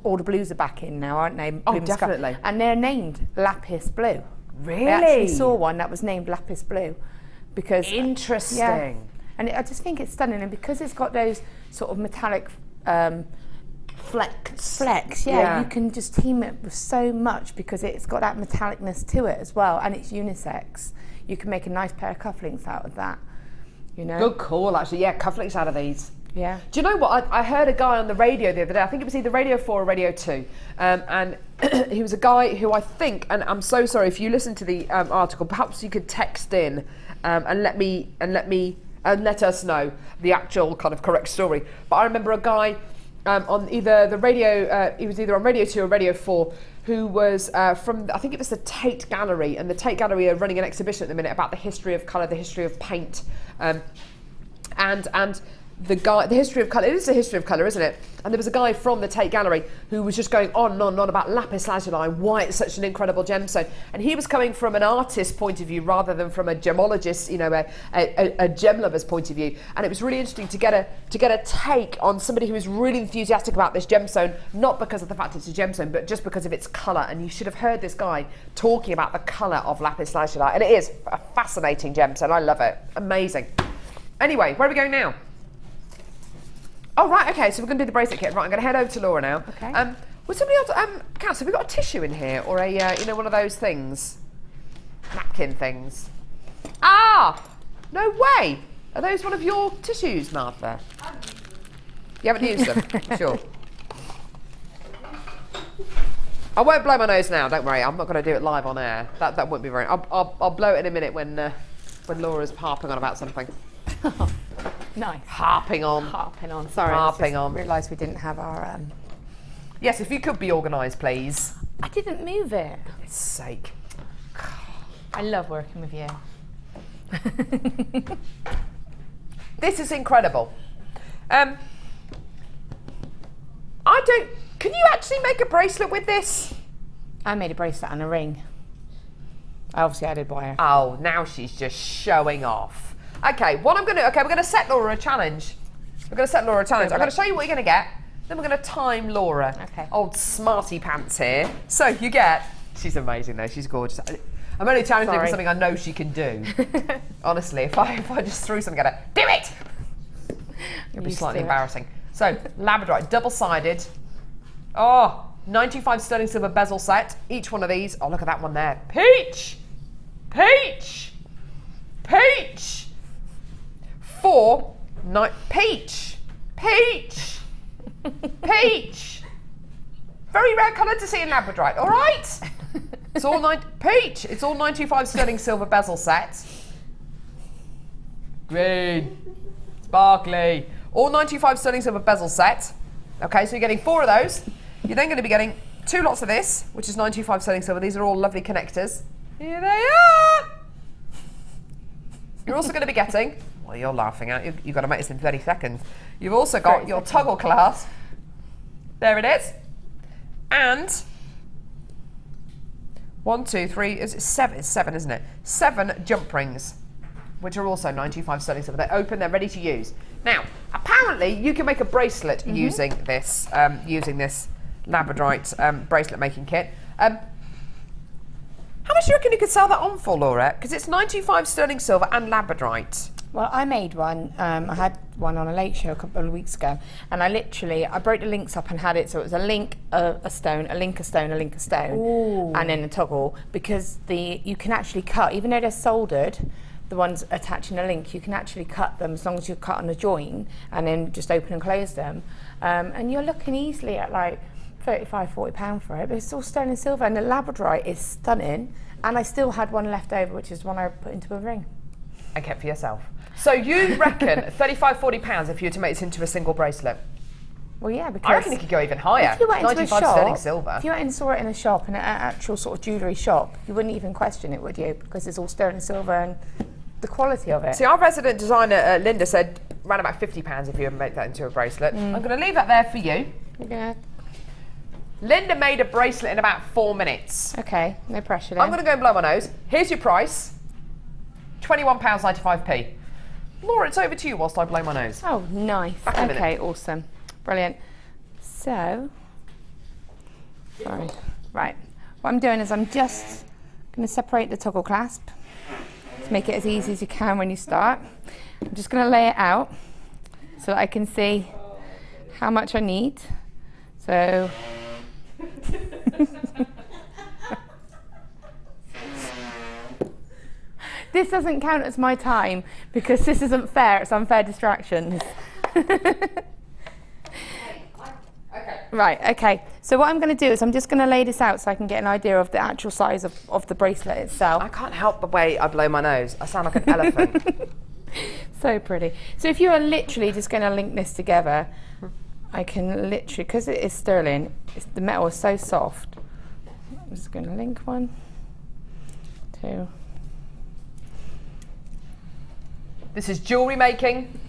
all the blues are back in now, aren't they? Oh, definitely. And they're named Lapis Blue. Really? I actually saw one that was named Lapis Blue. Because interesting. Yeah, and I just think it's stunning, and because it's got those sort of metallic flecks, you can just team it with so much because it's got that metallicness to it as well, and it's unisex. You can make a nice pair of cufflinks out of that, you know. Good call, actually. Yeah, cufflinks out of these. Yeah. Do you know what? I heard a guy on the radio the other day. I think it was either Radio 4 or Radio 2, and he was a guy who I think, and I'm so sorry if you listen to the article. Perhaps you could text in and let us know the actual kind of correct story. But I remember a guy on either the radio. He was either on Radio 2 or Radio 4. Who was from, I think it was the Tate Gallery, and the Tate Gallery are running an exhibition at the minute about the history of colour, the history of paint, and the history of colour. It is the history of colour, isn't it? And there was a guy from the Tate Gallery who was just going on and on and on about lapis lazuli, why it's such an incredible gemstone. And he was coming from an artist's point of view rather than from a gemologist, you know, a gem lover's point of view. And it was really interesting to get a take on somebody who was really enthusiastic about this gemstone, not because of the fact it's a gemstone, but just because of its colour. And you should have heard this guy talking about the colour of lapis lazuli. And it is a fascinating gemstone. I love it. Amazing. Anyway, where are we going now? Oh, right, okay, so we're going to do the bracelet kit. Right, I'm going to head over to Laura now. Okay. Would somebody else, Cass, have we got a tissue in here? Or a, you know, one of those things? Napkin things. Ah! No way! Are those one of your tissues, Martha? You haven't used them? Sure. I won't blow my nose now, don't worry. I'm not going to do it live on air. That wouldn't be very... I'll blow it in a minute when Laura's harping on about something. Nice. Harping on. Sorry. Harping on. Realised we didn't have our... Yes, if you could be organised, please. I didn't move it. For goodness sake. I love working with you. This is incredible. Can you actually make a bracelet with this? I made a bracelet and a ring. I obviously added wire. Oh, now she's just showing off. Okay, what I'm going to do, we're going to set Laura a challenge. I'm going to show you what you're going to get. Then we're going to time Laura. Okay. Old smarty pants here. So you get, she's amazing though, she's gorgeous. I'm only challenging her for something I know she can do. Honestly, if I just threw something at her, do it! It'd be slightly embarrassing. So, Labradorite, double-sided. Oh, 95 sterling silver bezel set. Each one of these. Oh, look at that one there. Peach! Peach! Peach! Peach! Peach! Peach. Very rare colour to see in Labradorite, all right? It's all peach. It's all 925 sterling silver bezel set. Green. Sparkly. All 925 sterling silver bezel set. Okay, so you're getting 4 of those. You're then going to be getting 2 lots of this, which is 925 sterling silver. These are all lovely connectors. Here they are. You're also going to be getting, well, you're laughing at it. You've got to make this in 30 seconds. You've also got your toggle clasp. There it is. And 1, 2, 3, it's 7, isn't it? 7 jump rings, which are also 925 sterling silver. They're open, they're ready to use. Now, apparently you can make a bracelet using this Labradorite bracelet making kit. How much do you reckon you could sell that on for, Laura? Because it's 925 sterling silver and Labradorite. Well, I made one. I had one on a late show a couple of weeks ago, and I broke the links up and had it so it was a link, a stone, a link, a stone, a link, a stone, Ooh. and then a toggle, because you can actually cut, even though they're soldered, the ones attaching a link, you can actually cut them as long as you cut on a join and then just open and close them. And you're looking easily at like £35–40 for it, but it's all sterling silver, and the Labradorite is stunning. And I still had one left over, which is one I put into a ring. And kept for yourself. So you reckon £35–40 if you were to make this into a single bracelet? Well, yeah, because I reckon it could go even higher. If you went into a shop, sterling silver. if you went and saw it in a shop, in an actual sort of jewellery shop, you wouldn't even question it, would you? Because it's all sterling silver and the quality of it. See, our resident designer, Linda, said around about £50 if you would make that into a bracelet. I'm going to leave that there for you. Yeah. Linda made a bracelet in about 4 minutes. Okay, no pressure then. I'm going to go and blow my nose. Here's your price, £21.95p. Laura, it's over to you whilst I blow my nose. Oh, nice. Back in a minute. Okay, awesome. Brilliant. So, sorry. Right. What I'm doing is I'm just going to separate the toggle clasp to make it as easy as you can when you start. I'm just going to lay it out so that I can see how much I need. So, this doesn't count as my time because this isn't fair, it's unfair distractions. Right, okay. So what I'm going to do is I'm just going to lay this out so I can get an idea of the actual size of the bracelet itself. I can't help the way I blow my nose. I sound like an elephant. So pretty. So if you are literally just going to link this together, I can literally, because it is sterling, the metal is so soft. I'm just going to link 1, 2. This is jewellery making.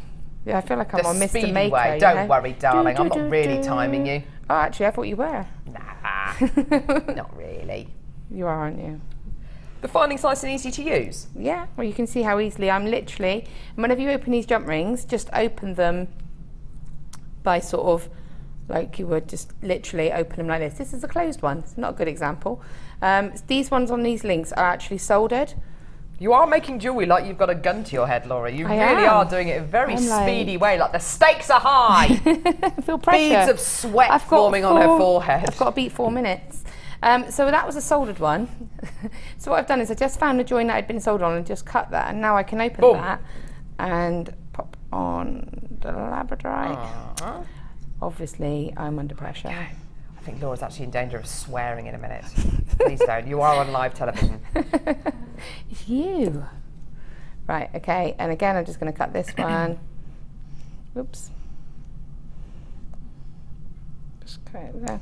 Yeah, I feel like I'm on Mr. speedy Maker. way. Don't worry, darling. I'm not really timing you. Oh, actually, I thought you were. Nah, not really. You are, aren't you? The finding's nice and easy to use. Yeah, well, you can see how easily I'm literally, and whenever you open these jump rings, just open them by sort of, like you would just literally open them like this. This is a closed one. It's not a good example. These ones on these links are actually soldered. You are making jewellery like you've got a gun to your head, Laura. You I really am. are doing it in a very I'm speedy way, like the stakes are high. I feel pressure. Beads of sweat forming on her forehead. I've got to beat 4 minutes. So that was a soldered one. So what I've done is I just found a join that had been soldered on and just cut that, and now I can open that and pop on the Labradorite. Obviously, I'm under pressure. Okay. I think Laura's actually in danger of swearing in a minute. Please don't. You are on live television. It's you. Right, okay. And again, I'm just going to cut this one. Oops. Just cut it there.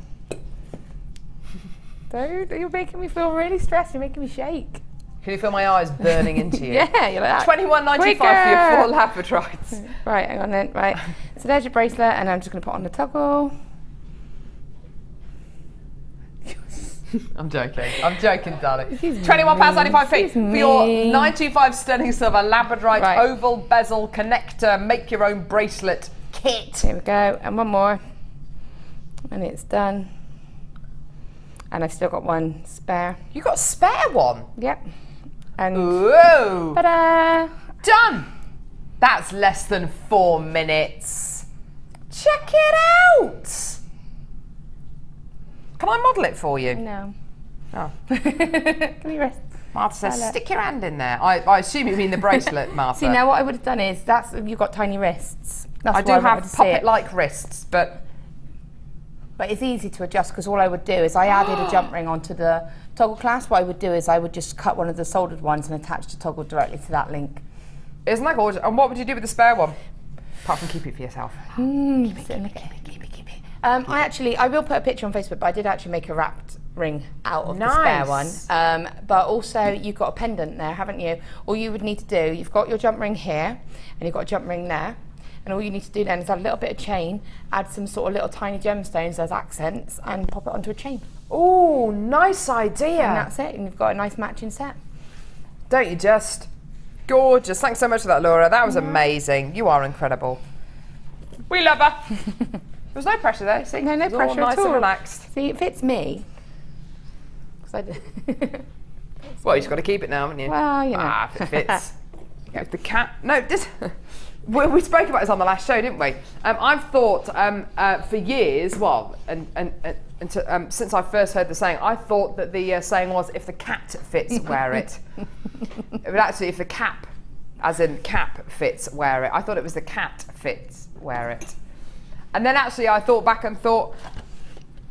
Dude, you're making me feel really stressed. You're making me shake. Can you feel my eyes burning into you? Yeah, you're like that. $21.95 for your 4 Labradorites. Right, hang on then. Right. So there's your bracelet, and I'm just going to put on the toggle. I'm joking, darling. £21.95 for your 925 sterling silver Labradorite oval bezel connector make your own bracelet kit. Here we go, and one more, and it's done. And I've still got one spare. You got a spare one? Yep. And ooh! ta-da! Done. That's less than 4 minutes. Check it out. Can I model it for you? No. Oh. Give me your wrist. Martha says, stick your hand in there. I assume you mean the bracelet, Martha. See, now what I would have done is, you've got tiny wrists. That's I do have puppet-like wrists, but But it's easy to adjust because all I would do is I added a jump ring onto the toggle clasp. What I would do is I would just cut one of the soldered ones and attach the toggle directly to that link. Isn't that gorgeous? And what would you do with the spare one? Apart from keep it for yourself. Keep it. I will put a picture on Facebook, but I did actually make a wrapped ring out of the spare one. But also, you've got a pendant there, haven't you? All you would need to do, you've got your jump ring here, and you've got a jump ring there. And all you need to do then is add a little bit of chain, add some sort of little tiny gemstones as accents, and pop it onto a chain. Oh, nice idea. And that's it, and you've got a nice matching set. Don't you just? Gorgeous. Thanks so much for that, Laura. That was amazing. You are incredible. We love her. There's no pressure there, see? No It's pressure all nice at all. and relaxed. See, it fits me. 'Cause I do. Well, you've got to keep it now, haven't you? Well, you know. If it fits. If the cat... No, this... We spoke about this on the last show, didn't we? I've thought for years, well, since I first heard the saying, I thought that the saying was, if the cat fits, wear it. But actually, if the cap, as in cap, fits, wear it. I thought it was the cat fits, wear it. And then actually I thought back and thought,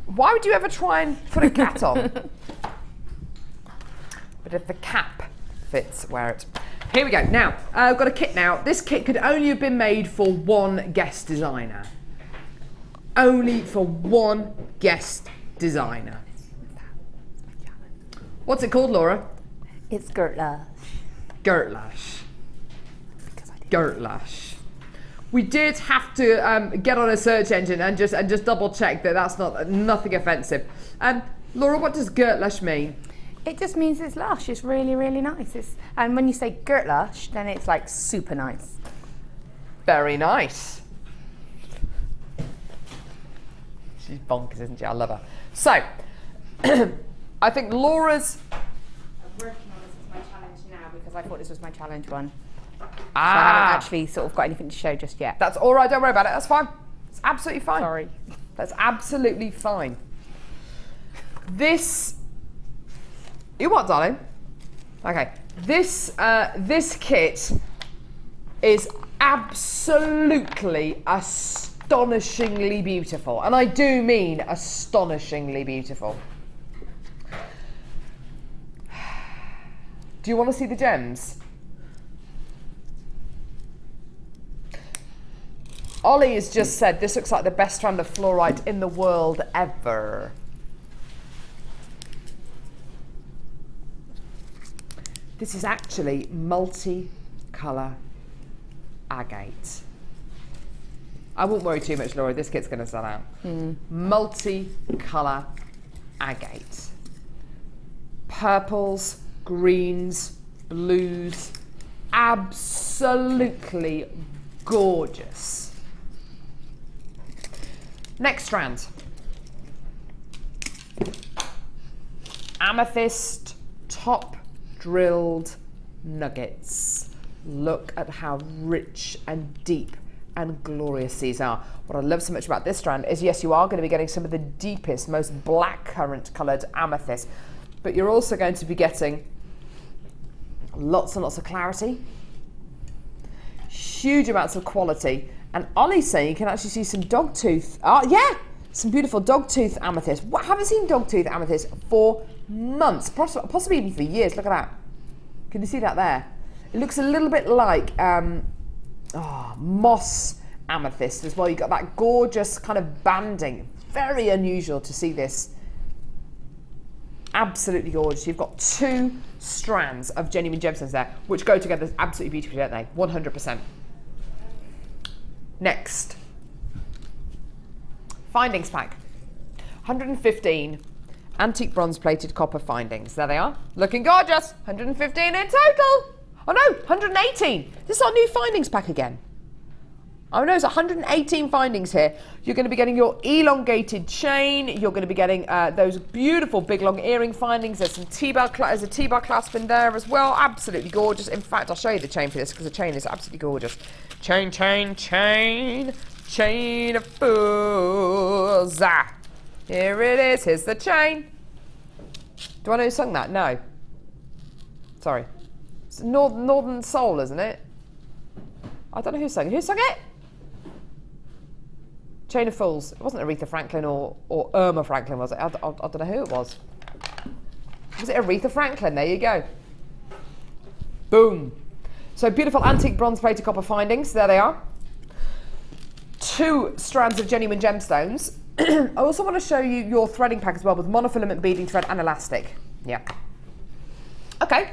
why would you ever try and put a cat on? But if the cap fits, wear it. Here we go. Now, I've got a kit now. This kit could only have been made for one guest designer. Only for one guest designer. What's it called, Laura? It's Girt Lush. Girt Lush. Girt Lush. We did have to get on a search engine and just double check that that's nothing offensive. Laura, what does Girt Lush mean? It just means it's lush. It's really, really nice. And when you say Girt Lush, then it's like super nice. Very nice. She's bonkers, isn't she? I love her. So, I think Laura's... I'm working on this as my challenge now because I thought this was my challenge one. So Ah. I haven't actually sort of got anything to show just yet. That's all right. Don't worry about it. That's fine. It's absolutely fine. Sorry. That's absolutely fine. This... You what, darling? Okay. This kit is absolutely astonishingly beautiful. And I do mean astonishingly beautiful. Do you want to see the gems? Ollie has just said this looks like the best strand of fluorite in the world ever. This is actually multi-colour agate. I won't worry too much, Laura, this kit's going to sell out. Multi-colour agate. Purples, greens, blues, absolutely gorgeous. Next strand. Amethyst top drilled nuggets. Look at how rich and deep and glorious these are. What I love so much about this strand is, yes, you are going to be getting some of the deepest, most blackcurrant coloured amethyst, but you're also going to be getting lots and lots of clarity, huge amounts of quality, and Ollie's saying you can actually see some dogtooth. Oh, yeah, some beautiful dogtooth amethyst. I haven't seen dogtooth amethyst for months, possibly even for years. Look at that. Can you see that there? It looks a little bit like moss amethyst as well. You've got that gorgeous kind of banding. Very unusual to see this. Absolutely gorgeous. You've got two strands of genuine gemstones there, which go together absolutely beautifully, don't they? 100%. Next. Findings pack. 115 antique bronze plated copper findings. There they are. Looking gorgeous. 115 in total. Oh no, 118. This is our new findings pack again. Oh no, there's 118 findings here. You're going to be getting your elongated chain. You're going to be getting those beautiful big long earring findings. There's some there's a T-bar clasp in there as well. Absolutely gorgeous. In fact, I'll show you the chain for this because the chain is absolutely gorgeous. Chain, chain, chain. Chain of fools. Ah. Here it is. Here's the chain. Do I know who sung that? No. Sorry. It's Northern Soul, isn't it? I don't know who sang it. Who sang it? Chain of Fools. It wasn't Aretha Franklin or Irma Franklin, was it? I don't know who it was. Was it Aretha Franklin? There you go. Boom. So beautiful antique bronze plated copper findings. There they are. 2 strands of genuine gemstones. I also want to show you your threading pack as well with monofilament beading thread and elastic. Yeah. Okay.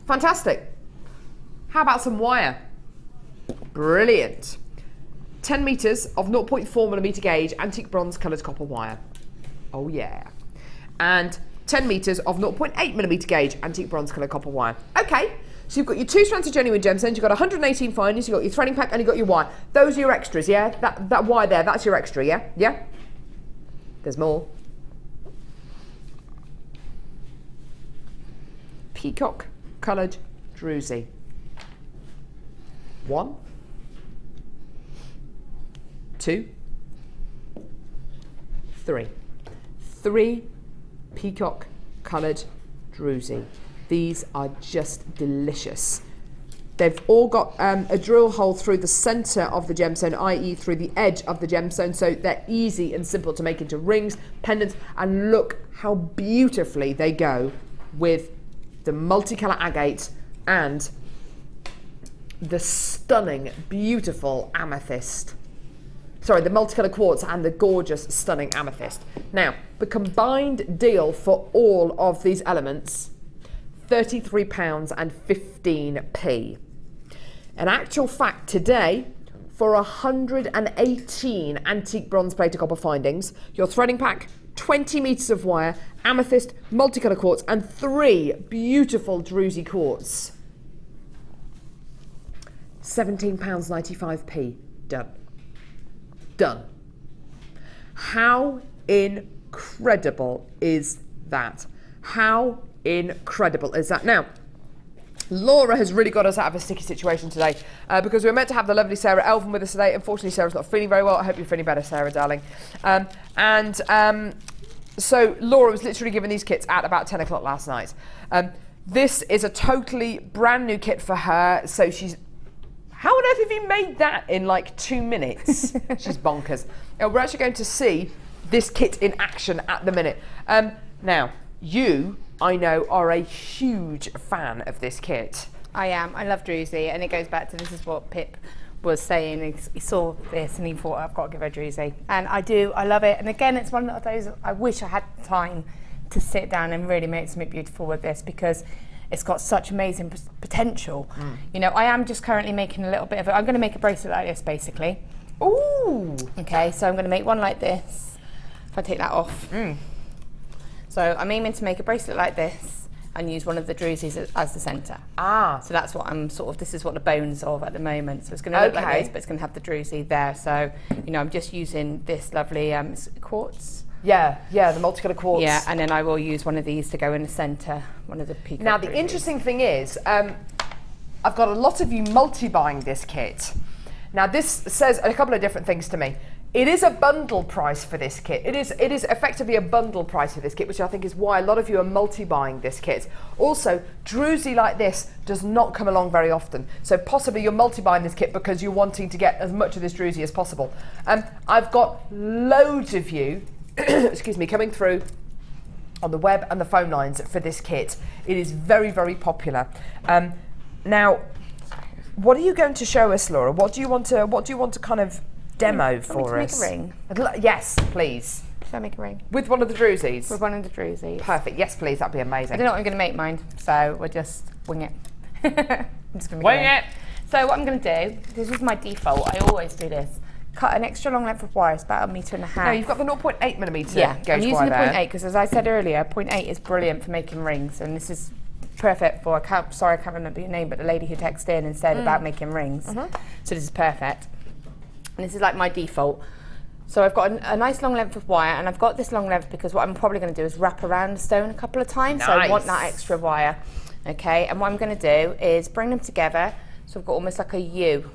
Fantastic. How about some wire? Brilliant. 10 metres of 0.4mm gauge antique bronze coloured copper wire. Oh yeah. And 10 metres of 0.8mm gauge antique bronze coloured copper wire. Okay, so you've got your 2 strands of genuine gemstones, you've got 118 findings, you've got your threading pack and you've got your wire. Those are your extras, yeah? That wire there, that's your extra, yeah? Yeah? There's more. Peacock coloured druzy. 1, 2, 3. 3 peacock coloured druzy. These are just delicious. They've all got a drill hole through the centre of the gemstone, i.e. through the edge of the gemstone, so they're easy and simple to make into rings, pendants, and look how beautifully they go with the multicolour agate and the stunning, beautiful amethyst. Sorry, the multicolour quartz and the gorgeous, stunning amethyst. Now, the combined deal for all of these elements, £33.15. In actual fact, today, for 118 antique bronze plated copper findings, your threading pack, 20 metres of wire, amethyst, multicolour quartz, and 3 beautiful druzy quartz. £17.95. Done. Done. How incredible is that? How incredible is that? Now, Laura has really got us out of a sticky situation today because we were meant to have the lovely Sarah Elvin with us today. Unfortunately, Sarah's not feeling very well. I hope you're feeling better, Sarah, darling. So Laura was literally giving these kits at about 10 o'clock last night. This is a totally brand new kit for her. So she's... How on earth have you made that in like 2 minutes? She's bonkers. We're actually going to see this kit in action at the minute. Now, you, I know, are a huge fan of this kit. I am. I love druzy, and it goes back to this is what Pip was saying. He saw this and he thought, I've got to give her druzy. And I do. I love it. And again, it's one of those, I wish I had time to sit down and really make something beautiful with this because it's got such amazing potential. You know, I am just currently making a little bit of it. I'm going to make a bracelet like this, basically. Ooh! Okay, so I'm going to make one like this. If I take that off. So I'm aiming to make a bracelet like this and use one of the druzys as the centre. Ah. So that's what I'm sort of, this is what the bones of at the moment. So it's going to look like this, but it's going to have the druzy there. So, you know, I'm just using this lovely quartz. Yeah, the multicolour quartz. Yeah, and then I will use one of these to go in the centre, one of the peacock. Now, the interesting thing is, I've got a lot of you multi-buying this kit. Now, this says a couple of different things to me. It is a bundle price for this kit. It is effectively a bundle price for this kit, which I think is why a lot of you are multi-buying this kit. Also, druzy like this does not come along very often. So possibly you're multi-buying this kit because you're wanting to get as much of this druzy as possible. I've got loads of you excuse me, coming through on the web and the phone lines for this kit. It is very, very popular. Now, what are you going to show us, Laura? What do you want to kind of demo for us? Make a ring. Yes, please. Shall I make a ring? With one of the druzys? With one of the druzys. Perfect. Yes, please. That'd be amazing. I don't know what I'm going to make mine, so we'll just wing it. I'm just going to wing it. So what I'm going to do, this is my default. I always do this. Cut an extra long length of wire, it's about 1.5 meters. No, you've got the 0.8mm gauge I'm using wire the there. 0.8 because, as I said earlier, 0.8 is brilliant for making rings, and this is perfect for. I can't remember your name, but the lady who texted in and said about making rings. So this is perfect. And this is like my default. So I've got a nice long length of wire, and I've got this long length because what I'm probably going to do is wrap around the stone a couple of times. Nice. So I want that extra wire. Okay, and what I'm going to do is bring them together. So I've got almost like a U.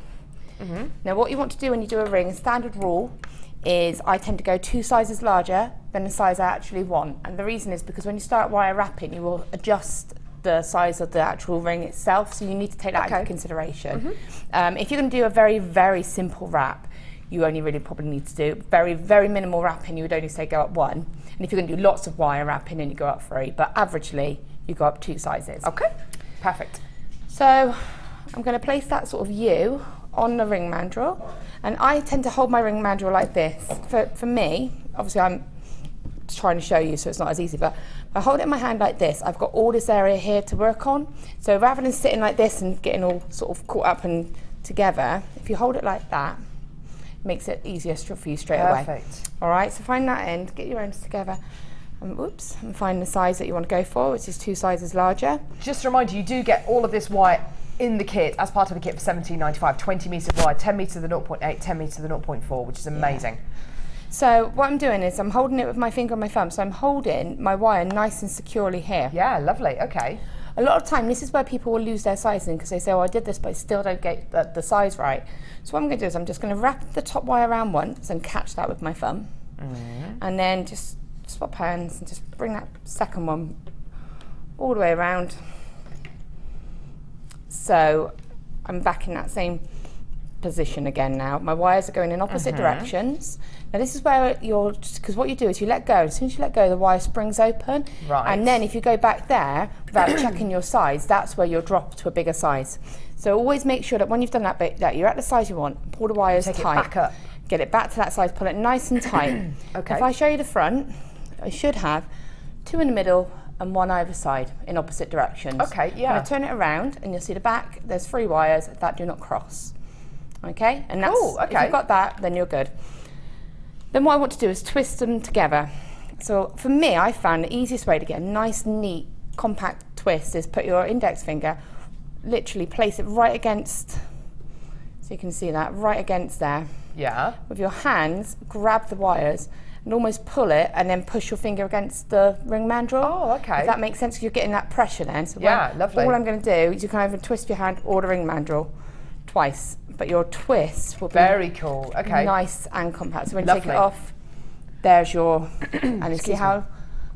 Now what you want to do when you do a ring, a standard rule, is I tend to go 2 sizes larger than the size I actually want. And the reason is because when you start wire wrapping, you will adjust the size of the actual ring itself, so you need to take that into consideration. If you're going to do a very, very simple wrap, you only really probably need to do very, very minimal wrapping. You would only say go up 1. And if you're going to do lots of wire wrapping, then you go up 3. But averagely, you go up 2 sizes. Okay, perfect. So I'm going to place that sort of U on the ring mandrel, and I tend to hold my ring mandrel like this. For me, obviously I'm trying to show you so it's not as easy, but if I hold it in my hand like this, I've got all this area here to work on. So rather than sitting like this and getting all sort of caught up and together, if you hold it like that, it makes it easier for you straight away. Perfect. All right, so find that end, get your ends together, and find the size that you want to go for, which is 2 sizes larger. Just a reminder, you do get all of this wire in the kit as part of the kit for $17.95. 20 metres of wire, 10 metres of the 0.8, 10 metres of the 0.4, which is amazing. Yeah. So what I'm doing is I'm holding it with my finger and my thumb, so I'm holding my wire nice and securely here. Yeah, lovely, okay. A lot of time, this is where people will lose their sizing because they say, oh, I did this, but I still don't get the size right. So what I'm going to do is I'm just going to wrap the top wire around once and catch that with my thumb. And then just swap hands and just bring that second one all the way around. So I'm back in that same position again now. My wires are going in opposite directions. Now this is where because what you do is you let go. As soon as you let go, the wire springs open. Right. And then if you go back there without checking your size, that's where you'll drop to a bigger size. So always make sure that when you've done that bit, that you're at the size you want, pull the wires tight. Take it back up. Get it back to that size, pull it nice and tight. Okay. If I show you the front, I should have 2 in the middle and 1 either side in opposite directions. Okay, yeah. I'm going to turn it around and you'll see the back, there's 3 wires that do not cross. Okay, and that's, cool, okay. if you've got that, then you're good. Then what I want to do is twist them together. So for me, I found the easiest way to get a nice, neat, compact twist is put your index finger, literally place it right against, so you can see that, right against there. Yeah. With your hands, grab the wires and almost pull it and then push your finger against the ring mandrel. Oh, okay. If that makes sense, you're getting that pressure then. So yeah, lovely. All I'm going to do is you can either twist your hand or the ring mandrel twice, but your twist will be very cool. Okay. Nice and compact. So when lovely. you take it off, there's your, and you see how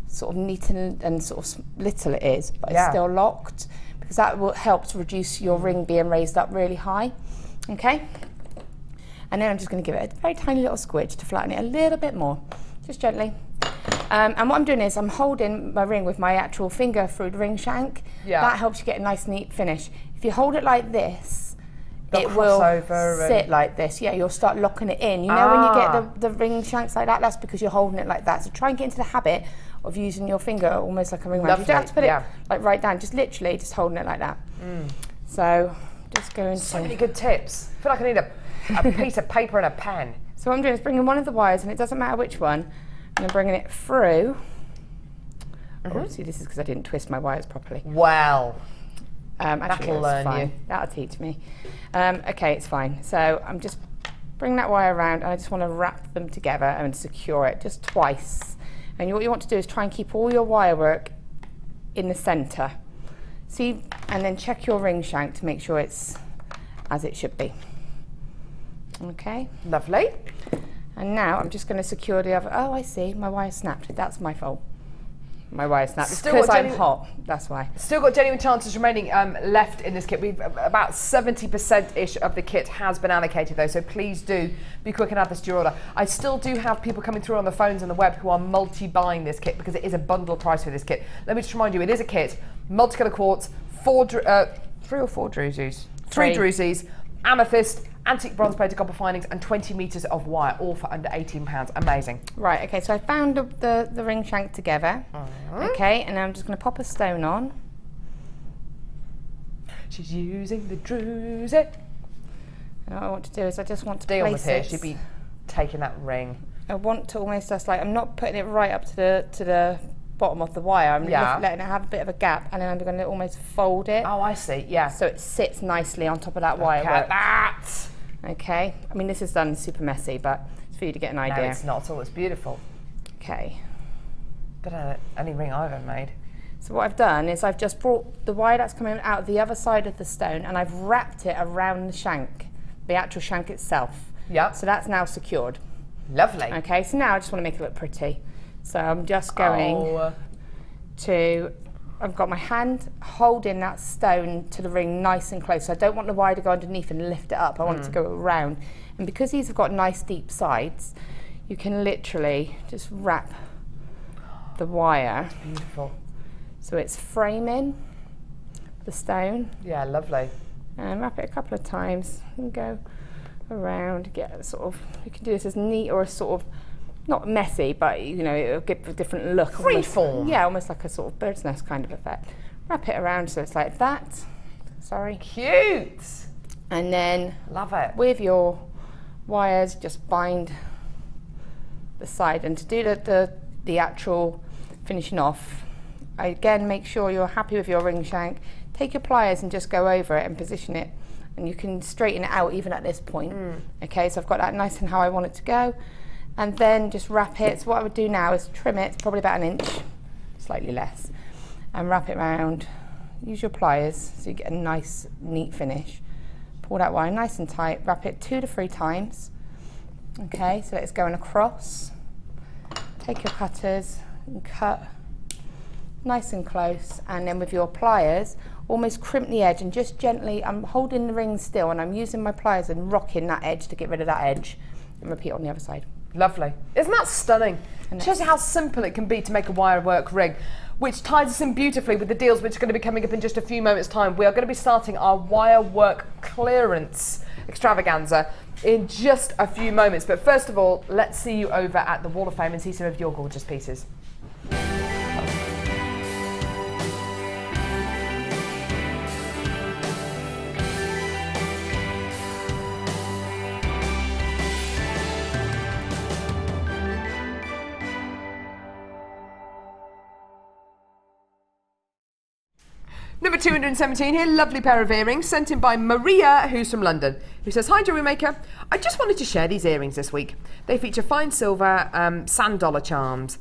sort of neat and sort of little it is, but it's still locked, because that will help to reduce your ring being raised up really high. Okay. And then I'm just going to give it a very tiny little squidge to flatten it a little bit more, just gently. And what I'm doing is I'm holding my ring with my actual finger through the ring shank. Yeah. That helps you get a nice neat finish. If you hold it like this, it will sit like this. Yeah, you'll start locking it in. You know when you get the ring shanks like that, that's because you're holding it like that. So try and get into the habit of using your finger almost like a ring mandrel. You don't have to put it like right down, just literally just holding it like that. So just go into... So many good tips. I feel like I need a piece of paper and a pen. So what I'm doing is bringing one of the wires, and it doesn't matter which one, and I'm bringing it through. Oh, see, this is because I didn't twist my wires properly. Wow. Actually, that'll learn you. That'll teach me. Okay, it's fine. So I'm just bringing that wire around, and I just want to wrap them together and secure it just twice. And what you want to do is try and keep all your wire work in the centre. See, and then check your ring shank to make sure it's as it should be. Okay. Lovely. And now I'm just going to secure the other. Oh, I see. My wire snapped. That's my fault. My wire snapped. It's because I'm hot. That's why. Still got genuine chances remaining left in this kit. We've about 70%-ish of the kit has been allocated though, so please do be quick and add this to your order. I still do have people coming through on the phones and the web who are multi-buying this kit because it is a bundle price for this kit. Let me just remind you, it is a kit, multicolour quartz, 3 or 4 drusies, 3 drusies, amethyst, antique bronze plated copper findings, and 20 metres of wire, all for under £18. Amazing. Right, okay, so I found the ring shank together. Okay, and now I'm just going to pop a stone on. She's using the druzy. And what I want to do is I just want to Dion place was here, it. she'd be taking that ring. I want to almost just like, I'm not putting it right up to the bottom of the wire. I'm letting it have a bit of a gap, and then I'm going to almost fold it. Oh, I see, yeah. So it sits nicely on top of that wire. Look at that! Okay, I mean this is done super messy, but it's for you to get an idea. No, it's not at all, it's beautiful. Okay. Better than any ring I've ever made. So what I've done is I've just brought the wire that's coming out the other side of the stone, and I've wrapped it around the shank, the actual shank itself. Yeah. So that's now secured. Lovely. Okay, so now I just want to make it look pretty. So I'm just going to I've got my hand holding that stone to the ring nice and close. So I don't want the wire to go underneath and lift it up. I want it to go around. And because these have got nice deep sides, you can literally just wrap the wire. Beautiful. So it's framing the stone. Yeah, lovely. And wrap it a couple of times and go around, get sort of, you can do this as neat or as sort of, not messy, but you know, it'll give a different look. Freeform. Yeah, almost like a sort of bird's nest kind of effect. Wrap it around so it's like that. Sorry. Cute. And then Love it. with your wires, just bind the side. And to do the actual finishing off, again, make sure you're happy with your ring shank. Take your pliers and just go over it and position it. And you can straighten it out even at this point. Okay, so I've got that nice and how I want it to go. And then just wrap it. So what I would do now is trim it, probably about 1 inch, slightly less, and wrap it around. Use your pliers so you get a nice, neat finish. Pull that wire nice and tight, wrap it 2 to 3 times. Okay, so it's going across. Take your cutters and cut nice and close, and then with your pliers, almost crimp the edge and just gently, I'm holding the ring still and I'm using my pliers and rocking that edge to get rid of that edge, and repeat on the other side. Lovely. Isn't that stunning? Shows you how simple it can be to make a wire work ring, which ties us in beautifully with the deals which are going to be coming up in just a few moments' time. We are going to be starting our wire work clearance extravaganza in just a few moments. But first of all, let's see you over at the Wall of Fame and see some of your gorgeous pieces. Number 217 here, lovely pair of earrings sent in by Maria, who's from London, who says, "Hi Jewellery Maker, I just wanted to share these earrings this week. They feature fine silver sand dollar charms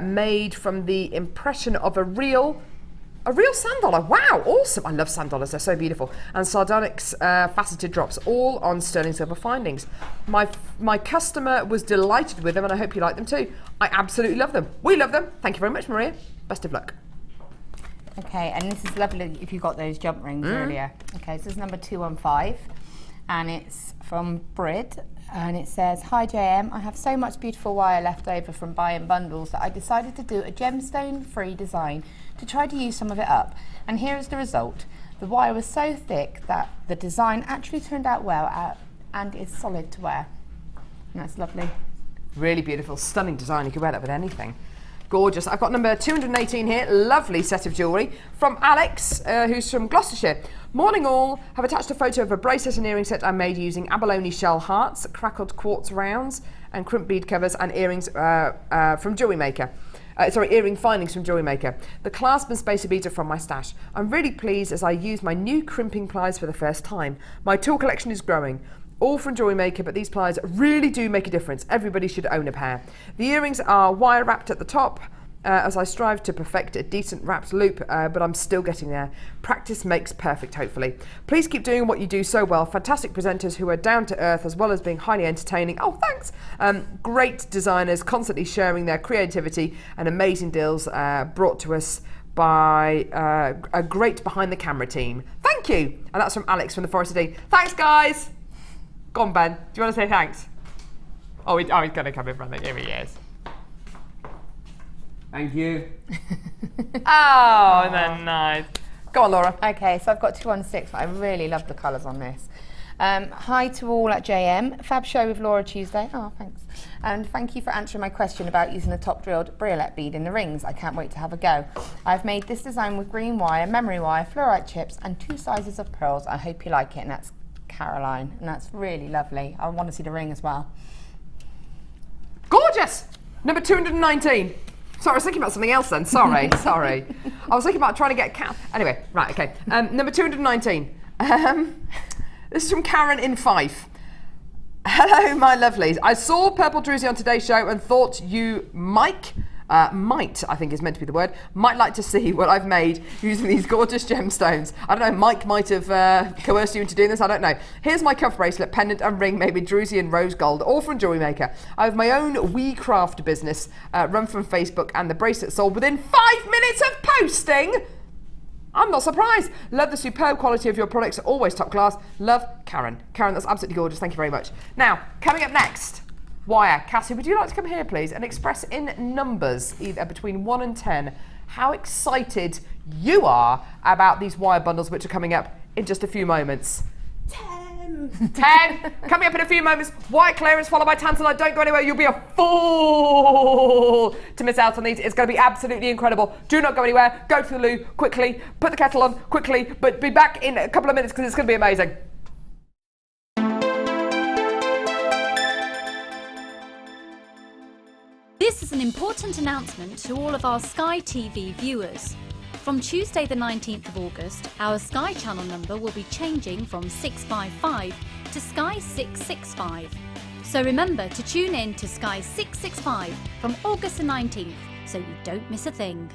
made from the impression of a real sand dollar. Wow, awesome. I love sand dollars, they're so beautiful. And sardonyx faceted drops, all on sterling silver findings. My customer was delighted with them and I hope you like them too. I absolutely love them. We love them. Thank you very much, Maria. Best of luck." Okay, and this is lovely if you got those jump rings earlier. Okay, so this is number 215, and it's from Brid, and it says, "Hi JM, I have so much beautiful wire left over from buying bundles that I decided to do a gemstone-free design to try to use some of it up. And here is the result. The wire was so thick that the design actually turned out well and is solid to wear." And that's lovely. Really beautiful, stunning design. You can wear that with anything. Gorgeous. I've got number 218 here, lovely set of jewellery from Alex, who's from Gloucestershire. "Morning all, have attached a photo of a bracelet and earring set I made using abalone shell hearts, crackled quartz rounds and crimp bead covers and earrings from JewelleryMaker. Earring findings from JewelleryMaker. The clasp and spacer beads are from my stash. I'm really pleased as I use my new crimping pliers for the first time. My tool collection is growing. All from JewelleryMaker, but these pliers really do make a difference. Everybody should own a pair. The earrings are wire wrapped at the top as I strive to perfect a decent wrapped loop, but I'm still getting there. Practice makes perfect, hopefully. Please keep doing what you do so well. Fantastic presenters who are down to earth as well as being highly entertaining. Oh, thanks. Great designers constantly sharing their creativity and amazing deals brought to us by a great behind the camera team. Thank you." And that's from Alex from the Forest of Dean. Thanks, guys. Go on, Ben. Do you want to say thanks? Oh, he's going to come in front of me. Here he is. Thank you. Oh, they're nice. Go on, Laura. Okay, so I've got 216. I really love the colours on this. Hi to all at JM. Fab show with Laura Tuesday. Oh, thanks. And thank you for answering my question about using a top drilled bracelet bead in the rings. I can't wait to have a go. I've made this design with green wire, memory wire, fluorite chips and 2 sizes of pearls. I hope you like it. And that's Caroline, and that's really lovely. I want to see the ring as well. Gorgeous! Number 219. Sorry, I was thinking about something else then. Sorry. I was thinking about trying to get cat. Anyway, right, okay. Number 219. This is from Karen in Fife. "Hello, my lovelies. I saw Purple Druzy on today's show and thought you might, I think is meant to be the word, might like to see what I've made using these gorgeous gemstones. I don't know, Mike might have coerced you into doing this, I don't know. Here's my cuff bracelet, pendant and ring made with druzy and rose gold, all from JewelleryMaker. I have my own wee craft business run from Facebook and the bracelet sold within 5 minutes of posting. I'm not surprised. Love the superb quality of your products, always top class. Love, Karen. Karen, that's absolutely gorgeous. Thank you very much. Now, coming up next, wire. Cassie, would you like to come here, please, and express in numbers, either between 1 and 10, how excited you are about these wire bundles which are coming up in just a few moments? 10. Coming up in a few moments, white clearance followed by Tanzanite. Don't go anywhere, you'll be a fool to miss out on these. It's going to be absolutely incredible. Do not go anywhere. Go to the loo quickly, put the kettle on quickly, but be back in a couple of minutes because it's going to be amazing. This is an important announcement to all of our Sky TV viewers. From Tuesday the 19th of August, our Sky channel number will be changing from 655 to Sky 665. So remember to tune in to Sky 665 from August the 19th so you don't miss a thing.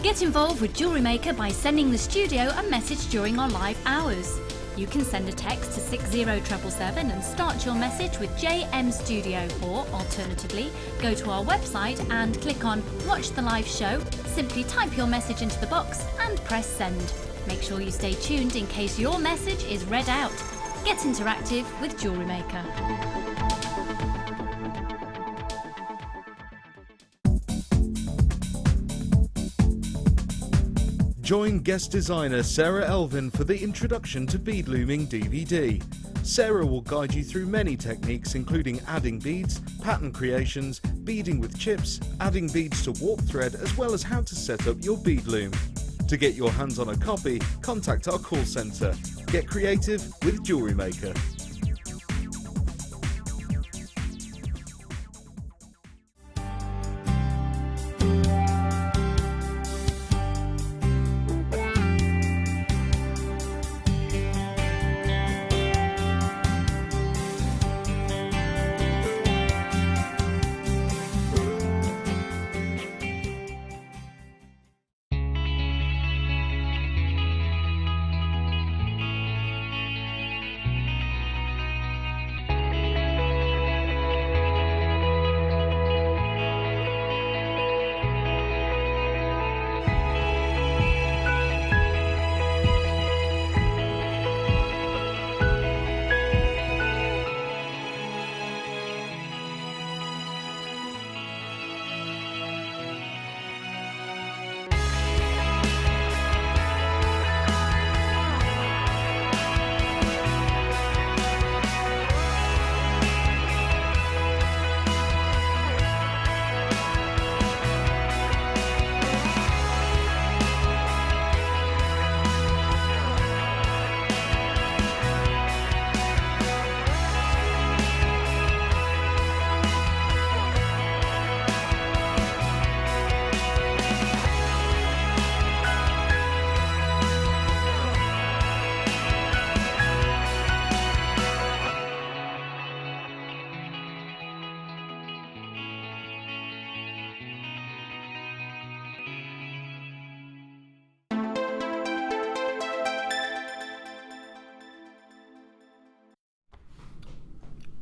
Get involved with Jewellery Maker by sending the studio a message during our live hours. You can send a text to 60777 and start your message with JM Studio, or alternatively, go to our website and click on Watch the Live Show, simply type your message into the box and press send. Make sure you stay tuned in case your message is read out. Get interactive with Jewellery Maker. Join guest designer Sarah Elvin for the Introduction to Bead Looming DVD. Sarah will guide you through many techniques including adding beads, pattern creations, beading with chips, adding beads to warp thread, as well as how to set up your bead loom. To get your hands on a copy, contact our call centre. Get creative with Jewellery Maker.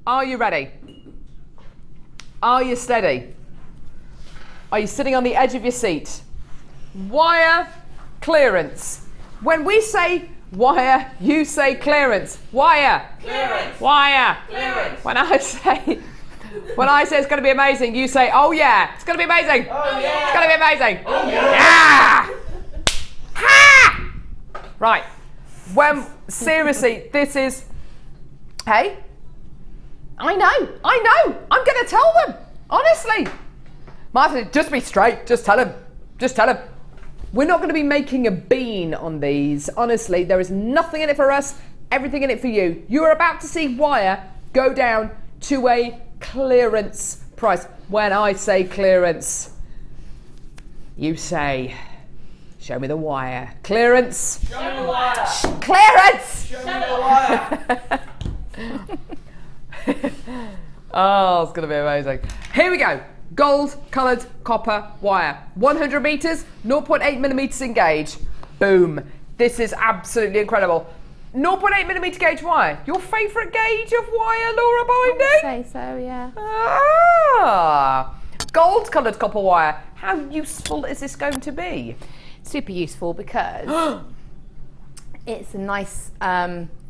Are you ready? Are you steady? Are you sitting on the edge of your seat? Wire clearance. When we say wire, you say clearance. Wire. Clearance. Wire. Clearance. When I say it's going to be amazing, you say, oh yeah, it's going to be amazing. Oh yeah. It's going to be amazing. Oh yeah. Yeah. Ha! Right. When seriously, this is. Hey. I know. I'm going to tell them. Honestly. Martin, just be straight. Just tell him. We're not going to be making a bean on these. Honestly, there is nothing in it for us, everything in it for you. You are about to see wire go down to a clearance price. When I say clearance, you say, show me the wire. Clearance. Show me the wire. Clearance. Show me the wire. Oh, it's going to be amazing. Here we go. Gold coloured copper wire. 100 metres, 0.8 millimetres in gauge. Boom. This is absolutely incredible. 0.8 millimetre gauge wire. Your favourite gauge of wire, Laura Binding? I would say so, yeah. Ah. Gold coloured copper wire. How useful is this going to be? super useful because it's a nice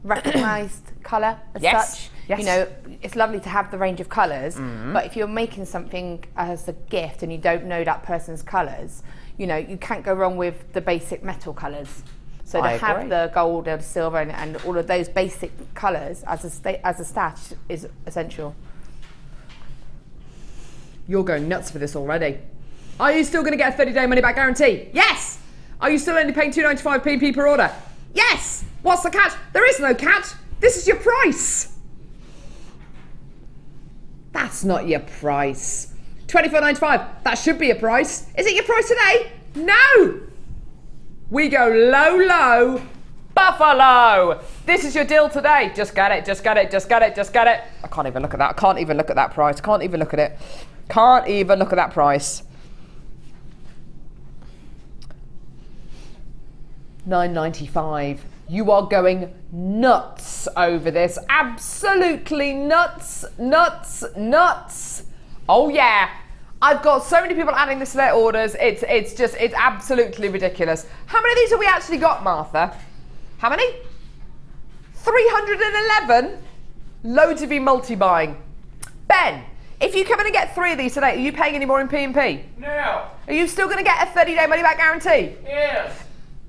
recognised colour as such. Yes. You know, it's lovely to have the range of colours, but if you're making something as a gift and you don't know that person's colours, you know, you can't go wrong with the basic metal colours. So to have the gold and silver and all of those basic colours as a stash is essential. You're going nuts for this already. Are you still going to get a 30-day money-back guarantee? Yes! Are you still only paying £2.95p per order? Yes! What's the catch? There is no catch. This is your price. That's not your price. $24.95. That should be your price. Is it your price today? No! We go low, low, Buffalo. This is your deal today. Just get it, just get it, just get it, just get it. I can't even look at that. I can't even look at that price. Can't even look at it. Can't even look at that price. $9.95. You are going nuts over this. Absolutely nuts, nuts, nuts. Oh yeah. I've got so many people adding this to their orders. It's absolutely ridiculous. How many of these have we actually got, Martha? How many? 311? Loads of you multi-buying. Ben, if you come in and get 3 of these today, are you paying any more in P&P? No. Are you still going to get a 30-day money-back guarantee? Yes.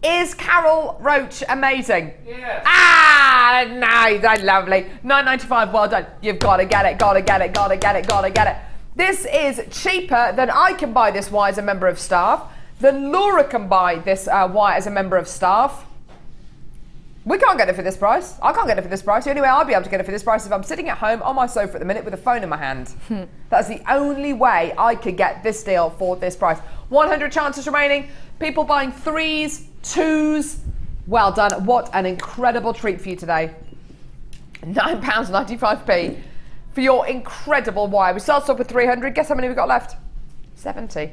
Is Carol Roach amazing? Yes. Ah, nice, that's lovely. $9.95, well done. You've got to get it, got to get it, got to get it, got to get it. This is cheaper than I can buy this wire as a member of staff, than Laura can buy this wire as a member of staff. We can't get it for this price. I can't get it for this price. The only way I'll be able to get it for this price is if I'm sitting at home on my sofa at the minute with a phone in my hand. That's the only way I could get this deal for this price. 100 chances remaining. People buying 3s, 2s. Well done. What an incredible treat for you today. £9.95p for your incredible wire. We started off with 300. Guess how many we got left? 70.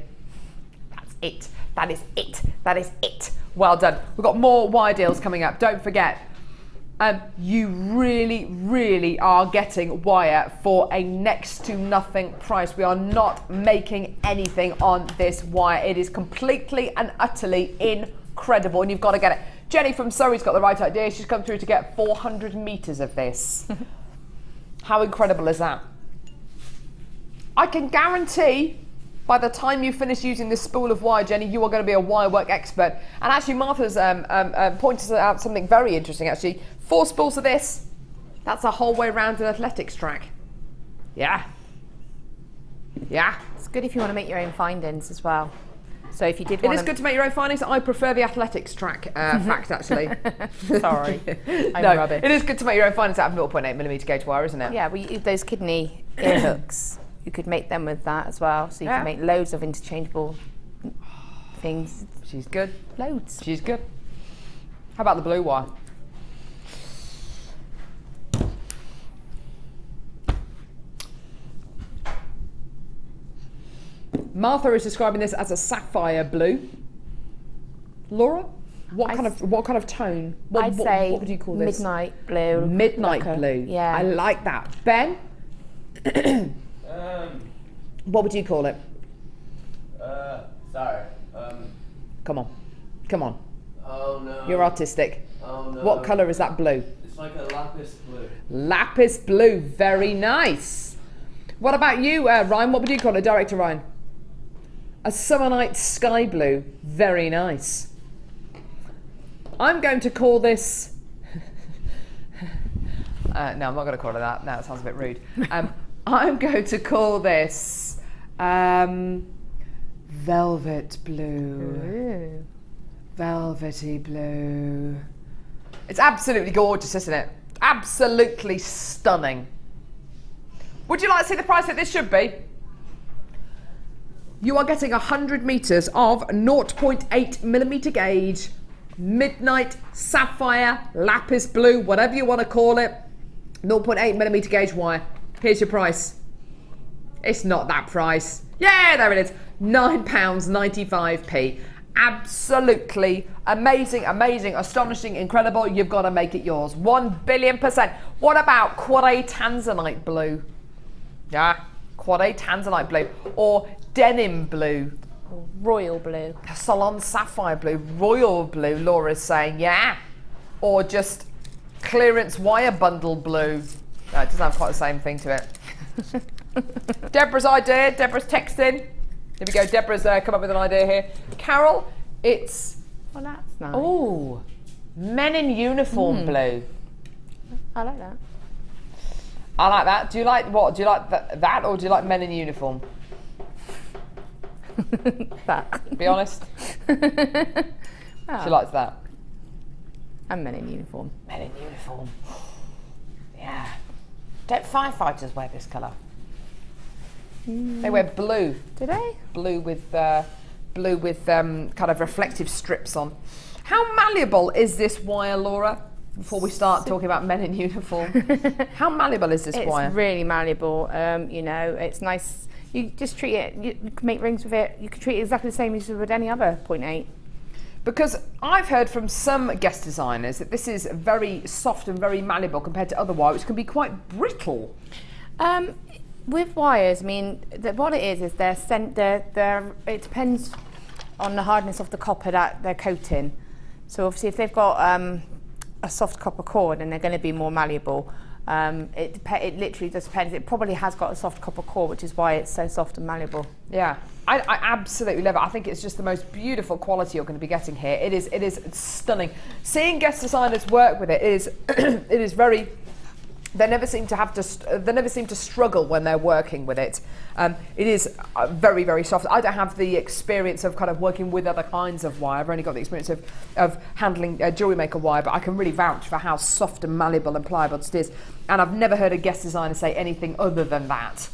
That's it. That is it. That is it. Well done. We've got more wire deals coming up. Don't forget, you really, really are getting wire for a next to nothing price. We are not making anything on this wire. It is completely and utterly incredible, and you've got to get it. Jenny from Surrey's got the right idea. She's come through to get 400 meters of this. How incredible is that? I can guarantee by the time you finish using this spool of wire, Jenny, you are going to be a wire work expert. And actually, Martha's pointed out something very interesting, actually. 4 spools of this, that's a whole way around an athletics track. Yeah. Yeah. It's good if you want to make your own findings as well. So if you did want It is good to make your own findings. I prefer the athletics track fact, actually. Sorry, I'm no, rubbish. It is good to make your own findings out of 0.8mm gauge wire, isn't it? Yeah, those kidney ear hooks, you could make them with that as well. So you can make loads of interchangeable things. She's good. Loads. She's good. How about the blue wire? Martha is describing this as a sapphire blue. Laura, what kind of tone? I'd say what would you call this? Midnight blue. Midnight blue. Yeah. I like that. Ben? What would you call it? Sorry. Come on. Come on. Oh no. You're artistic. Oh no. What colour is that blue? It's like a lapis blue. Lapis blue. Very nice. What about you, Ryan? What would you call it, Director Ryan? A summer night sky blue. Very nice. I'm going to call this... no, I'm not going to call it that. No, it sounds a bit rude. I'm going to call this velvet blue. Ooh. Velvety blue. It's absolutely gorgeous, isn't it? Absolutely stunning. Would you like to see the price that this should be? You are getting 100 meters of 0.8mm gauge, midnight sapphire, lapis blue, whatever you want to call it, 0.8mm gauge wire. Here's your price. It's not that price. Yeah, there it is. £9.95p. Absolutely amazing, amazing, astonishing, incredible. You've got to make it yours. 1,000,000,000%. What about Quartz Tanzanite blue? Yeah, Quartz Tanzanite blue or denim blue. Royal blue. Salon sapphire blue, royal blue, Laura's saying, yeah. Or just clearance wire bundle blue. No, it doesn't have quite the same thing to it. Deborah's idea, Deborah's texting. Here we go, Deborah's come up with an idea here. Carol, it's... Oh, that's nice. Oh, men in uniform blue. I like that. I like that. Do you like what? Do you like that or do you like men in uniform? That. Be honest. Oh. She likes that. And men in uniform. Men in uniform. Yeah. Don't firefighters wear this colour? They wear blue. Do they? Blue with kind of reflective strips on. How malleable is this wire, Laura? Before we start talking about men in uniform, how malleable is this wire? It's really malleable. You know, it's nice. You just treat it. You can make rings with it. You can treat it exactly the same as you would any other 0.8. Because I've heard from some guest designers that this is very soft and very malleable compared to other wire, which can be quite brittle. With wires, I mean, what it is it depends on the hardness of the copper that they're coating. So obviously, if they've got a soft copper core, then they're going to be more malleable. It literally just depends. It probably has got a soft copper core, which is why it's so soft and malleable. Yeah, I absolutely love it. I think it's just the most beautiful quality you're going to be getting here. It is stunning. Seeing guest designers work with it is it is very. They never seem to struggle when they're working with it. It is very, very soft. I don't have the experience of kind of working with other kinds of wire. I've only got the experience of handling jewellery maker wire, but I can really vouch for how soft and malleable and pliable it is. And I've never heard a guest designer say anything other than that.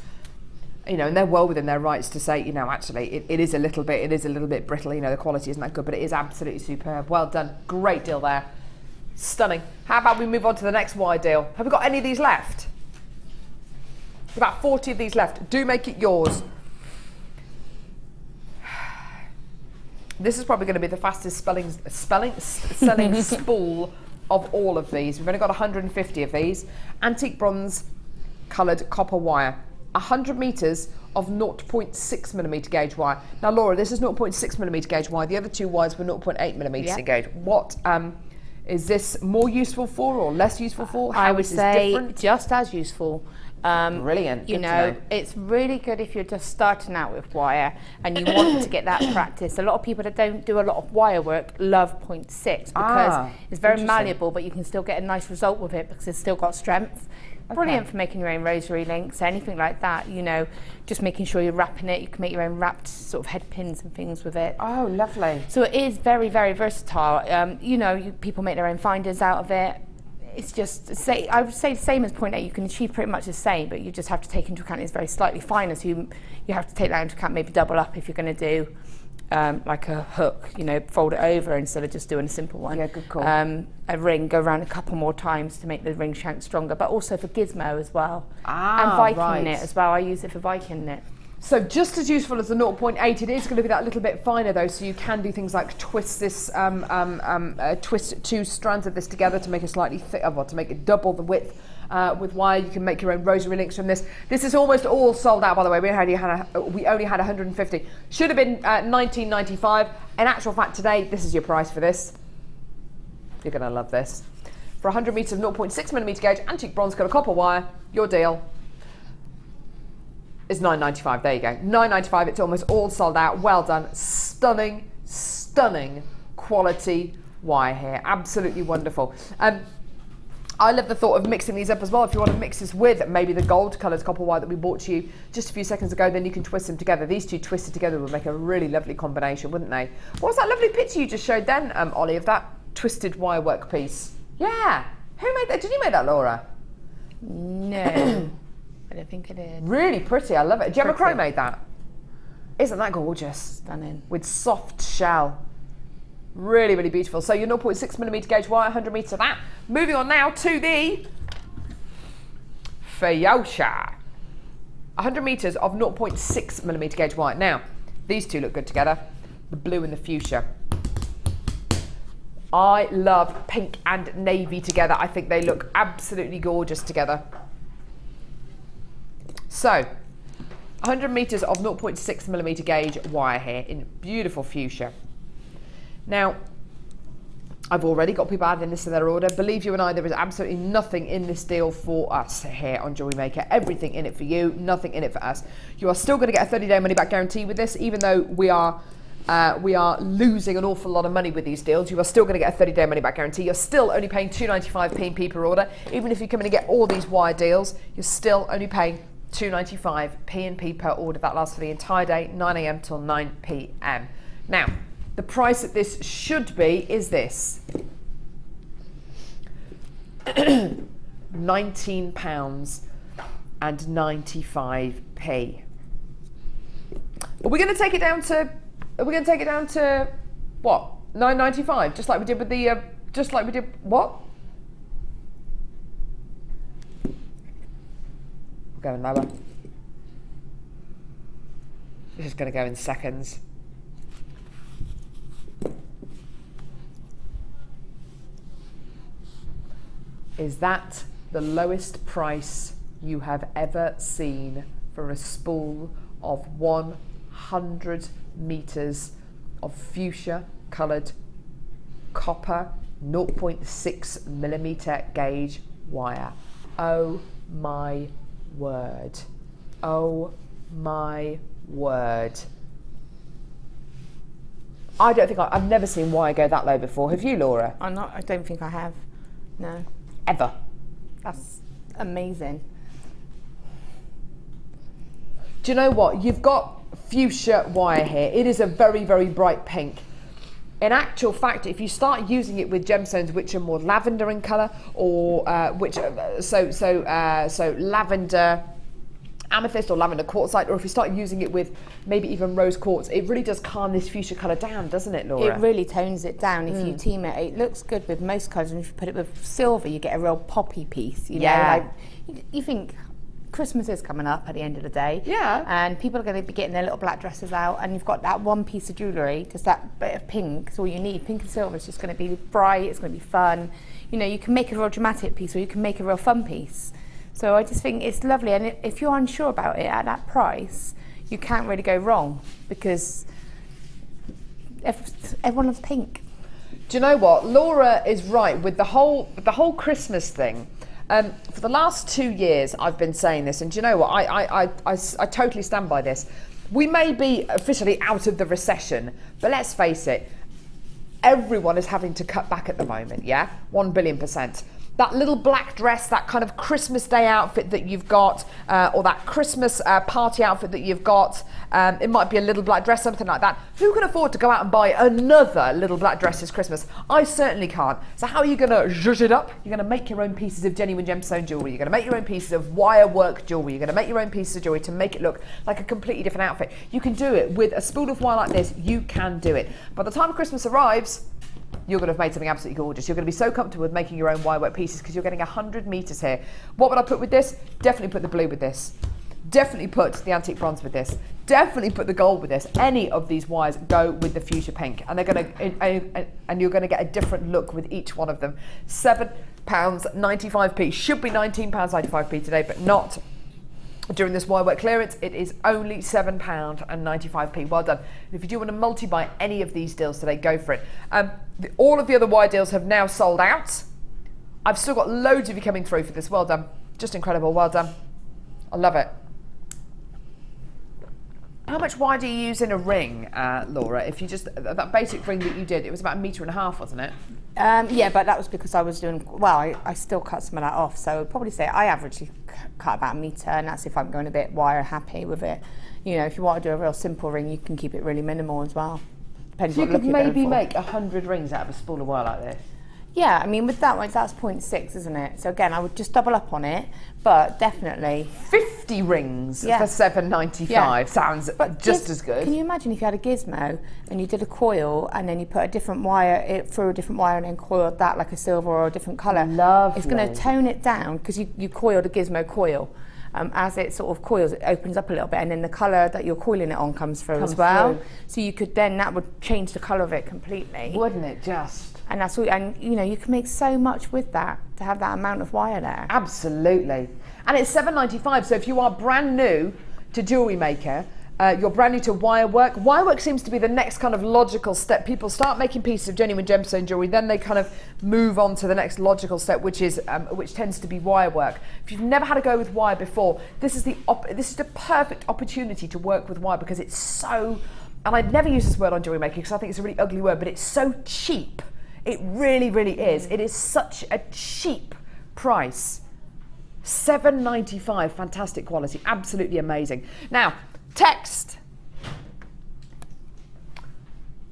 You know, and they're well within their rights to say, you know, actually, it is a little bit brittle. You know, the quality isn't that good, but it is absolutely superb. Well done, great deal there. Stunning. How about we move on to the next wire deal? Have we got any of these left? About 40 of these left. Do make it yours. This is probably going to be the fastest selling spool of all of these. We've only got 150 of these. Antique bronze coloured copper wire. 100 metres of 0.6mm gauge wire. Now, Laura, this is 0.6mm gauge wire. The other two wires were 0.8mm in gauge. What is this more useful for or less useful for? How I would say different? Just as useful. Brilliant. You know, it's really good if you're just starting out with wire and you want to get that practice. A lot of people that don't do a lot of wire work love 0.6 because it's very malleable, but you can still get a nice result with it because it's still got strength. Brilliant for making your own rosary links, anything like that, you know, just making sure you're wrapping it. You can make your own wrapped sort of head pins and things with it. Oh, lovely. So it is very, very versatile. You know, people make their own finders out of it. It's just, I would say the same as 0.8. You can achieve pretty much the same, but you just have to take into account it's very slightly finer. So you have to take that into account, maybe double up if you're going to do like a hook, you know, fold it over instead of just doing a simple one. Yeah, good call. A ring, go around a couple more times to make the ring shank stronger, but also for gizmo as well. And Viking knit as well. I use it for Viking knit. So just as useful as the 0.8, it is going to be that little bit finer though, so you can do things like twist this, twist two strands of this together to make it slightly thicker, well, to make it double the width with wire. You can make your own rosary links from this. This is almost all sold out, by the way. We only had 150. Should have been $19.95. In actual fact, today, this is your price for this. You're going to love this. For 100 metres of 0.6mm gauge, antique bronze colour copper wire, your deal is $9.95. There you go. $9.95. It's almost all sold out. Well done. Stunning, stunning quality wire here. Absolutely wonderful. I love the thought of mixing these up as well. If you want to mix this with maybe the gold coloured copper wire that we bought you just a few seconds ago, then you can twist them together. These two twisted together would make a really lovely combination, wouldn't they? What was that lovely picture you just showed then, Ollie, of that twisted wire work piece? Yeah. Who made that? Did you make that, Laura? No. I don't think I did. Really pretty. I love it. Gemma Crow made that. Isn't that gorgeous? Stunning. With soft shell. Really, really beautiful. So your 0.6mm gauge wire, 100 metres of that. Moving on now to the Fuchsia. 100 metres of 0.6mm gauge wire. Now, these two look good together. The blue and the fuchsia. I love pink and navy together. I think they look absolutely gorgeous together. So, 100 metres of 0.6mm gauge wire here in beautiful fuchsia. Now, I've already got people adding this to their order. Believe you and I, there is absolutely nothing in this deal for us here on Jewellery Maker. Everything in it for you, nothing in it for us. You are still going to get a 30-day money-back guarantee with this, even though we are losing an awful lot of money with these deals. You are still going to get a 30-day money-back guarantee. You're still only paying £2.95 P&P per order. Even if you come in and get all these wire deals, you're still only paying £2.95 P&P per order. That lasts for the entire day, 9 AM till 9 PM. Now, the price that this should be is this. £19.95. Are we going to take it down to? Are we going to take it down to what? £9.95, just like we did with the. Just like we did what? Going lower. This is going to go in seconds. Is that the lowest price you have ever seen for a spool of 100 metres of fuchsia coloured copper 0.6mm gauge wire? Oh my word. Oh my word. I don't think I've never seen wire go that low before. Have you, Laura? I don't think I have. No. Ever. That's amazing. Do you know what? You've got fuchsia wire here. It is a very, very bright pink. In actual fact, if you start using it with gemstones which are more lavender in colour, or so lavender amethyst or lavender quartzite, or if you start using it with maybe even rose quartz, it really does calm this fuchsia colour down, doesn't it, Laura? It really tones it down if you team it. It looks good with most colours, and if you put it with silver, you get a real poppy piece. You know, like you think Christmas is coming up at the end of the day, and people are going to be getting their little black dresses out, and you've got that one piece of jewellery, just that bit of pink. It's all you need. Pink and silver is just going to be bright. It's going to be fun. You know, you can make a real dramatic piece, or you can make a real fun piece. So I just think it's lovely, and if you're unsure about it at that price, you can't really go wrong, because everyone loves pink. Do you know what? Laura is right with the whole Christmas thing. For the last 2 years, I've been saying this, and do you know what? I totally stand by this. We may be officially out of the recession, but let's face it, everyone is having to cut back at the moment, yeah? 1 billion %. That little black dress, that kind of Christmas Day outfit that you've got, or that Christmas party outfit that you've got, it might be a little black dress, something like that. Who can afford to go out and buy another little black dress this Christmas? I certainly can't. So how are you going to zhuzh it up? You're going to make your own pieces of genuine gemstone jewellery. You're going to make your own pieces of wire work jewellery. You're going to make your own pieces of jewellery to make it look like a completely different outfit. You can do it with a spool of wire like this. You can do it. By the time Christmas arrives, you're going to have made something absolutely gorgeous. You're going to be so comfortable with making your own wire work pieces, because you're getting 100 metres here. What would I put with this? Definitely put the blue with this. Definitely put the antique bronze with this. Definitely put the gold with this. Any of these wires go with the fuchsia pink, and they're going to, and you're going to get a different look with each one of them. £7.95p. Should be £19.95p today, but not during this wire work clearance. It is only £7.95p. Well done. And if you do want to multi-buy any of these deals today, go for it. All of the other wire deals have now sold out. I've still got loads of you coming through for this. Well done. Just incredible. Well done. I love it. How much wire do you use in a ring, Laura? If you just, that basic ring that you did, it was about 1.5 meters, wasn't it? Yeah, but that was because I was doing, well, I still cut some of that off, so I'd probably say I averagely cut about 1 meter, and that's if I'm going a bit wire happy with it. You know, if you want to do a real simple ring, you can keep it really minimal as well. Depends so what you look could you're going maybe for. make 100 rings out of a spool of wire like this? Yeah, I mean, with that one, that's 0.6, isn't it? So again, I would just double up on it, but definitely 50 rings for £7.95 sounds just as good. Can you imagine if you had a gizmo and you did a coil, and then you put a different wire through a different wire, and then coiled that like a silver or a different colour? Lovely. It's going to tone it down, because you coiled a gizmo coil. As it sort of coils, it opens up a little bit, and then the colour that you're coiling it on comes through as well. So you could then, that would change the colour of it completely. Wouldn't it just? And that's all, and you know, you can make so much with that, to have that amount of wire there. Absolutely. And it's £7.95, so if you are brand new to Jewellery Maker, you're brand new to wire work. Wire work seems to be the next kind of logical step. People start making pieces of genuine gemstone jewellery, then they kind of move on to the next logical step, which tends to be wire work. If you've never had a go with wire before, this is the perfect opportunity to work with wire, because it's so, and I'd never use this word on Jewellery Making because I think it's a really ugly word, but it's so cheap. It really, really is. It is such a cheap price. $7.95, fantastic quality, absolutely amazing. Now, text.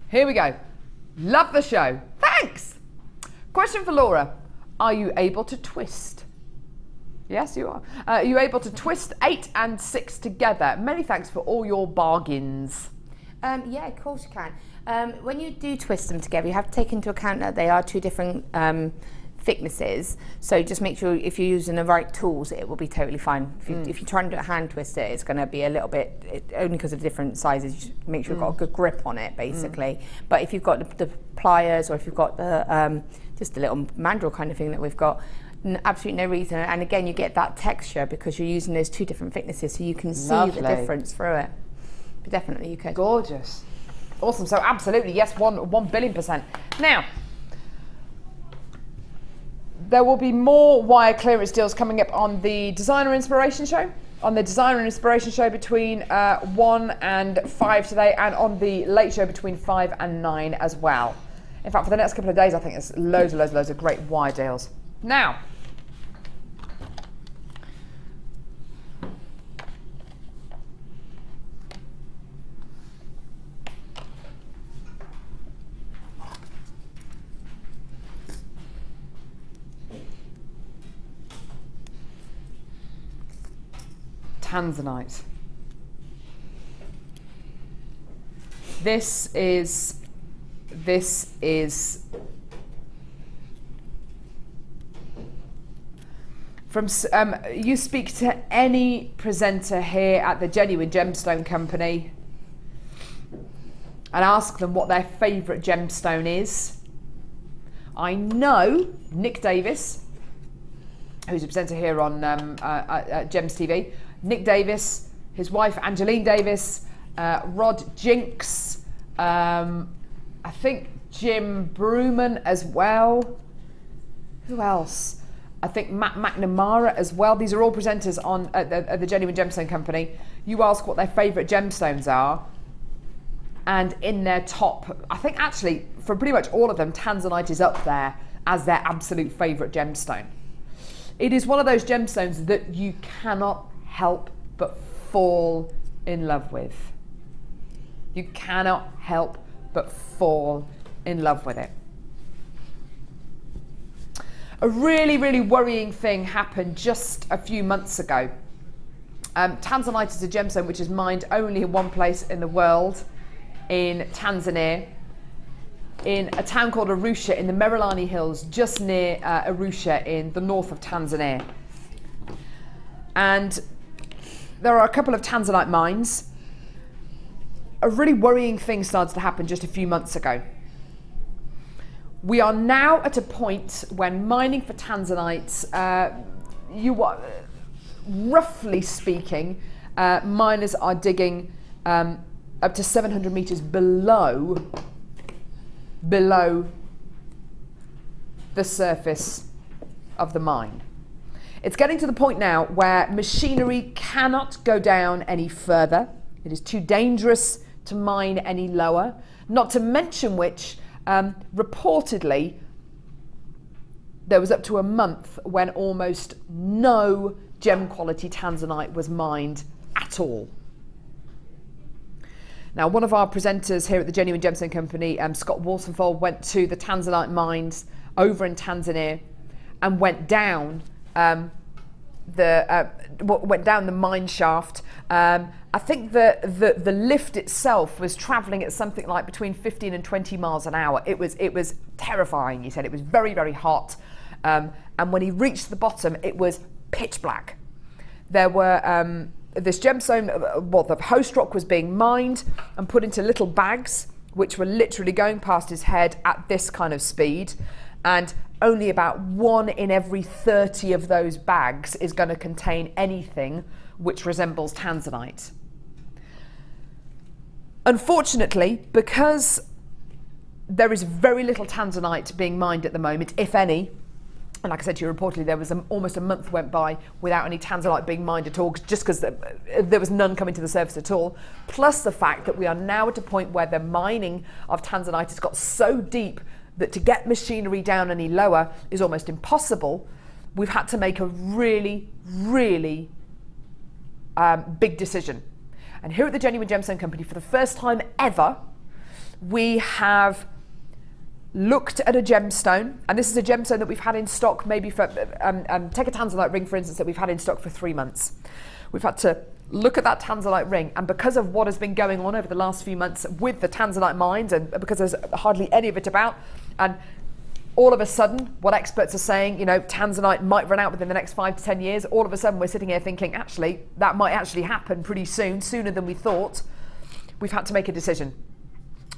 Here we go. Love the show. Thanks. Question for Laura. Are you able to twist? Yes, you are. Are you able to twist 8 and 6 together? Many thanks for all your bargains. Yeah, of course you can. When you do twist them together, you have to take into account that they are two different thicknesses, so just make sure if you're using the right tools it will be totally fine. If you try and do a hand twist it, it's going to be a little bit, only because of different sizes, you should make sure you've got a good grip on it basically. But if you've got the pliers, or if you've got the just a little mandrel kind of thing that we've got, absolutely no reason. And again, you get that texture because you're using those two different thicknesses, so you can see the difference through it. But definitely you could. Gorgeous. Awesome. So absolutely, yes, 1 billion%. Now, there will be more wire clearance deals coming up on the Designer Inspiration Show. On the Designer Inspiration Show between 1 and 5 today, and on the Late Show between 5 and 9 as well. In fact, for the next couple of days, I think there's loads of great wire deals. Now, Tanzanite. This is from you speak to any presenter here at the Genuine Gemstone Company and ask them what their favourite gemstone is. I know Nick Davis, who's a presenter here on Gems TV. Nick Davis, his wife Angeline Davis, Rod Jinks, I think Jim Bruman as well. Who else? I think Matt McNamara as well. These are all presenters on at the Genuine Gemstone Company. You ask what their favourite gemstones are, and in their top, I think actually for pretty much all of them, Tanzanite is up there as their absolute favourite gemstone. It is one of those gemstones that you cannot help but fall in love with. You cannot help but fall in love with it. A really, really worrying thing happened just a few months ago. Tanzanite is a gemstone which is mined only in one place in the world, in Tanzania, in a town called Arusha in the Merelani Hills, just near Arusha in the north of Tanzania. And there are a couple of Tanzanite mines. A really worrying thing started to happen just a few months ago. We are now at a point when mining for Tanzanites, roughly speaking, miners are digging up to 700 meters below the surface of the mine. It's getting to the point now where machinery cannot go down any further. It is too dangerous to mine any lower, not to mention which, reportedly, there was up to a month when almost no gem quality Tanzanite was mined at all. Now, one of our presenters here at the Genuine Gemstone Company, Scott Walsenfold, went to the Tanzanite mines over in Tanzania and went down the mine shaft. I think the lift itself was travelling at something like between 15 and 20 miles an hour. It was terrifying. He said it was very, very hot, and when he reached the bottom, it was pitch black. There were this gemstone, the host rock was being mined and put into little bags, which were literally going past his head at this kind of speed. And only about 1 in every 30 of those bags is going to contain anything which resembles Tanzanite. Unfortunately, because there is very little Tanzanite being mined at the moment, if any, and like I said to you, reportedly there was almost a month went by without any Tanzanite being mined at all, just because there was none coming to the surface at all, plus the fact that we are now at a point where the mining of Tanzanite has got so deep that to get machinery down any lower is almost impossible. We've had to make a really, really big decision. And here at the Genuine Gemstone Company, for the first time ever, we have looked at a gemstone, and this is a gemstone that we've had in stock maybe for, take a Tanzanite ring for instance, that we've had in stock for 3 months. We've had to look at that Tanzanite ring, and because of what has been going on over the last few months with the Tanzanite mines, and because there's hardly any of it about, and all of a sudden what experts are saying, you know, Tanzanite might run out within the next 5 to 10 years, all of a sudden we're sitting here thinking, actually, that might actually happen pretty soon, sooner than we thought. We've had to make a decision.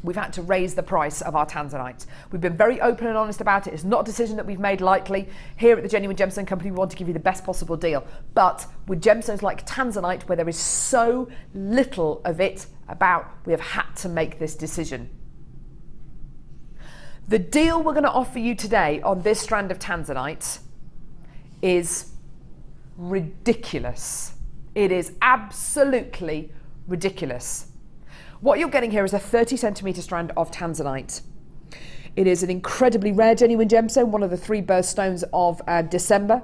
We've had to raise the price of our Tanzanite. We've been very open and honest about it. It's not a decision that we've made lightly. Here at the Genuine Gemstone Company, we want to give you the best possible deal. But with gemstones like Tanzanite, where there is so little of it about, we have had to make this decision. The deal we're going to offer you today on this strand of Tanzanite is ridiculous. It is absolutely ridiculous. What you're getting here is a 30 centimetre strand of Tanzanite. It is an incredibly rare genuine gemstone, one of the 3 birthstones of December.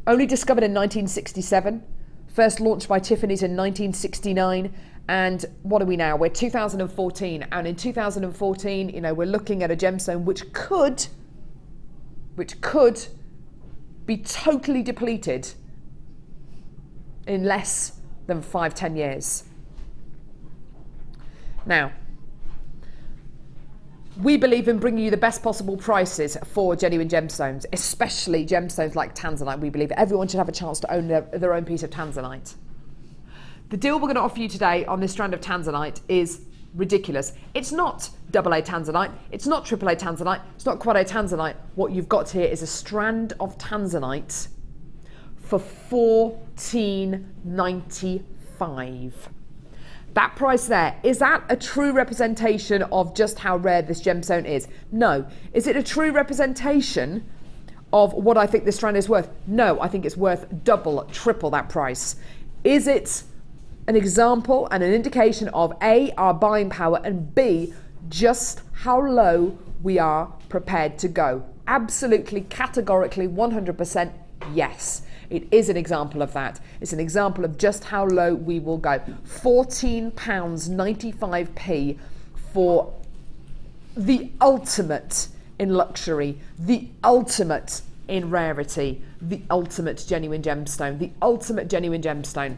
Only discovered in 1967, first launched by Tiffany's in 1969, and what are we now? We're 2014, and in 2014, you know, we're looking at a gemstone which could be totally depleted in less than 5-10 years. Now, we believe in bringing you the best possible prices for genuine gemstones, especially gemstones like Tanzanite. We believe everyone should have a chance to own their own piece of Tanzanite. The deal we're going to offer you today on this strand of Tanzanite is ridiculous. It's not AA Tanzanite, it's not AAA Tanzanite, it's not Quad A Tanzanite. What you've got here is a strand of Tanzanite for $14.95. That price there, is that a true representation of just how rare this gemstone is? No. Is it a true representation of what I think this strand is worth? No, I think it's worth double, triple that price. Is it an example and an indication of A, our buying power, and B, just how low we are prepared to go? Absolutely, categorically, 100% yes. It is an example of that. It's an example of just how low we will go. £14.95 for the ultimate in luxury, the ultimate in rarity, the ultimate genuine gemstone, the ultimate genuine gemstone.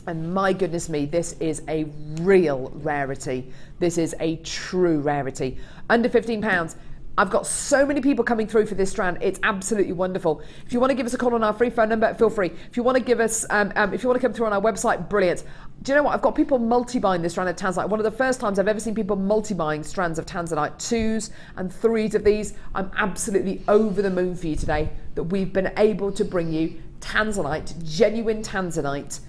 And my goodness me, this is a real rarity. This is a true rarity. Under £15. I've got so many people coming through for this strand. It's absolutely wonderful. If you want to give us a call on our free phone number, feel free. If you want to give us, if you want to come through on our website, brilliant. Do you know what? I've got people multi-buying this strand of Tanzanite. One of the first times I've ever seen people multi-buying strands of Tanzanite, 2s and 3s of these. I'm absolutely over the moon for you today that we've been able to bring you Tanzanite, genuine Tanzanite,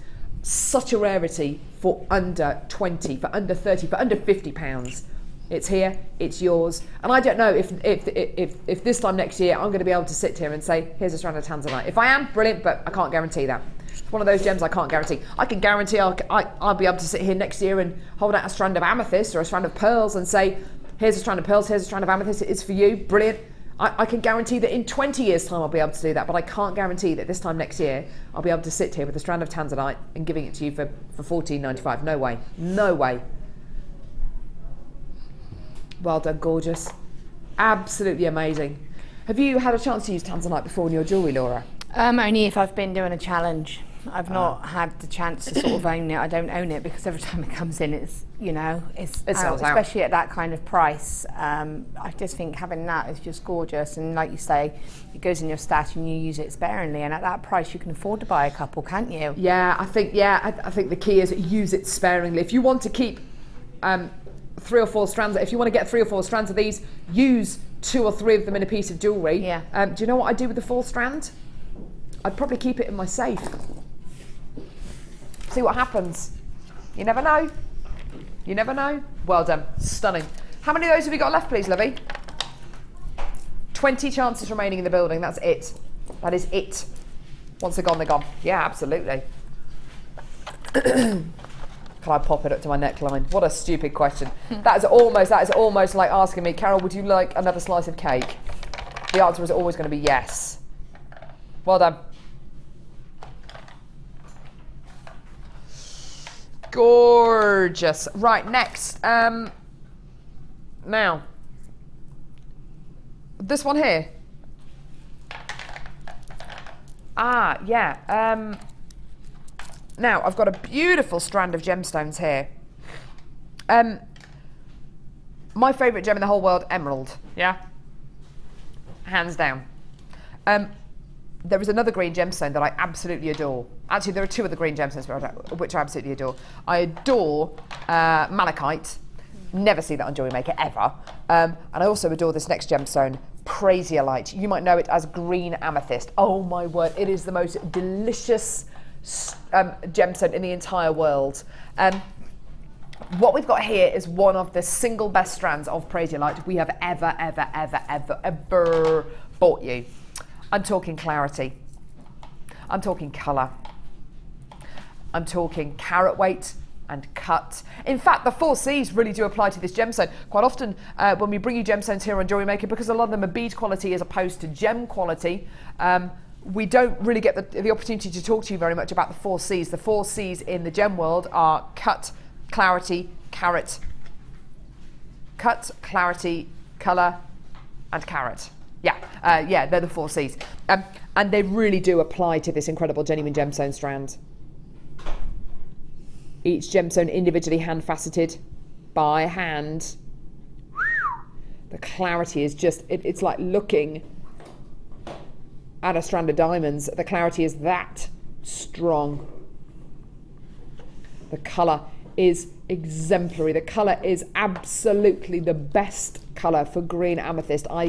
such a rarity for under 20, for under 30, for under £50. It's here, it's yours, and I don't know if this time next year I'm going to be able to sit here and say, here's a strand of Tanzanite. If I am, brilliant, but I can't guarantee that. It's one of those gems I can't guarantee. I can guarantee I'll be able to sit here next year and hold out a strand of amethyst or a strand of pearls and say, here's a strand of pearls, here's a strand of amethyst, it's for you, brilliant. I can guarantee that in 20 years' time I'll be able to do that, but I can't guarantee that this time next year I'll be able to sit here with a strand of Tanzanite and giving it to you for $14.95. No way, no way. Well done, gorgeous. Absolutely amazing. Have you had a chance to use Tanzanite before in your jewellery, Laura? Only if I've been doing a challenge. I've not had the chance to sort of own it. I don't own it because every time it comes in, it's, you know, it's out, especially at that kind of price. I just think having that is just gorgeous. And like you say, it goes in your stash and you use it sparingly. And at that price, you can afford to buy a couple, can't you? Yeah, I think the key is use it sparingly. If you want to keep 3 or 4 strands, if you want to get 3 or 4 strands of these, use 2 or 3 of them in a piece of jewellery. Yeah. Do you know what I'd do with the 4th strand? I'd probably keep it in my safe. See what happens. You never know. You never know. Well done. Stunning. How many of those have you got left, please, Lovey? 20 chances remaining in the building. That's it. That is it. Once they're gone, they're gone. Yeah, absolutely. Can I pop it up to my neckline? What a stupid question. That is almost like asking me, Carol, would you like another slice of cake? The answer is always going to be yes. Well done. Gorgeous. Right, next. Now, this one here. Ah, yeah. Now, I've got a beautiful strand of gemstones here. My favourite gem in the whole world, emerald. Yeah? Hands down. There is another green gemstone that I absolutely adore. Actually, there are 2 other green gemstones which I absolutely adore. I adore malachite. Never see that on Jewellery Maker, ever. And I also adore this next gemstone, prasiolite. You might know it as green amethyst. Oh my word, it is the most delicious gemstone in the entire world. What we've got here is one of the single best strands of prasiolite we have ever bought you. I'm talking clarity. I'm talking colour. I'm talking carat weight and cut. In fact, the 4 C's really do apply to this gemstone. Quite often when we bring you gemstones here on Jewellery Maker, because a lot of them are bead quality as opposed to gem quality, we don't really get the opportunity to talk to you very much about the 4 C's. The 4 C's in the gem world are cut, clarity, carat. Cut, clarity, colour and carat. Yeah, they're the 4 C's. And they really do apply to this incredible genuine gemstone strand. Each gemstone individually hand faceted by hand. The clarity is just, it's like looking at a strand of diamonds. The clarity is that strong. The colour is exemplary. The colour is absolutely the best colour for green amethyst I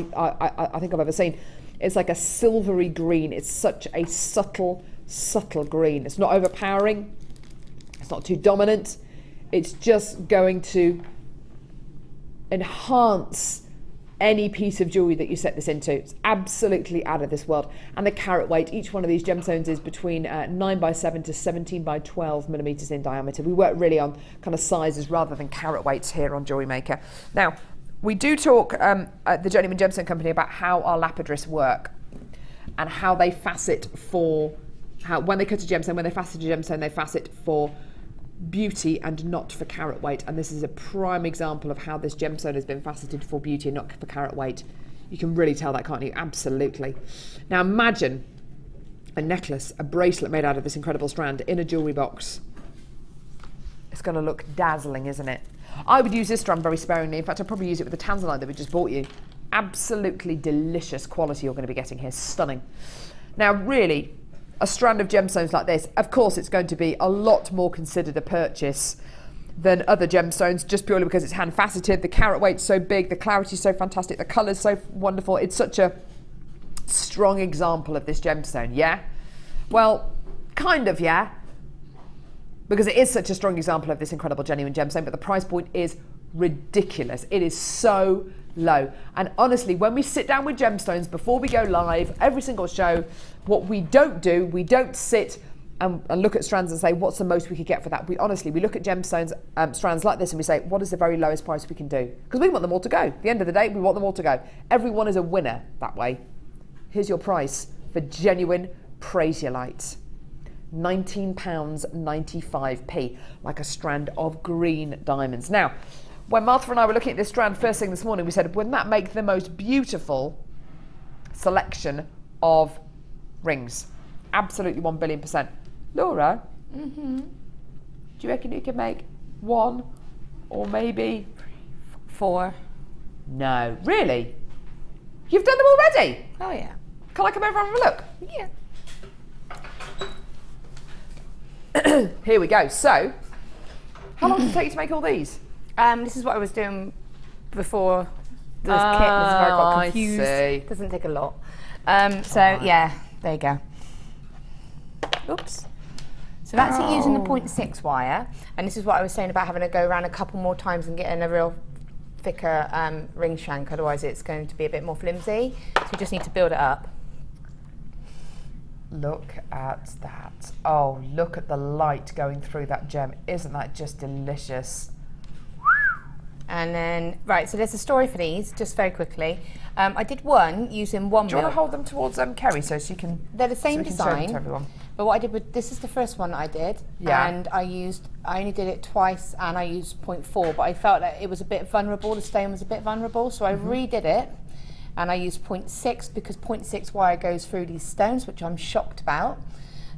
think I've ever seen. It's like a silvery green. It's such a subtle green. It's not overpowering. It's not too dominant. It's just going to enhance any piece of jewellery that you set this into. It's absolutely out of this world. And the carat weight, each one of these gemstones is between 9x7 to 17x12 millimetres in diameter. We work really on kind of sizes rather than carat weights here on Jewellery Maker. Now, we do talk at the Journeyman Gemstone Company about how our lapidarists work and how they facet for, when they cut a gemstone, when they facet a gemstone, they facet for beauty and not for carat weight. And this is a prime example of how this gemstone has been faceted for beauty and not for carat weight. You can really tell that, can't you? Absolutely. Now imagine a necklace, a bracelet made out of this incredible strand in a jewellery box. It's going to look dazzling, isn't it? I would use this strand very sparingly. In fact, I'd probably use it with the Tanzanite that we just bought you. Absolutely delicious quality you're going to be getting here. Stunning. Now really, a strand of gemstones like this, of course it's going to be a lot more considered a purchase than other gemstones, just purely because it's hand faceted. The carat weight's so big, the clarity's so fantastic, the colour's so wonderful. It's such a strong example of this gemstone, yeah? Well, kind of, yeah, because it is such a strong example of this incredible genuine gemstone, but the price point is ridiculous. It is so low. And honestly, when we sit down with gemstones before we go live, every single show, what we don't do, we don't sit and look at strands and say, what's the most we could get for that? We honestly, we look at gemstones, strands like this, and we say, what is the very lowest price we can do? Because we want them all to go. At the end of the day, we want them all to go. Everyone is a winner that way. Here's your price for genuine prasiolite. £19.95p, like a strand of green diamonds. Now, when Martha and I were looking at this strand first thing this morning, we said, wouldn't that make the most beautiful selection of rings? Absolutely 1 billion %. Laura, do you reckon you could make 1 or maybe 4? No, really? You've done them already? Oh yeah. Can I come over and have a look? Yeah. Here we go. So, how long did it take you to make all these? This is what I was doing before kit was where I got confused. I see. Doesn't take a lot. Yeah, there you go. Oops. So that's it using the 0.6 wire, and this is what I was saying about having to go around a couple more times and getting a real thicker ring shank, otherwise it's going to be a bit more flimsy. So you just need to build it up. Look at that. Oh, look at the light going through that gem. Isn't that just delicious? And then, right, so there's a story for these, just very quickly. I did one using 1 mil. Do you want to hold them towards Kerry so she can... They're the same so design, to everyone. but what I did with, this is the first one that I did, and I only did it twice, and I used 0.4, but I felt that it was a bit vulnerable, the stone was a bit vulnerable, so I redid it, and I used 0.6 because 0.6 wire goes through these stones, which I'm shocked about.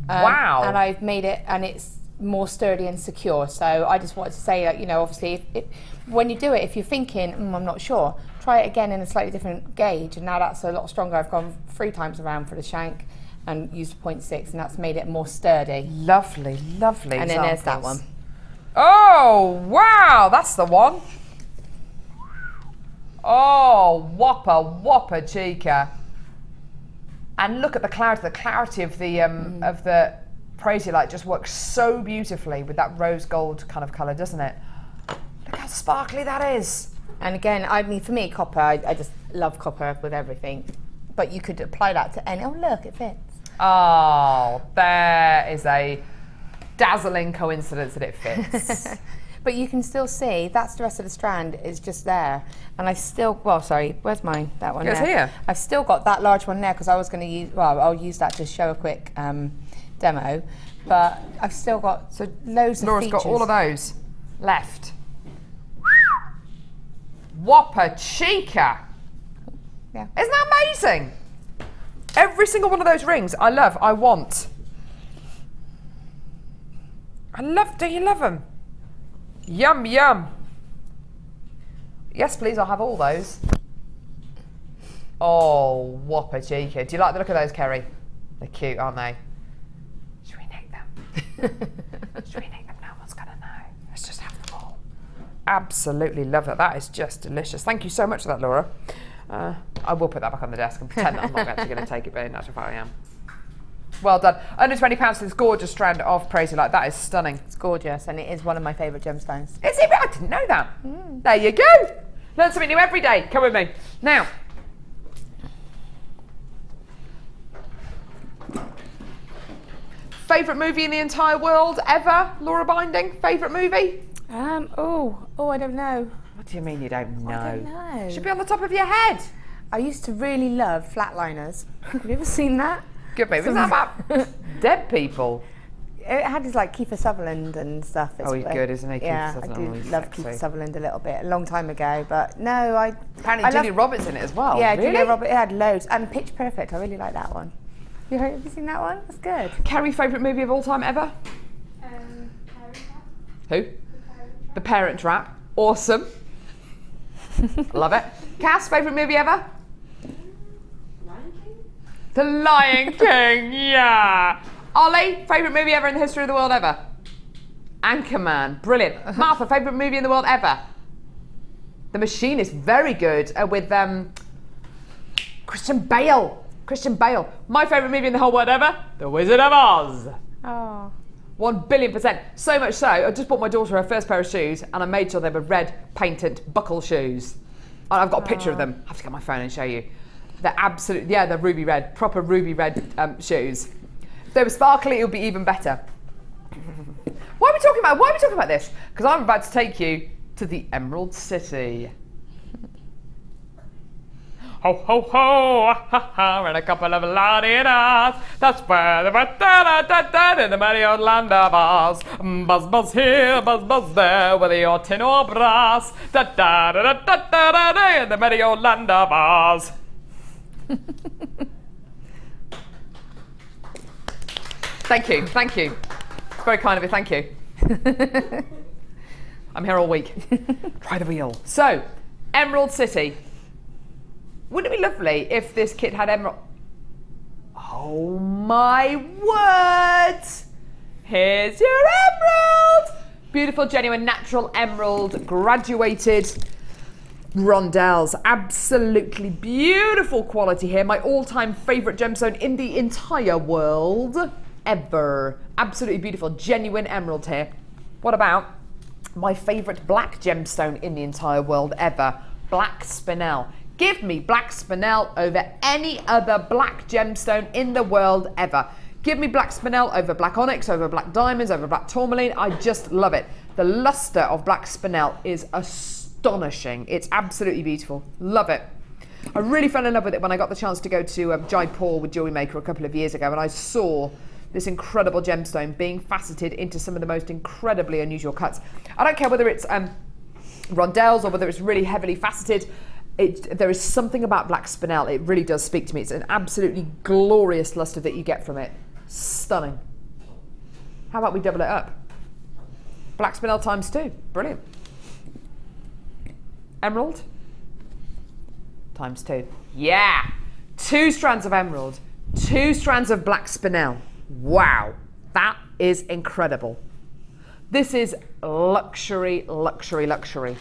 Wow. And I've made it, and it's more sturdy and secure. So I just wanted to say that, you know, obviously, when you do it, if you're thinking, I'm not sure, try it again in a slightly different gauge, and now that's a lot stronger. I've gone 3 times around for the shank and used 0.6, and that's made it more sturdy. Lovely, lovely. And then there's that one. Oh, wow, that's the one. Oh, whopper chica. And look at the clarity of the Prasiolite just works so beautifully with that rose gold kind of colour, doesn't it? Look how sparkly that is. And again, I mean, for me, copper, I just love copper with everything. But you could apply that to any, oh look, it fits. Oh, there is a dazzling coincidence that it fits. But you can still see, that's the rest of the strand is just there. And I still, well, sorry, where's mine? That one It's there. here. I've still got that large one there because I was going to use, well, I'll use that to show a quick demo. But I've still got loads of Laura's features. got all of those left. Whopper chica. Yeah. Isn't that amazing? Every single one of those rings I love, I want. Do you love them? Yum, yum. Yes, please, I'll have all those. Oh, whopper chica. Do you like the look of those, Kerry? They're cute, aren't they? Should we nick them? Should we nick them? No one's going to know. Let's just have them all. Absolutely love that. That is just delicious. Thank you so much for that, Laura. I will put that back on the desk and pretend that I'm not actually going to take it, but in actual fact I am. Well done. Under £20 for this gorgeous strand of Prasiolite. That is stunning. It's gorgeous, and it is one of my favourite gemstones. Is it? I didn't know that. There you go. Learn something new every day. Come with me. Now, favourite movie in the entire world ever? Laura Binding, favourite movie? Oh, I don't know. What do you mean you don't know? I don't know. Should be on the top of your head. I used to really love Flatliners. Have you ever seen that? Good baby. Is that about dead people? It had his like Kiefer Sutherland and stuff. Oh, he's good, isn't he? Yeah, Kiefer I Sutherland, do love sexy. Kiefer Sutherland a little bit, a long time ago. But no, Apparently Julia Roberts in it as well. Yeah, really? Julia Roberts. It had loads. And Pitch Perfect. I really like that one. Have you seen that one? That's good. Kerry, favourite movie of all time ever? Who? The Parent Trap. Awesome. Love it. Cass, favourite movie ever? The Lion King, yeah. Ollie, favourite movie ever in the history of the world ever? Anchorman, brilliant. Martha, favourite movie in the world ever? The Machine is very good with Christian Bale. My favourite movie in the whole world ever? The Wizard of Oz. Oh. 1,000,000,000%. So much so, I just bought my daughter her first pair of shoes and I made sure they were red painted buckle shoes. And I've got a picture of them. I have to get my phone and show you. They're absolute, yeah, they're ruby red, proper ruby red shoes. If they were sparkly, it would be even better. Why are we talking about this? Because I'm about to take you to the Emerald City. Ho, ho, ho, ha, ha, and a couple of la-di-das. That's where the da-da-da-da in the merry old land of Oz. Buzz, buzz here, buzz, buzz there, whether you're tin or brass. Da-da-da-da-da-da in the merry old land of Oz. Thank you. Very kind of you, thank you. I'm here all week. Try the wheel. So, Emerald City. Wouldn't it be lovely if this kit had emerald? Oh my word! Here's your emerald! Beautiful, genuine, natural emerald, graduated Rondelles, absolutely beautiful quality here. My all-time favourite gemstone in the entire world ever. Absolutely beautiful, genuine emerald here. What about my favourite black gemstone in the entire world ever? Black spinel. Give me black spinel over any other black gemstone in the world ever. Give me black spinel over black onyx, over black diamonds, over black tourmaline. I just love it. The luster of black spinel is astonishing. It's absolutely beautiful. Love it. I really fell in love with it when I got the chance to go to Jaipur with JewelleryMaker a couple of years ago, and I saw this incredible gemstone being faceted into some of the most incredibly unusual cuts. I don't care whether it's rondelles or whether it's really heavily faceted. There is something about black spinel. It really does speak to me. It's an absolutely glorious luster that you get from it. Stunning. How about we double it up? Black spinel times 2. Brilliant. Emerald times 2. Yeah. 2 strands of emerald, 2 strands of black spinel. Wow. That is incredible. This is luxury, luxury, luxury.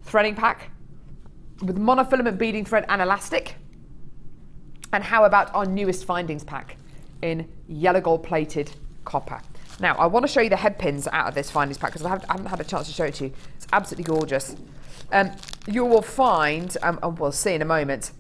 Threading pack with monofilament beading thread and elastic. And how about our newest findings pack in yellow gold plated copper. Now I want to show you the head pins out of this findings pack because I haven't had a chance to show it to you. It's absolutely gorgeous. You will find, and we'll see in a moment,